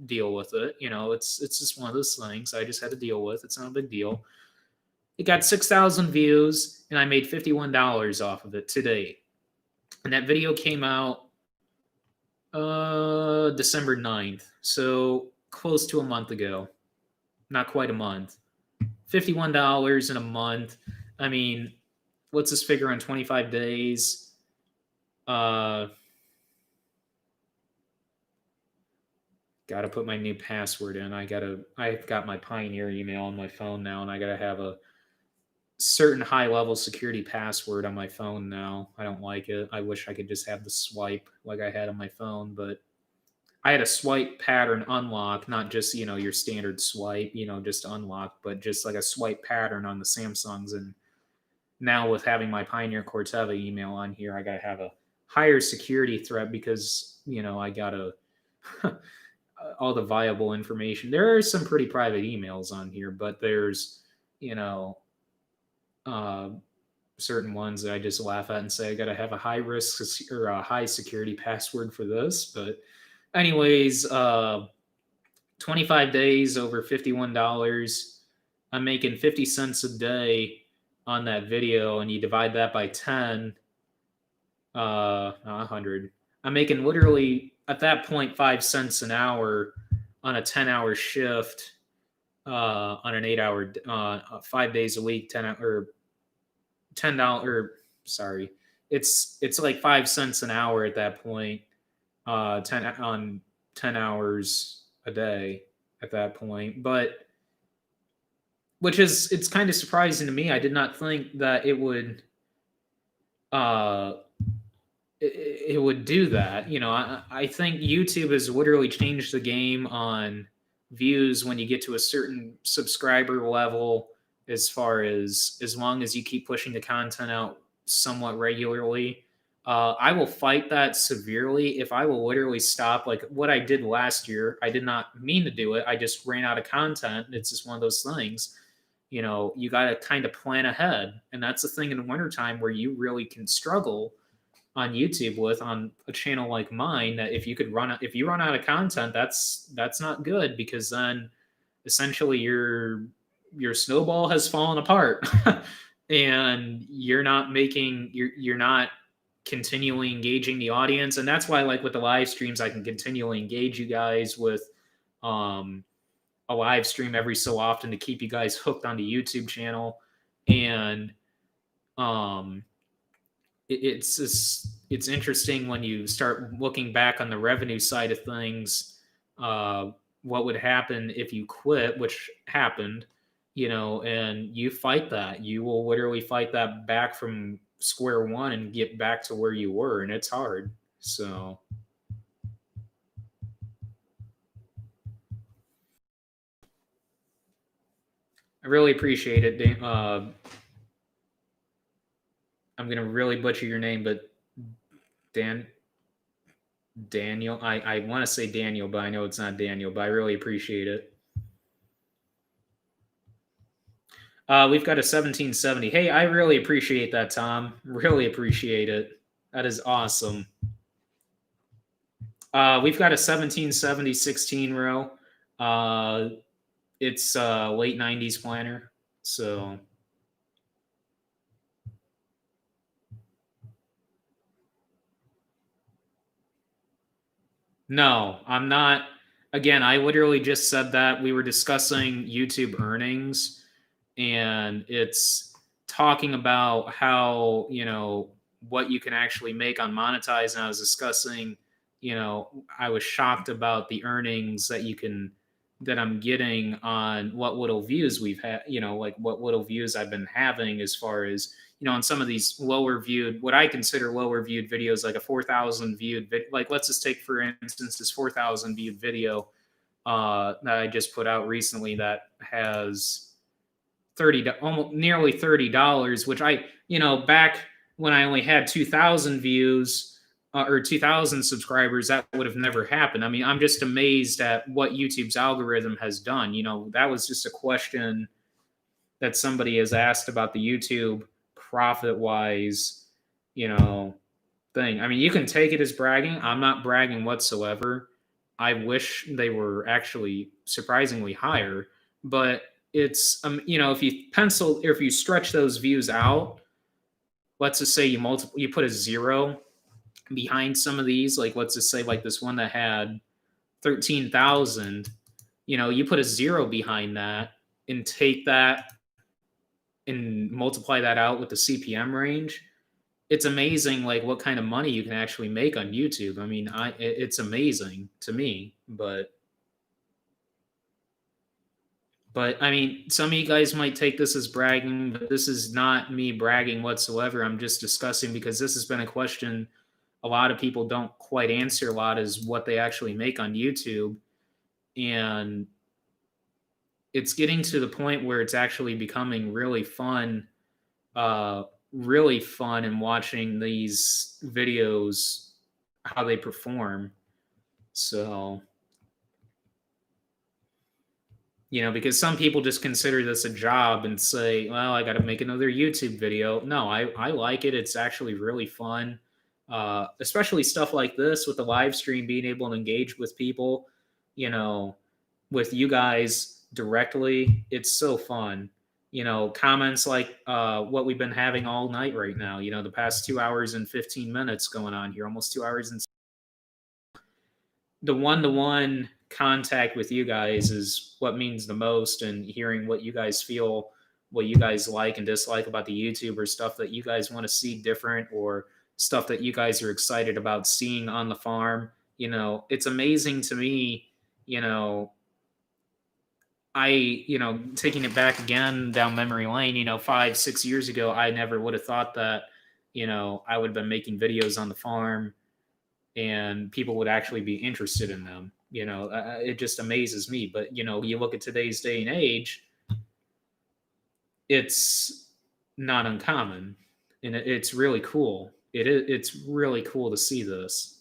deal with it. It's just one of those things I just had to deal with. It's not a big deal. It got 6,000 views, and I made $51 off of it today. And that video came out December 9th, so close to a month ago. Not quite a month. $51 in a month. I mean, let's just figure on 25 days. God, Gotta put my new password in. I've got my Pioneer email on my phone now, and I gotta have a certain high level security password on my phone now. I don't like it. I wish I could just have the swipe like I had on my phone, but I had a swipe pattern unlock, not just, your standard swipe, just unlock, but just like a swipe pattern on the Samsungs. And now with having my Pioneer Corteva email on here, I got to have a higher security threat because, I got to all the viable information. There are some pretty private emails on here, but there's, you know, uh, certain ones that I just laugh at and say I got to have a high risk or a high security password for this. But anyways, 25 days over $51. I'm making 50 cents a day on that video, and you divide that by 10, 100. I'm making literally at that point 5 cents an hour on a 10-hour shift, on an 8-hour, 5 days a week, 10 or $10. Sorry, it's like 5 cents an hour at that point. 10 hours a day at that point, but it's kind of surprising to me. I did not think that uh it would do that. I think YouTube has literally changed the game on views when you get to a certain subscriber level, as long as you keep pushing the content out somewhat regularly. I will fight that severely if I will literally stop, like what I did last year. I did not mean to do it. I just ran out of content. It's just one of those things. You got to kind of plan ahead. And that's the thing in wintertime where you really can struggle on YouTube with, on a channel like mine, that if you run out of content, that's not good, because then essentially your snowball has fallen apart and you're not continually engaging the audience. And that's why, like with the live streams, I can continually engage you guys with um a live stream every so often to keep you guys hooked on the YouTube channel. And um it's interesting when you start looking back on the revenue side of things. What would happen if you quit, which happened, and you fight that. You will literally fight that back from square one and get back to where you were, and it's hard. So I really appreciate it. I'm gonna really butcher your name, but Dan Daniel. I want to say Daniel, but I know it's not Daniel. But I really appreciate it. We've got a 1770. Hey, I really appreciate that, Tom. Really appreciate it. That is awesome. We've got a 1770 16 row. It's late 90s planter. So no, I'm not. Again, I literally just said that we were discussing YouTube earnings, and it's talking about how, what you can actually make on monetize. And I was discussing, I was shocked about the earnings that I'm getting on what little views we've had, like what little views I've been having, as far as, on some of these lower viewed, what I consider lower viewed videos, like a 4,000 viewed, like let's just take for instance this 4,000 viewed video that I just put out recently that has almost nearly $30, which back when I only had 2,000 views, or 2,000 subscribers, that would have never happened. I mean, I'm just amazed at what YouTube's algorithm has done. That was just a question that somebody has asked about the YouTube profit wise, thing. I mean, you can take it as bragging. I'm not bragging whatsoever. I wish they were actually surprisingly higher, but it's if you stretch those views out, let's just say you put a zero behind some of these, like let's just say like this one that had 13,000, you put a zero behind that and take that and multiply that out with the CPM range. It's amazing, like what kind of money you can actually make on YouTube. I mean, it's amazing to me, but But I mean, some of you guys might take this as bragging, but this is not me bragging whatsoever. I'm just discussing because this has been a question a lot of people don't quite answer a lot is what they actually make on YouTube. And it's getting to the point where it's actually becoming uh, really fun in watching these videos, how they perform. So, because some people just consider this a job and say, well, I got to make another YouTube video. No, I like it. It's actually really fun, especially stuff like this with the live stream, being able to engage with people, you know, with you guys directly. It's so fun. Comments like what we've been having all night right now, the past 2 hours and 15 minutes going on here, almost 2 hours and the one-to-one contact with you guys is what means the most, and hearing what you guys feel, what you guys like and dislike about the YouTube, or stuff that you guys want to see different, or stuff that you guys are excited about seeing on the farm. It's amazing to me. you know Taking it back again down memory lane, 5 6 years ago, I never would have thought that I would have been making videos on the farm and people would actually be interested in them. It just amazes me. But you look at today's day and age, it's not uncommon, and it's really cool. It's really cool to see this.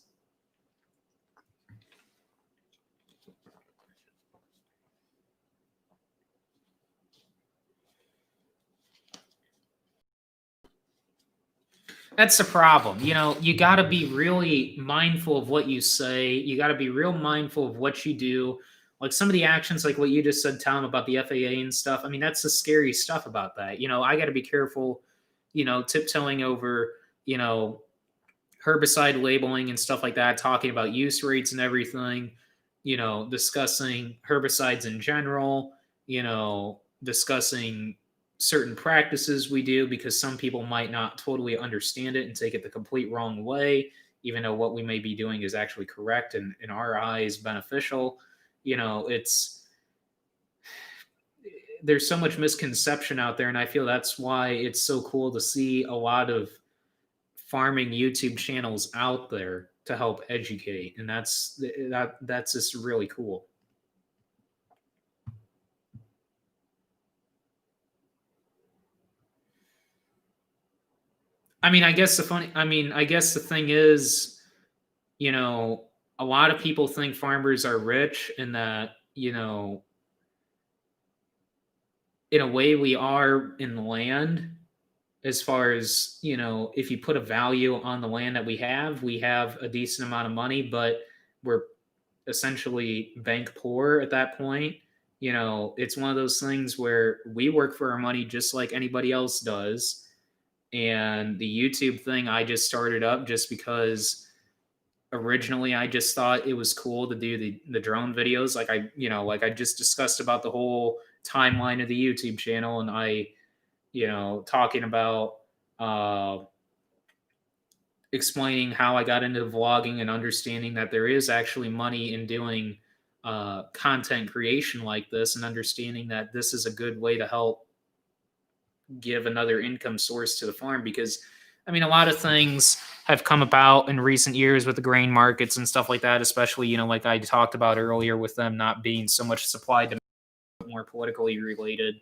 That's the problem. You got to be really mindful of what you say. You got to be real mindful of what you do. Like some of the actions, like what you just said, Tom, about the FAA and stuff. I mean, that's the scary stuff about that. I got to be careful, tiptoeing over, herbicide labeling and stuff like that, talking about use rates and everything, discussing herbicides in general, discussing certain practices we do, because some people might not totally understand it and take it the complete wrong way, even though what we may be doing is actually correct and in our eyes beneficial. It's There's so much misconception out there, and I feel that's why it's so cool to see a lot of farming YouTube channels out there to help educate, and that's just really cool. I guess the thing is, you know, a lot of people think farmers are rich, and that, in a way we are in the land, as far as, if you put a value on the land that we have a decent amount of money, but we're essentially bank poor at that point. It's one of those things where we work for our money just like anybody else does. And the YouTube thing, I just started up just because originally I just thought it was cool to do the drone videos. Like I just discussed about the whole timeline of the YouTube channel, and talking about uh, explaining how I got into vlogging and understanding that there is actually money in doing content creation like this, and understanding that this is a good way to help give another income source to the farm. Because I mean, a lot of things have come about in recent years with the grain markets and stuff like that, especially, like I talked about earlier, with them not being so much supply demand, more politically related,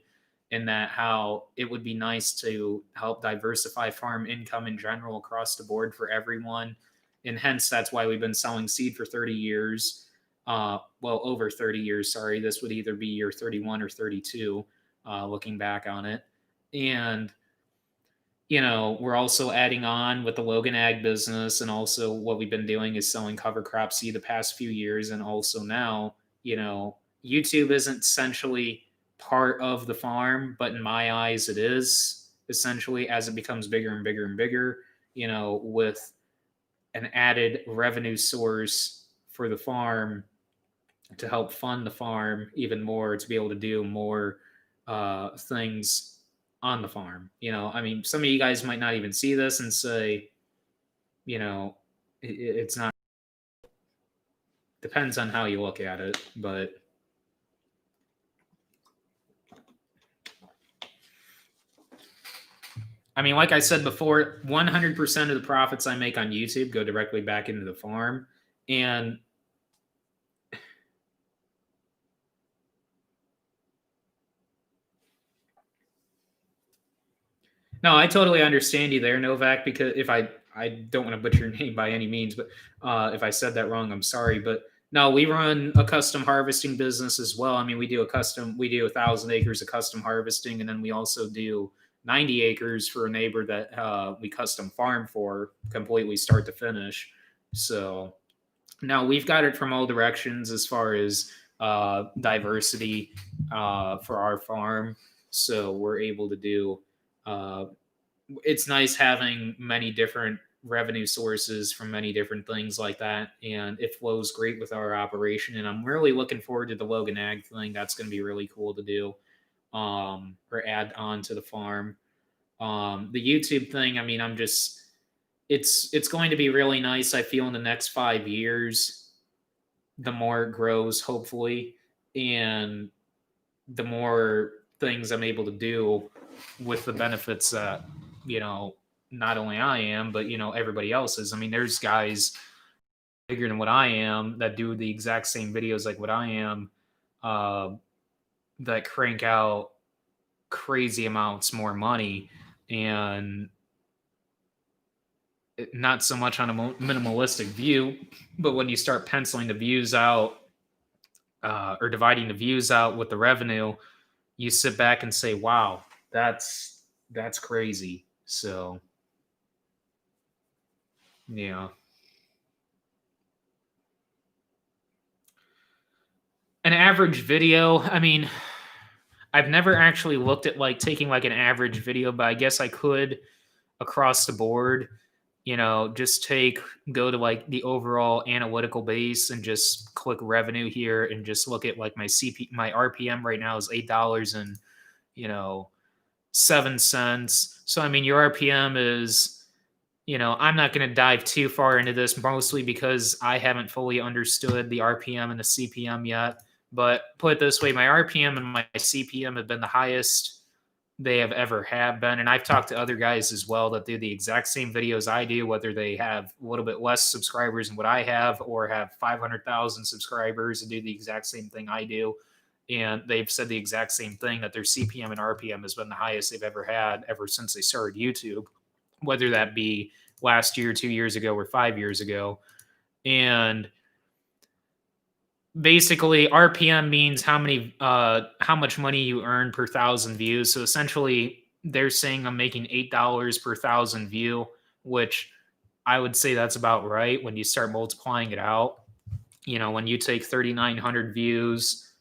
in that how it would be nice to help diversify farm income in general across the board for everyone. And hence, that's why we've been selling seed for 30 years. Well, over 30 years, sorry. This would either be year 31 or 32, looking back on it. And, we're also adding on with the Logan Ag business. And also, what we've been doing is selling cover crop seed the past few years. And also now, YouTube isn't essentially part of the farm, but in my eyes, it is essentially, as it becomes bigger and bigger and bigger, with an added revenue source for the farm to help fund the farm even more, to be able to do more things on the farm. I mean, some of you guys might not even see this and say, it's not, depends on how you look at it, but I mean, like I said before, 100% of the profits I make on YouTube go directly back into the farm. And no, I totally understand you there, Novak, because if I don't want to butcher your name by any means, but if I said that wrong, I'm sorry. But no, we run a custom harvesting business as well. I mean, we do 1,000 acres of custom harvesting, and then we also do 90 acres for a neighbor that we custom farm for completely start to finish. So now we've got it from all directions as far as diversity for our farm. So we're able to do. Uh, it's nice having many different revenue sources from many different things like that, and it flows great with our operation. And I'm really looking forward to the Logan Ag thing. That's going to be really cool to do, or add on to the farm. The YouTube thing. I mean, I'm just it's going to be really nice. I feel in the next 5 years, the more it grows, hopefully, and the more things I'm able to do with the benefits that you know not only I am, but everybody else is. I mean, there's guys bigger than what I am that do the exact same videos like what I am, uh, that crank out crazy amounts more money, and not so much on a minimalistic view, but when you start penciling the views out, or dividing the views out with the revenue, you sit back and say, "Wow, that's crazy." So yeah, an average video. I mean, I've never actually looked at like taking like an average video, but I guess I could across the board. Just go to like the overall analytical base and just click revenue here and just look at like my RPM right now is $8 and you know 7 cents. So I mean your RPM is, I'm not going to dive too far into this, mostly because I haven't fully understood the RPM and the CPM yet. But put it this way, my RPM and my CPM have been the highest they have ever have been. And I've talked to other guys as well that do the exact same videos I do, whether they have a little bit less subscribers than what I have or have 500,000 subscribers and do the exact same thing I do. And they've said the exact same thing, that their CPM and RPM has been the highest they've ever had ever since they started YouTube, whether that be last year, 2 years ago, or 5 years ago. And basically RPM means how much money you earn per thousand views. So essentially they're saying I'm making $8 per thousand view, which I would say that's about right when you start multiplying it out. When you take 3,900 views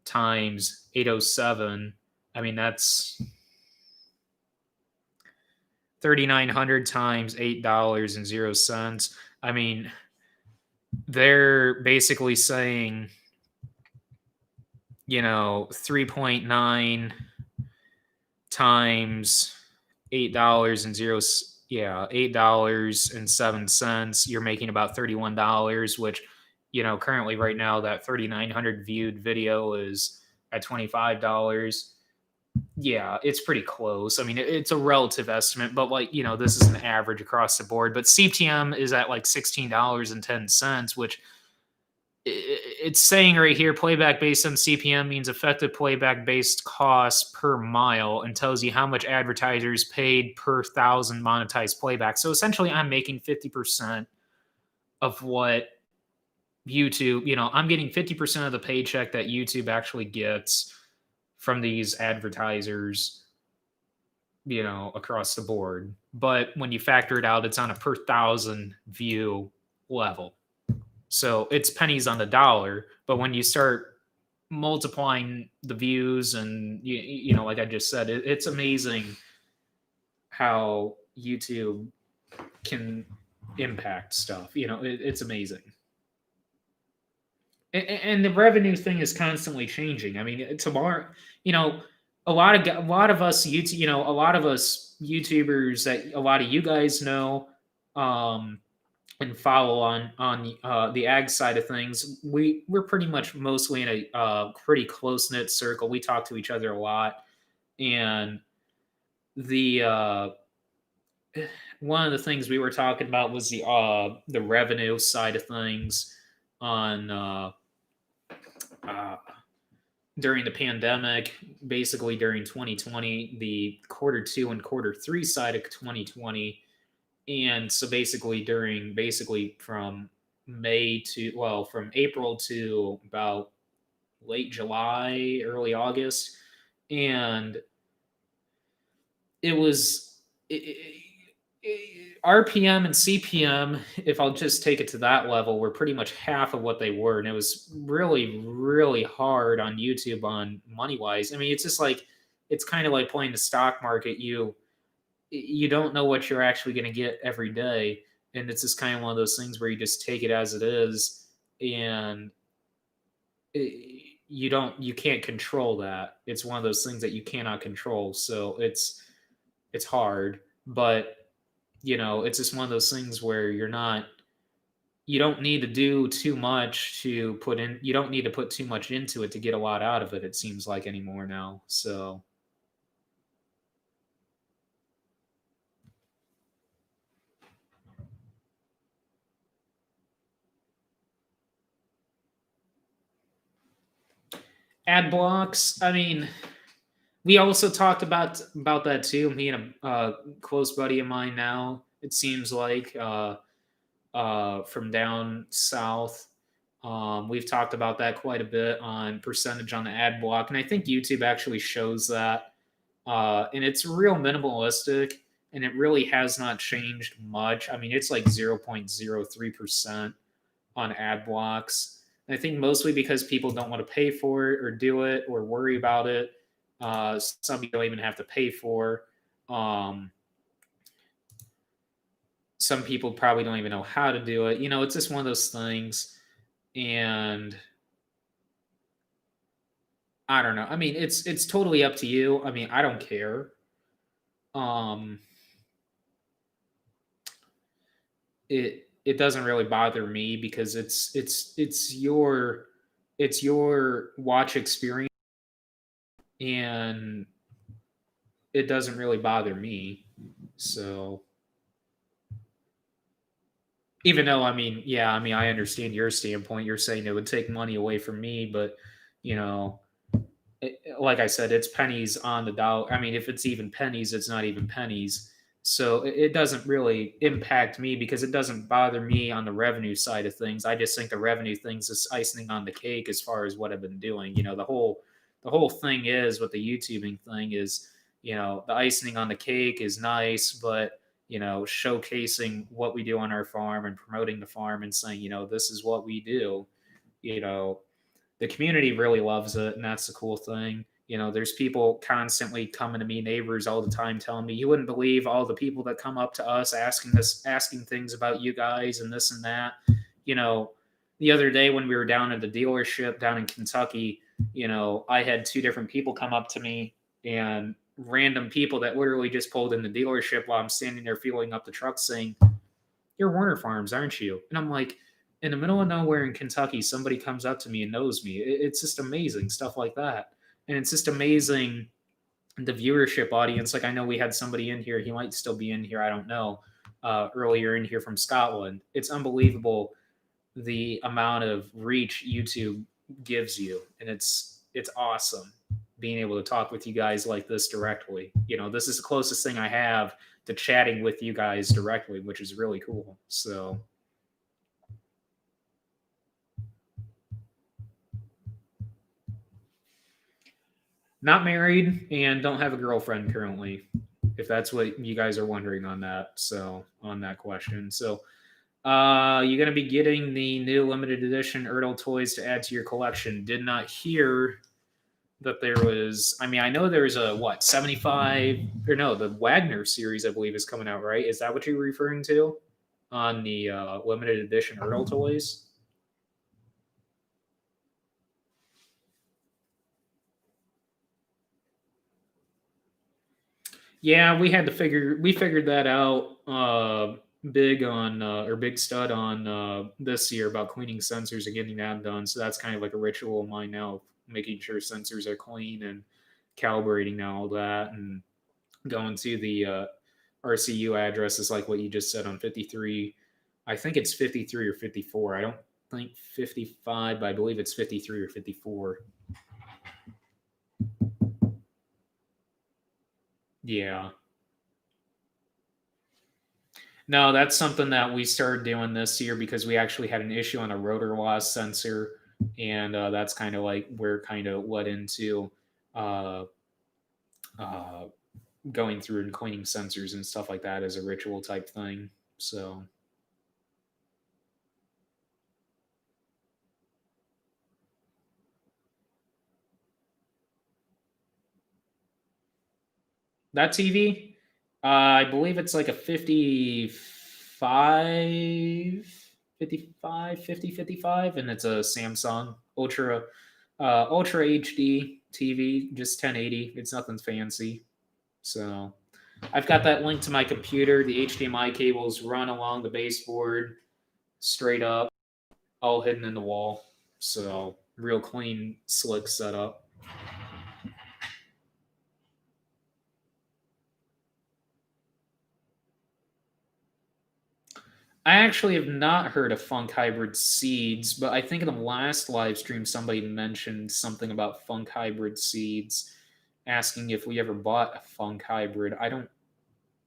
times 807, I mean that's 3,900 times $8.00. I mean, they're basically saying 3.9 times $8.07, you're making about $31, which currently right now that 3,900 viewed video is at $25. Yeah, it's pretty close. I mean, it's a relative estimate, but like this is an average across the board. But CPM is at like $16.10, which it's saying right here, playback based on CPM means effective playback based cost per mile, and tells you how much advertisers paid per thousand monetized playback. So essentially, I'm making 50% of what YouTube, I'm getting 50% of the paycheck that YouTube actually gets from these advertisers, across the board. But when you factor it out, it's on a per thousand view level. So it's pennies on the dollar. But when you start multiplying the views and, like I just said, it's amazing how YouTube can impact stuff. It's amazing. And the revenue thing is constantly changing. I mean, tomorrow, a lot of us YouTube, a lot of us YouTubers that a lot of you guys know, and follow on the ag side of things. We're pretty much mostly in a, pretty close knit circle. We talk to each other a lot, and the one of the things we were talking about was the revenue side of things on uh, during the pandemic, basically during 2020, the quarter two and quarter three side of 2020. And so basically from from April to about late July, early August. And it was RPM and CPM, if I'll just take it to that level, were pretty much half of what they were. And it was really, really hard on YouTube on money wise. I mean, it's just like, it's kind of like playing the stock market. You don't know what you're actually going to get every day. And it's just kind of one of those things where you just take it as it is. And you can't control that. It's one of those things that you cannot control. So it's hard, but it's just one of those things where you don't need to do too much to put in, you don't need to put too much into it to get a lot out of it, it seems like anymore now. So ad blocks, I mean, we also talked about that too. Me and a close buddy of mine now, it seems like from down south. We've talked about that quite a bit on percentage on the ad block, and I think YouTube actually shows that, and it's real minimalistic, and it really has not changed much. I mean, it's like 0.03% on ad blocks. And I think mostly because people don't want to pay for it or do it or worry about it. Some people don't even have to pay for. Um, some people probably don't even know how to do it. It's just one of those things. And I don't know. I mean, it's totally up to you. I mean, I don't care. Um, it doesn't really bother me because it's your watch experience, and it doesn't really bother me. So even though, I mean, yeah, I mean, I understand your standpoint. You're saying it would take money away from me, but you know, like I said, it's pennies on the dollar. I mean, if it's even pennies, it's not even pennies. So it doesn't really impact me because it doesn't bother me on the revenue side of things. I just think the revenue things is icing on the cake as far as what I've been doing. The whole thing is with the YouTubing thing is, the icing on the cake is nice, but showcasing what we do on our farm and promoting the farm and saying, this is what we do. You know, the community really loves it, and that's the cool thing. There's people constantly coming to me, neighbors all the time, telling me, you wouldn't believe all the people that come up to us asking things about you guys and this and that. you know the other day when we were down at the dealership down in Kentucky, I had two different people come up to me, and random people that literally just pulled in the dealership while I'm standing there fueling up the truck, saying, you're Werner Farms, aren't you? And I'm like, in the middle of nowhere in Kentucky, somebody comes up to me and knows me. It's just amazing stuff like that. And it's just amazing the viewership audience. Like, I know we had somebody in here, he might still be in here, I don't know, earlier in here from Scotland. It's unbelievable the amount of reach YouTube gives you. And it's awesome being able to talk with you guys like this directly. This is the closest thing I have to chatting with you guys directly, which is really cool. So, not married and don't have a girlfriend currently, if that's what you guys are wondering on that. So, on that question. So, you're going to be getting the new limited edition Ertl toys to add to your collection. Did not hear that there was, I mean, I know there's a, what, 75, or no, the Wagner series, I believe, is coming out, right? Is that what you're referring to on the limited edition Ertl toys? Yeah, we figured that out big on or big stud on this year about cleaning sensors and getting that done. So that's kind of like a ritual of mine now, making sure sensors are clean and calibrating now all that. And going to the RCU address is like what you just said on 53. I think it's 53 or 54. I don't think 55, but I believe it's 53 or 54. Yeah. No, that's something that we started doing this year because we actually had an issue on a rotor loss sensor, and that's kind of like where kind of led into uh, uh, going through and cleaning sensors and stuff like that as a ritual type thing. So that TV, I believe it's like a 55, 55, 50, 55, and it's a Samsung Ultra HD TV, just 1080. It's nothing fancy. So I've got that linked to my computer. The HDMI cables run along the baseboard straight up, all hidden in the wall. So real clean, slick setup. I actually have not heard of Funk Hybrid Seeds, but I think in the last live stream somebody mentioned something about Funk Hybrid Seeds, asking if we ever bought a Funk Hybrid. I don't,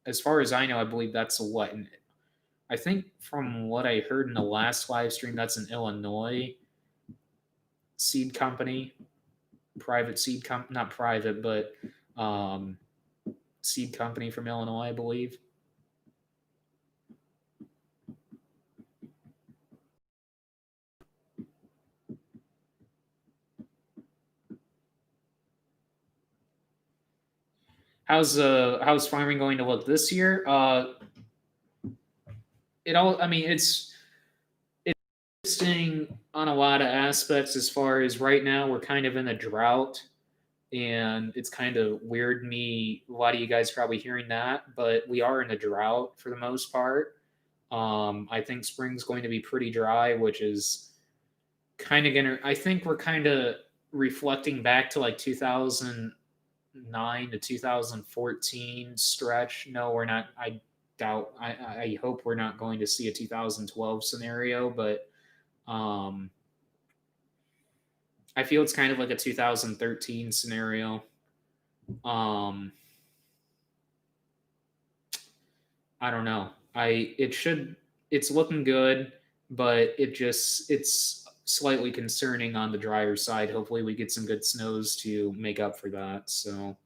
as far as I know, I believe that's a what? I think from what I heard in the last live stream, that's an Illinois seed company, private seed company, not private, but um, seed company from Illinois, I believe. How's farming going to look this year? It all. I mean, it's interesting on a lot of aspects. As far as right now, we're kind of in a drought, and it's kind of weird. Me, a lot of you guys probably hearing that, but we are in a drought for the most part. I think spring's going to be pretty dry, which is kind of gonna. I think we're kind of reflecting back to like 2009 to 2014 stretch. No, we're not. I doubt. I hope we're not going to see a 2012 scenario, but um, I feel it's kind of like a 2013 scenario. Um, I don't know. I it should it's looking good, but it's slightly concerning on the drier side. Hopefully we get some good snows to make up for that. So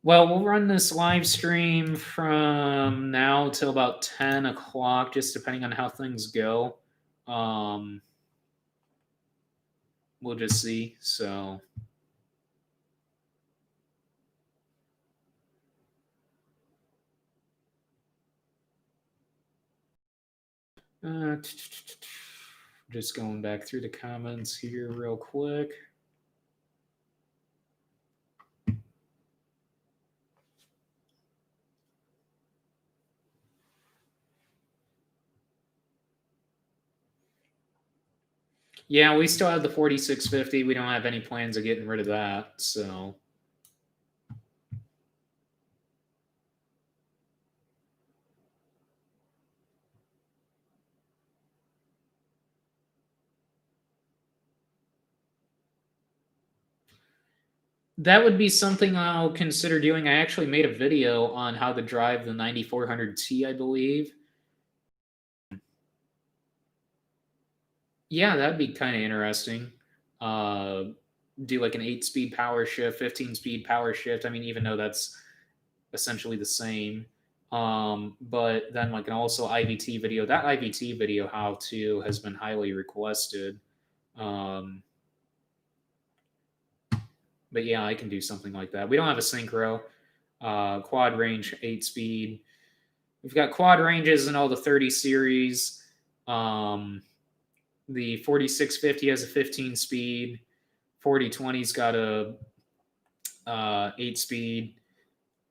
well, we'll run this live stream from now till about 10 o'clock, just depending on how things go. Um, we'll just see. So uh, just going back through the comments here real quick. Yeah, we still have the 4650. We don't have any plans of getting rid of that. So that would be something I'll consider doing. I actually made a video on how to drive the 9400T, I believe. Yeah, that'd be kind of interesting. Uh, do like an 8-speed power shift, 15-speed power shift. I mean, even though that's essentially the same. But then like an also IVT video. That IVT video how to has been highly requested. Um, but yeah, I can do something like that. We don't have a synchro. Quad range 8-speed. We've got quad ranges in all the 30 series. The 4650 has a 15-speed. 4020's got a 8-speed,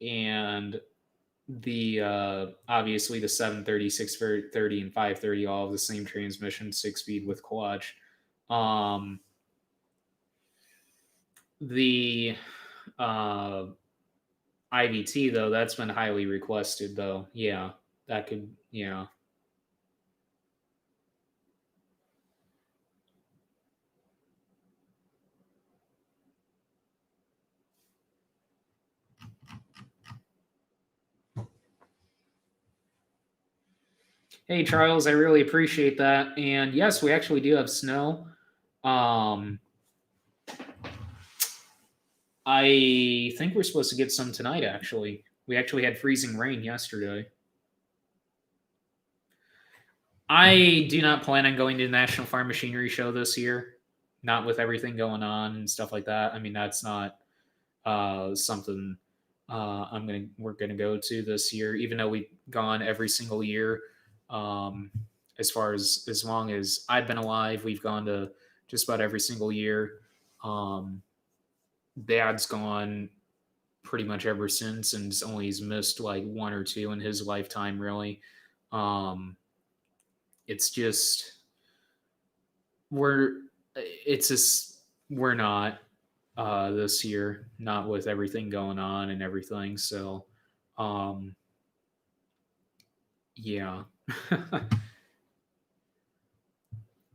and Obviously the 730, 630, and 530 all have the same transmission, 6 speed with clutch. The uh, IVT though, that's been highly requested though. Yeah, that could, yeah. Hey Charles, I really appreciate that. And yes, we actually do have snow. Um, I think we're supposed to get some tonight. Actually, we actually had freezing rain yesterday. I do not plan on going to the National Farm Machinery Show this year. Not with everything going on and stuff like that. I mean, that's not something we're gonna go to this year, even though we've gone every single year. Um, as long as I've been alive, we've gone to just about every single year. Um, Dad's gone pretty much ever since, and he's missed like one or two in his lifetime, really. Um, it's just we're it's just we're not this year, not with everything going on and everything. So, um, yeah.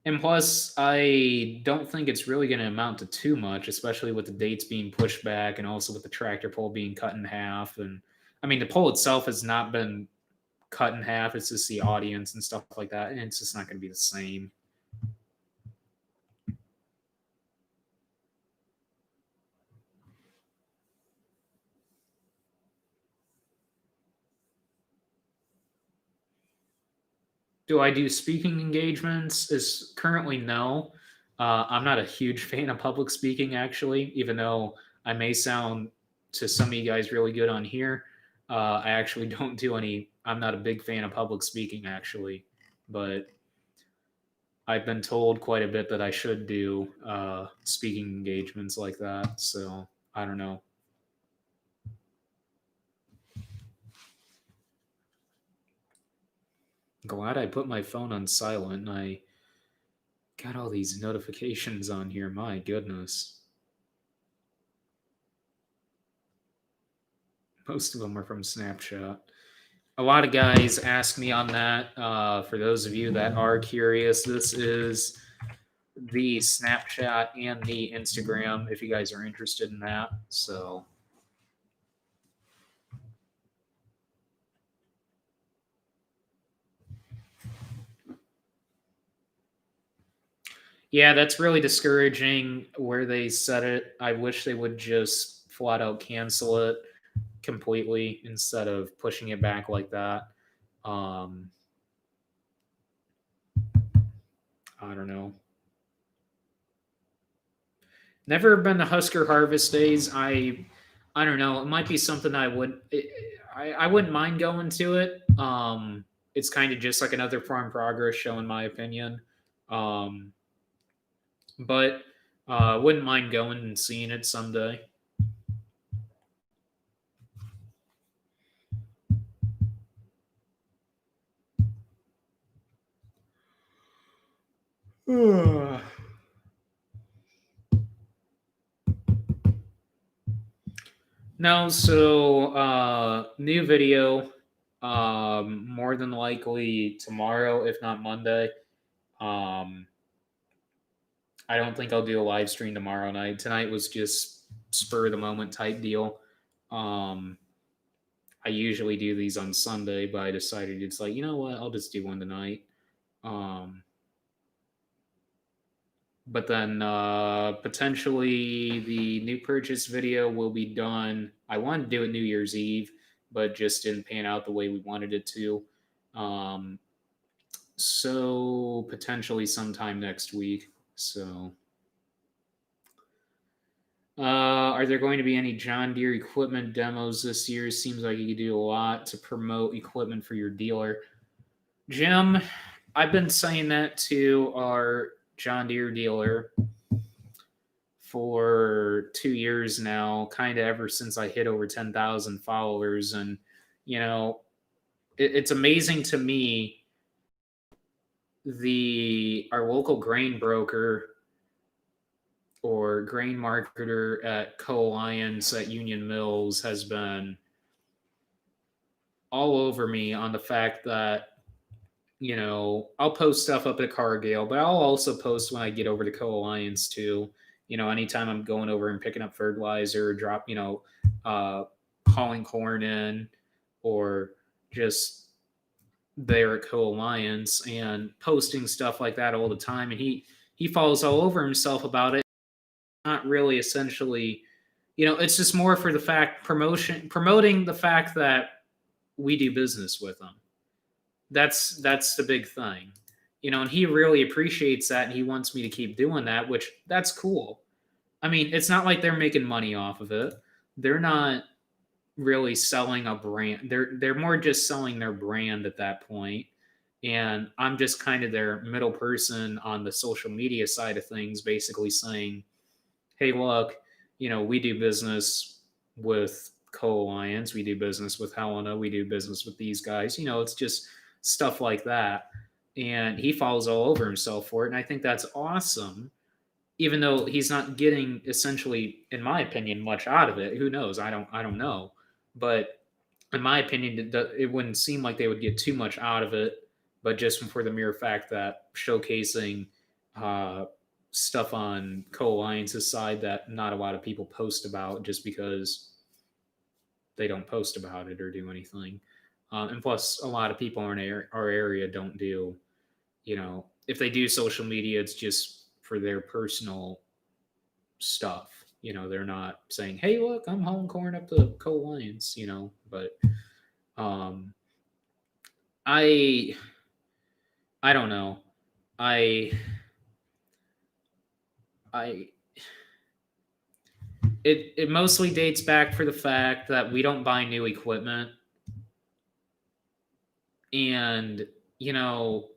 And plus, I don't think it's really going to amount to too much, especially with the dates being pushed back and also with the tractor pull being cut in half. And I mean, the pull itself has not been cut in half. It's just the audience and stuff like that. And it's just not going to be the same. Do I do speaking engagements? Is currently no. I'm not a huge fan of public speaking, actually, even though I may sound to some of you guys really good on here. I actually don't do any. I'm not a big fan of public speaking, actually, but I've been told quite a bit that I should do speaking engagements like that. So I don't know. Glad I put my phone on silent and I got all these notifications on here. My goodness. Most of them are from Snapchat. A lot of guys ask me on that. For those of you that are curious, this is the Snapchat and the Instagram if you guys are interested in that. So, yeah, that's really discouraging where they said it. I wish they would just flat out cancel it completely instead of pushing it back like that. Um, I don't know. Never been to Husker Harvest Days. I don't know. It might be something I wouldn't mind going to it. It's kind of just like another farm progress show in my opinion. Um, but wouldn't mind going and seeing it someday. No, so new video, more than likely tomorrow, if not Monday. Um, I don't think I'll do a live stream tomorrow night. Tonight was just spur of the moment type deal. Um, I usually do these on Sunday, but I decided it's like, you know what, I'll just do one tonight. Um, but then potentially the new purchase video will be done. I wanted to do it New Year's Eve, but just didn't pan out the way we wanted it to. Um, so potentially sometime next week. So, are there going to be any John Deere equipment demos this year? Seems like you could do a lot to promote equipment for your dealer. Jim, I've been saying that to our John Deere dealer for 2 years now, kind of ever since I hit over 10,000 followers. And, You know, it's amazing to me, the our local grain broker or grain marketer at Co-Alliance at Union Mills has been all over me on the fact that, I'll post stuff up at Cargill, but I'll also post when I get over to Co-Alliance too. Anytime I'm going over and picking up fertilizer, uh, hauling corn in, or just there at Co-Alliance and posting stuff like that all the time. And he falls all over himself about it. Not really essentially, it's just more for the fact promoting the fact that we do business with them. That's the big thing. And he really appreciates that, and he wants me to keep doing that, which that's cool. I mean, it's not like they're making money off of it. They're not really selling a brand. They're more just selling their brand at that point. And I'm just kind of their middle person on the social media side of things, basically saying, "Hey, look, we do business with Co-Alliance, we do business with Helena, we do business with these guys." It's just stuff like that. And he falls all over himself for it, and I think that's awesome. Even though he's not getting, essentially, in my opinion, much out of it. Who knows? I don't know. But in my opinion, it wouldn't seem like they would get too much out of it. But just for the mere fact that showcasing uh, stuff on Co-Alliance's side that not a lot of people post about, just because they don't post about it or do anything. And plus, a lot of people in our area don't do, if they do social media, it's just for their personal stuff. They're not saying, "Hey, look, I'm hauling corn up to Co-Alliance," but um, I I don't know. I I it mostly dates back for the fact that we don't buy new equipment, and you know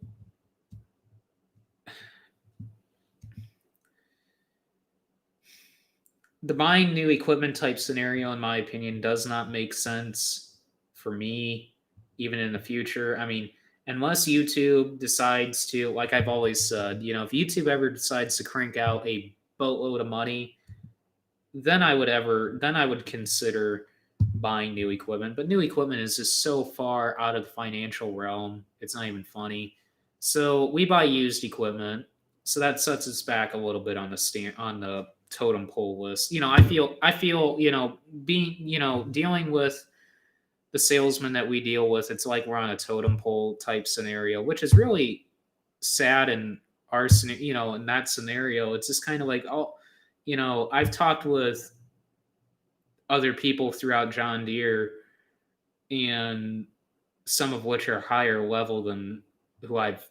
the buying new equipment type scenario, in my opinion, does not make sense for me, even in the future. I mean, unless YouTube decides to, like I've always said, if YouTube ever decides to crank out a boatload of money, then I would consider buying new equipment. But new equipment is just so far out of the financial realm, it's not even funny. So we buy used equipment. So that sets us back a little bit on the totem pole list. I feel, being, dealing with the salesman that we deal with, it's like we're on a totem pole type scenario, which is really sad in our scenario. In that scenario, it's just kind of like, oh, I've talked with other people throughout John Deere, and some of which are higher level than who I've,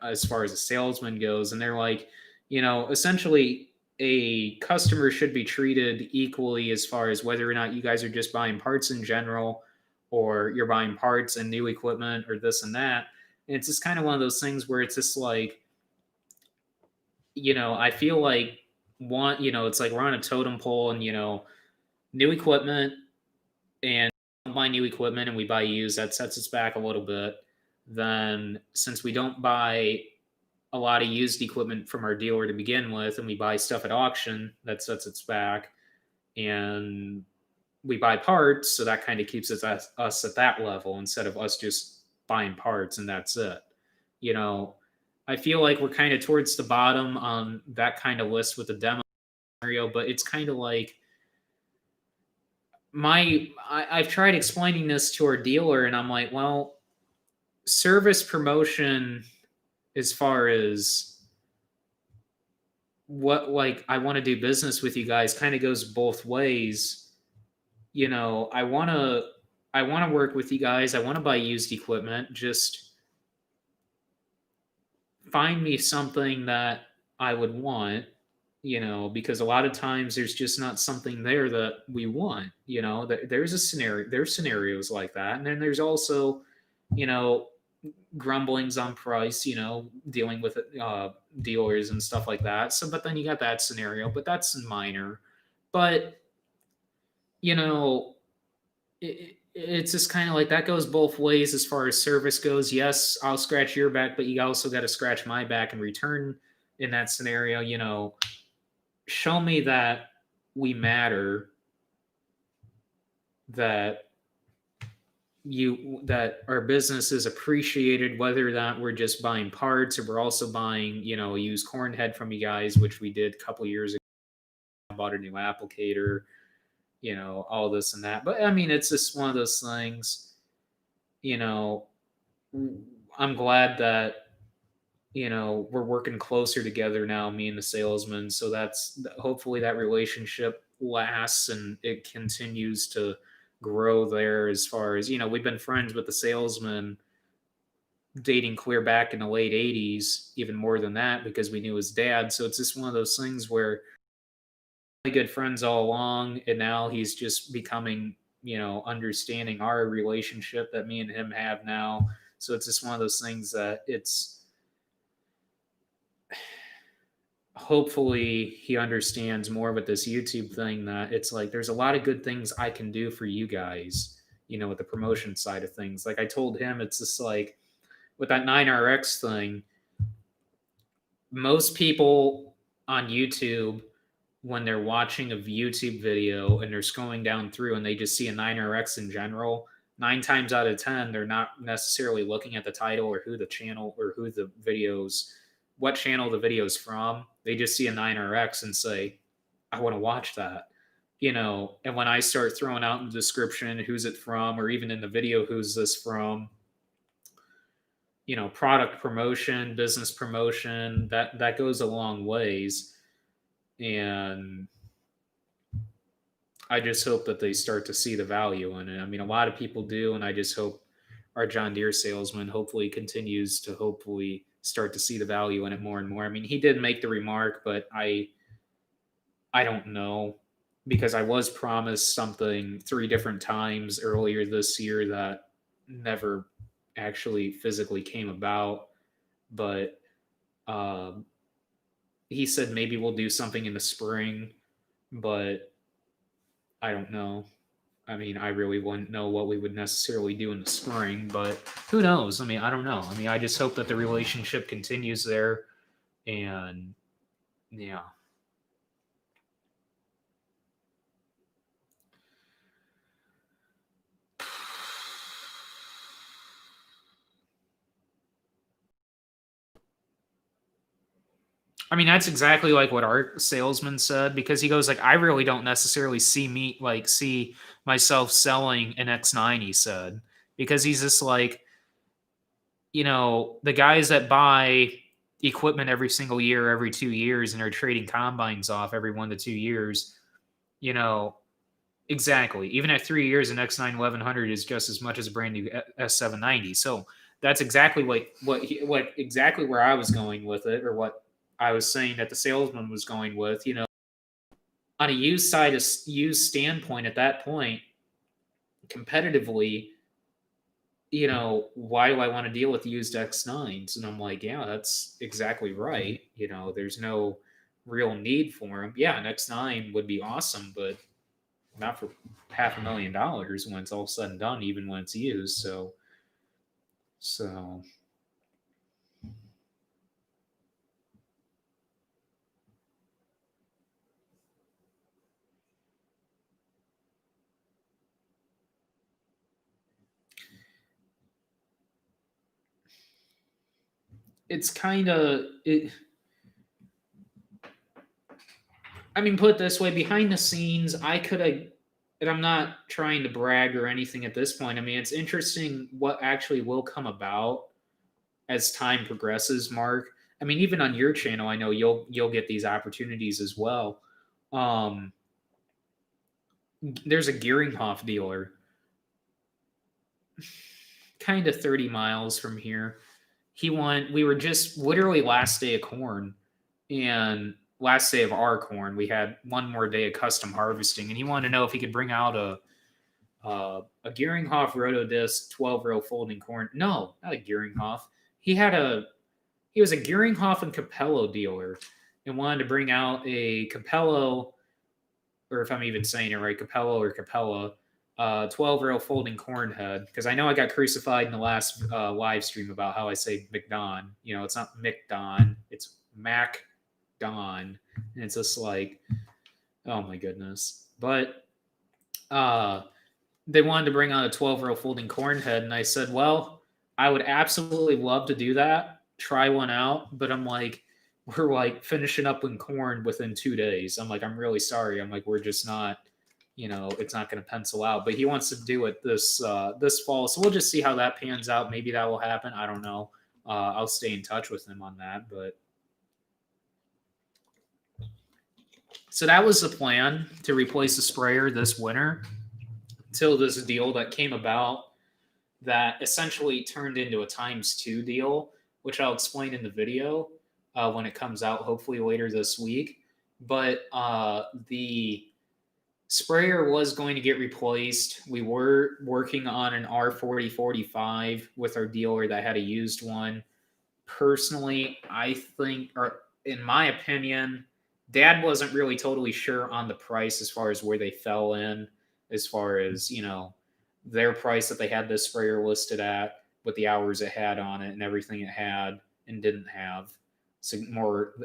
as far as a salesman goes, and they're like, essentially, a customer should be treated equally as far as whether or not you guys are just buying parts in general, or you're buying parts and new equipment, or this and that. And it's just kind of one of those things where it's just like, I feel like it's like we're on a totem pole, and new equipment, and buy new equipment and we buy used, that sets us back a little bit. Then, since we don't buy a lot of used equipment from our dealer to begin with, and we buy stuff at auction, that sets us back. And we buy parts, so that kind of keeps us at that level, instead of us just buying parts and that's it. You know, I feel like we're kind of towards the bottom on that kind of list with the demo scenario, but it's kind of like I've tried explaining this to our dealer, and I'm like, well, service promotion, as far as what, like, I want to do business with you guys, kind of goes both ways. I want to work with you guys. I want to buy used equipment. Just find me something that I would want, because a lot of times there's just not something there that we want. There's scenarios like that. And then there's also, you know, grumblings on price, dealing with dealers and stuff like that. So, but then you got that scenario, but that's minor. But, you know, it's just kind of like that goes both ways as far as service goes. Yes, I'll scratch your back, but you also got to scratch my back in return in that scenario. Show me that we matter, that that our business is appreciated, whether that we're just buying parts or we're also buying, a used corn head from you guys, which we did a couple years ago. I bought a new applicator, all this and that. But I mean, it's just one of those things, you know, I'm glad that, we're working closer together now, me and the salesman. So that's hopefully that relationship lasts and it continues to grow there as far as, we've been friends with the salesman dating clear back in the late 80s, even more than that because we knew his dad. So it's just one of those things where good friends all along, and now he's just becoming, understanding our relationship that me and him have now. So it's just one of those things that it's hopefully he understands more with this YouTube thing, that it's like there's a lot of good things I can do for you guys, with the promotion side of things. Like I told him, it's just like with that 9RX thing, most people on YouTube, when they're watching a YouTube video and they're scrolling down through and they just see a 9RX in general, 9 times out of 10, they're not necessarily looking at the title or who the channel or who the videos, what channel the video's from. They just see a 9RX and say, I want to watch that. And when I start throwing out in the description who's it from, or even in the video, who's this from, product promotion, business promotion, that goes a long ways. And I just hope that they start to see the value in it. I mean, a lot of people do, and I just hope our John Deere salesman hopefully continues to hopefully start to see the value in it more and more. I mean, he did make the remark, but I don't know, because I was promised something 3 different times earlier this year that never actually physically came about. But he said maybe we'll do something in the spring, but I don't know. I mean, I really wouldn't know what we would necessarily do in the spring, but who knows? I mean, I don't know. I mean, I just hope that the relationship continues there. And yeah. I mean, that's exactly like what our salesman said, because he goes like, I really don't necessarily see myself selling an X9, he said, because he's just like, the guys that buy equipment every single year, every 2 years, and are trading combines off every 1 to 2 years, you know, exactly. Even at 3 years, an X9 1100 is just as much as a brand new S790. So that's exactly what exactly where I was going with it, or what I was saying that the salesman was going with. On a used standpoint, at that point, competitively, why do I want to deal with used X9s? And I'm like, yeah, that's exactly right. There's no real need for them. Yeah, an X9 would be awesome, but not for $500,000 when it's all said and done, even when it's used. So it's kind of it. I mean, put it this way: behind the scenes, I could have. And I'm not trying to brag or anything at this point. I mean, it's interesting what actually will come about as time progresses, Mark. I mean, even on your channel, I know you'll get these opportunities as well. Um, there's a Gearinghoff dealer, kind of 30 miles from here. We were just literally last day of corn, and last day of our corn. We had one more day of custom harvesting, and he wanted to know if he could bring out a Gearinghoff Rotodisc 12-row folding corn. No, not a Gearinghoff. He was a Gearinghoff and Capello dealer, and wanted to bring out a Capello, or if I'm even saying it right, Capello or Capella, 12-row folding corn head, because I know I got crucified in the last live stream about how I say McDon. You know, it's not McDon, it's Mac Don, and it's just like, oh my goodness. But uh, they wanted to bring on a 12-row folding corn head, and I said, well, I would absolutely love to do that, try one out, but I'm like, we're like finishing up in corn within 2 days. I'm like, I'm really sorry. I'm like, we're just not, it's not going to pencil out. But he wants to do it this fall, so we'll just see how that pans out. Maybe that will happen. I don't know. I'll stay in touch with him on that. But so that was the plan, to replace the sprayer this winter, till this deal that came about that essentially turned into a ×2 deal, which I'll explain in the video when it comes out, hopefully later this week. But the sprayer was going to get replaced. We were working on an R4045 with our dealer that had a used one. Personally, I think, or in my opinion, Dad wasn't really totally sure on the price as far as where they fell in, as far as, their price that they had this sprayer listed at, with the hours it had on it and everything it had and didn't have. So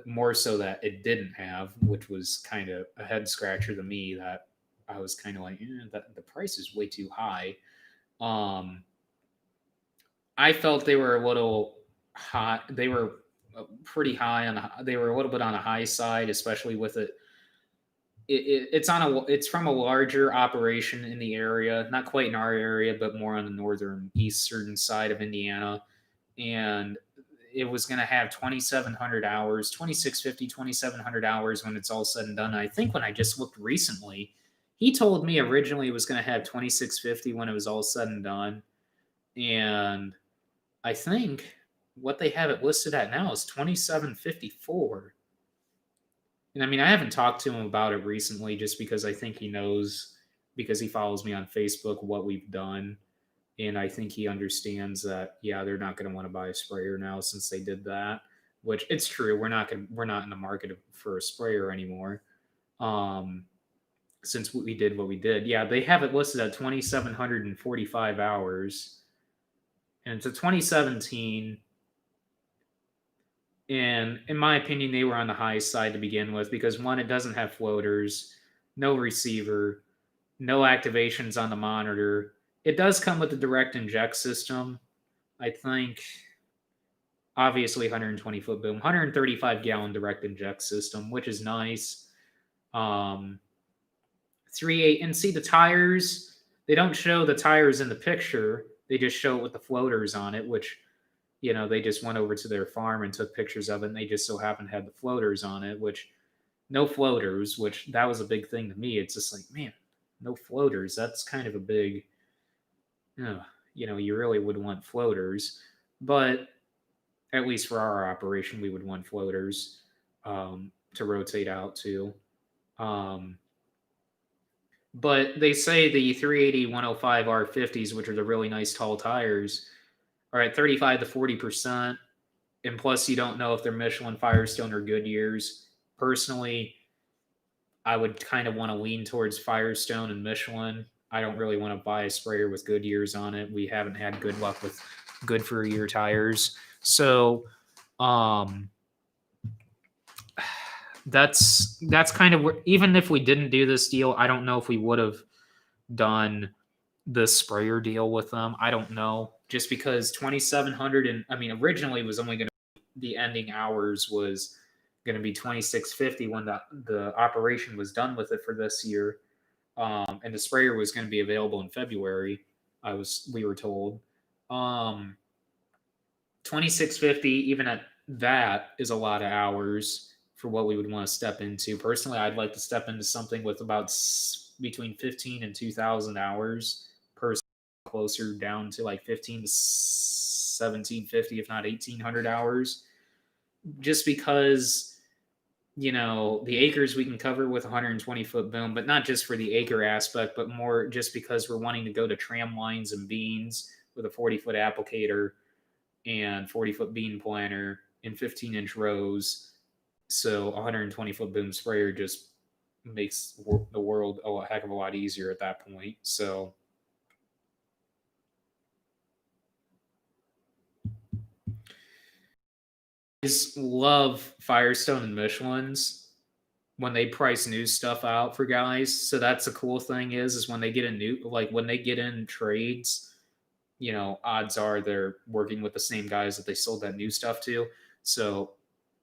more so that it didn't have, which was kind of a head scratcher to me, that I was kind of like, that the price is way too high. I felt they were a little high. They were pretty high they were a little bit on the high side, especially with it. It's from a larger operation in the area, not quite in our area, but more on the northern eastern side of Indiana. And it was going to have 2,700 hours, 2,650, 2,700 hours when it's all said and done. And I think when I just looked recently, he told me originally it was going to have 2,650 when it was all said and done. And I think what they have it listed at now is 2,754. And I mean, I haven't talked to him about it recently, just because I think he knows, because he follows me on Facebook, what we've done. And I think he understands that, yeah, they're not going to want to buy a sprayer now since they did that, which it's true. We're not in the market for a sprayer anymore. Since we did what we did. Yeah, they have it listed at 2,745 hours. And it's a 2017. And in my opinion, they were on the high side to begin with, because one, it doesn't have floaters, no receiver, no activations on the monitor. It does come with a direct inject system. I think, obviously, 120 foot boom, 135 gallon direct inject system, which is nice. 3.8, and see the tires. They don't show the tires in the picture. They just show it with the floaters on it, which, they just went over to their farm and took pictures of it, and they just so happened to have the floaters on it, which, no floaters, which that was a big thing to me. It's just like, man, no floaters. That's kind of a big, you really would want floaters. But at least for our operation, we would want floaters to rotate out to. But they say the 380 105 R50s, which are the really nice tall tires, are at 35 to 40%. And plus, you don't know if they're Michelin, Firestone, or Goodyears. Personally, I would kind of want to lean towards Firestone and Michelin. I don't really want to buy a sprayer with Goodyears on it. We haven't had good luck with good for a year tires. So, that's kind of where, even if we didn't do this deal, I don't know if we would have done the sprayer deal with them. I don't know, just because 2,700, and I mean, originally it was only going to, the ending hours was going to be 2,650 when the operation was done with it for this year. And the sprayer was going to be available in February. We were told. 2,650, even at that, is a lot of hours for what we would want to step into. Personally, I'd like to step into something with about between 15 and 2,000 hours per, closer down to like 15 to 1,750, if not 1,800 hours. Just because, the acres we can cover with 120 foot boom, but not just for the acre aspect, but more just because we're wanting to go to tram lines and beans with a 40-foot applicator and 40-foot bean planter in 15-inch rows. So 120-foot boom sprayer just makes the world a heck of a lot easier at that point. So Guys love Firestone and Michelin's when they price new stuff out for guys. So that's the cool thing is when they get a new, like when they get in trades, odds are they're working with the same guys that they sold that new stuff to. So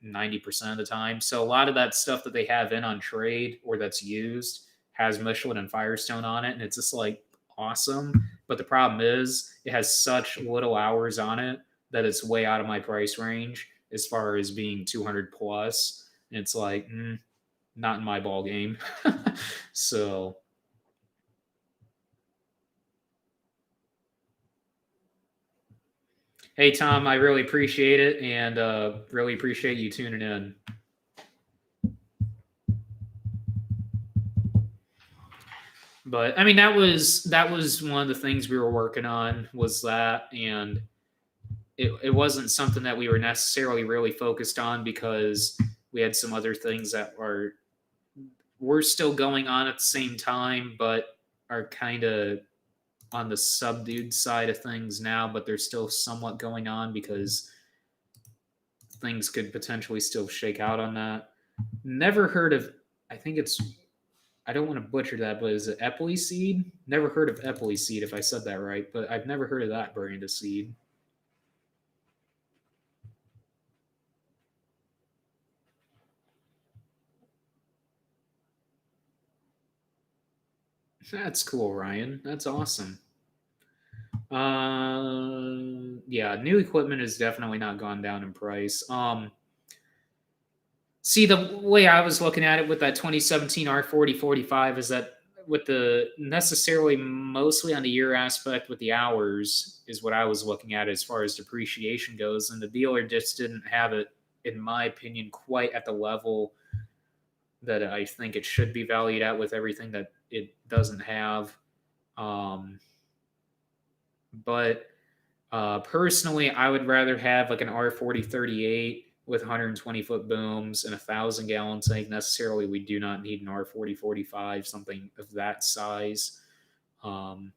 90% of the time. So a lot of that stuff that they have in on trade or that's used has Michelin and Firestone on it. And it's just like awesome. But the problem is it has such little hours on it that it's way out of my price range as far as being 200 plus. And it's like, not in my ball game. So hey, Tom, I really appreciate it and really appreciate you tuning in. But I mean, that was one of the things we were working on was that, and it wasn't something that we were necessarily really focused on because we had some other things that were still going on at the same time, but are kind of on the subdued side of things now. But they're still somewhat going on because things could potentially still shake out on that. Never heard of. I think it's. I don't want to butcher that, but is it Epley seed? Never heard of Epley seed if I said that right, but I've never heard of that brand of seed. That's cool, Ryan. That's awesome. Yeah, new equipment has definitely not gone down in price. See, the way I was looking at it with that 2017 R4045 is that with the necessarily mostly on the year aspect with the hours is what I was looking at as far as depreciation goes, and the dealer just didn't have it, in my opinion, quite at the level that I think it should be valued at with everything that it doesn't have. Um, but personally, I would rather have like an R4038 with 120-foot booms and 1,000-gallon tank. Necessarily, we do not need an R4045, something of that size. Um,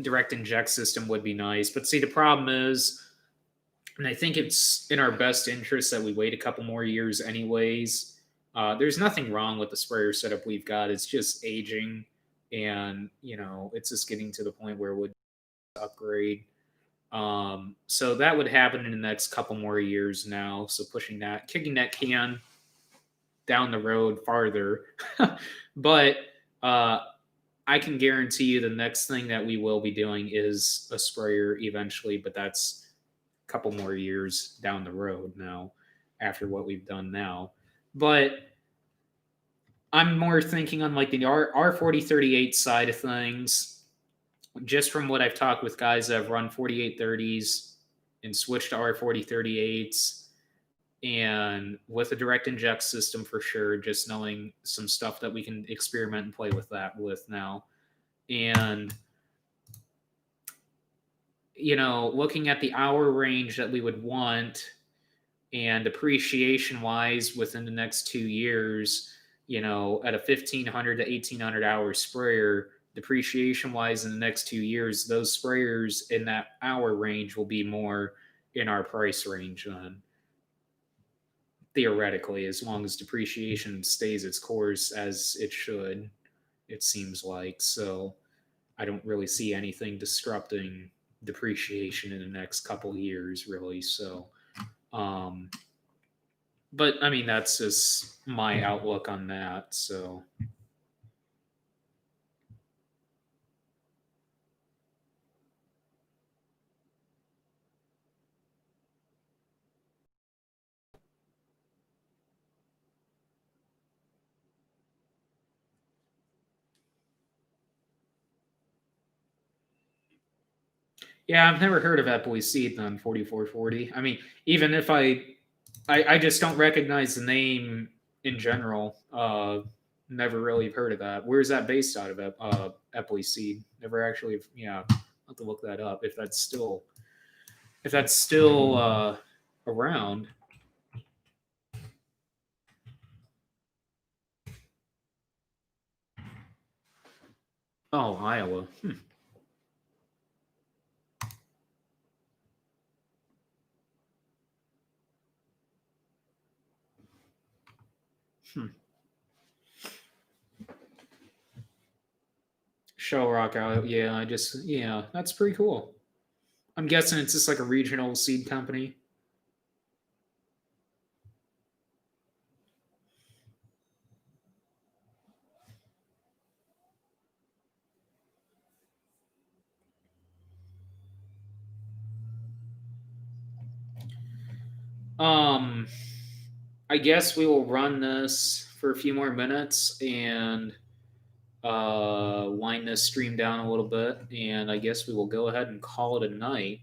Direct inject system would be nice. But see, the problem is, and I think it's in our best interest that we wait a couple more years, anyways. There's nothing wrong with the sprayer setup we've got. It's just aging, and it's just getting to the point where it would upgrade. So that would happen in the next couple more years now. So kicking that can down the road farther. But I can guarantee you the next thing that we will be doing is a sprayer eventually, but that's a couple more years down the road now after what we've done now. But I'm more thinking on like the R4038 side of things. Just from what I've talked with guys that have run 4830s and switched to R4038s and with a direct inject system for sure, just knowing some stuff that we can experiment and play with that with now. And looking at the hour range that we would want and depreciation wise within the next 2 years, at a 1,500 to 1,800 hour sprayer, depreciation wise in the next 2 years, those sprayers in that hour range will be more in our price range then. Theoretically, as long as depreciation stays its course as it should, it seems like. So I don't really see anything disrupting depreciation in the next couple of years, really. So, but I mean, that's just my outlook on that. So, yeah, I've never heard of Epley Seed on 4440. I mean, even if I just don't recognize the name in general. Never really heard of that. Where is that based out of? Epley Seed. Never actually. Yeah, I'll have to look that up if that's still around. Oh, Iowa. Hmm. Shell Rock out. Yeah, yeah, that's pretty cool. I'm guessing it's just like a regional seed company. Um, I guess we will run this for a few more minutes and wind this stream down a little bit, and I guess we will go ahead and call it a night.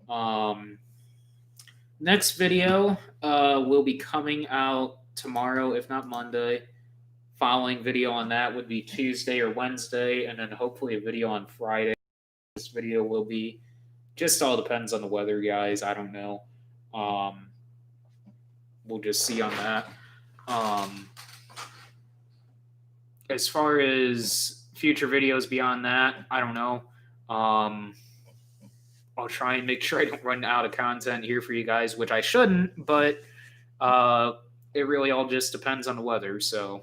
Um, Next video will be coming out tomorrow, if not Monday. Following video on that would be Tuesday or Wednesday, and then hopefully a video on Friday. This video will be just all depends on the weather, guys. I don't know. Um, we'll just see on that. As far as future videos beyond that, I don't know. I'll try and make sure I don't run out of content here for you guys, which I shouldn't, but it really all just depends on the weather. So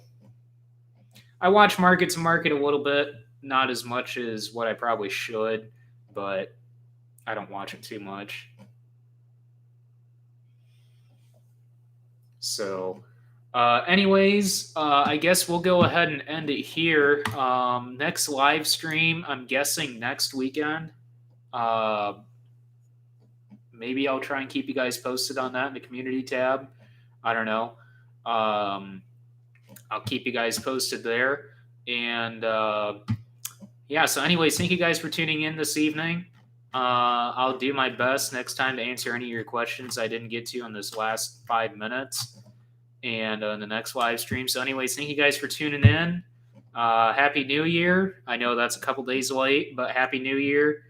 I watch market to market a little bit, not as much as what I probably should, but I don't watch it too much. So, anyways, I guess we'll go ahead and end it here. Next live stream, I'm guessing next weekend. Maybe I'll try and keep you guys posted on that in the community tab. I don't know. I'll keep you guys posted there. And yeah, so, anyways, thank you guys for tuning in this evening. I'll do my best next time to answer any of your questions I didn't get to in this last 5 minutes and in the next live stream. So, anyways, thank you guys for tuning in. Happy New Year. I know that's a couple days late, but Happy New Year.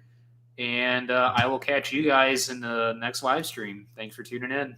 And I will catch you guys in the next live stream. Thanks for tuning in.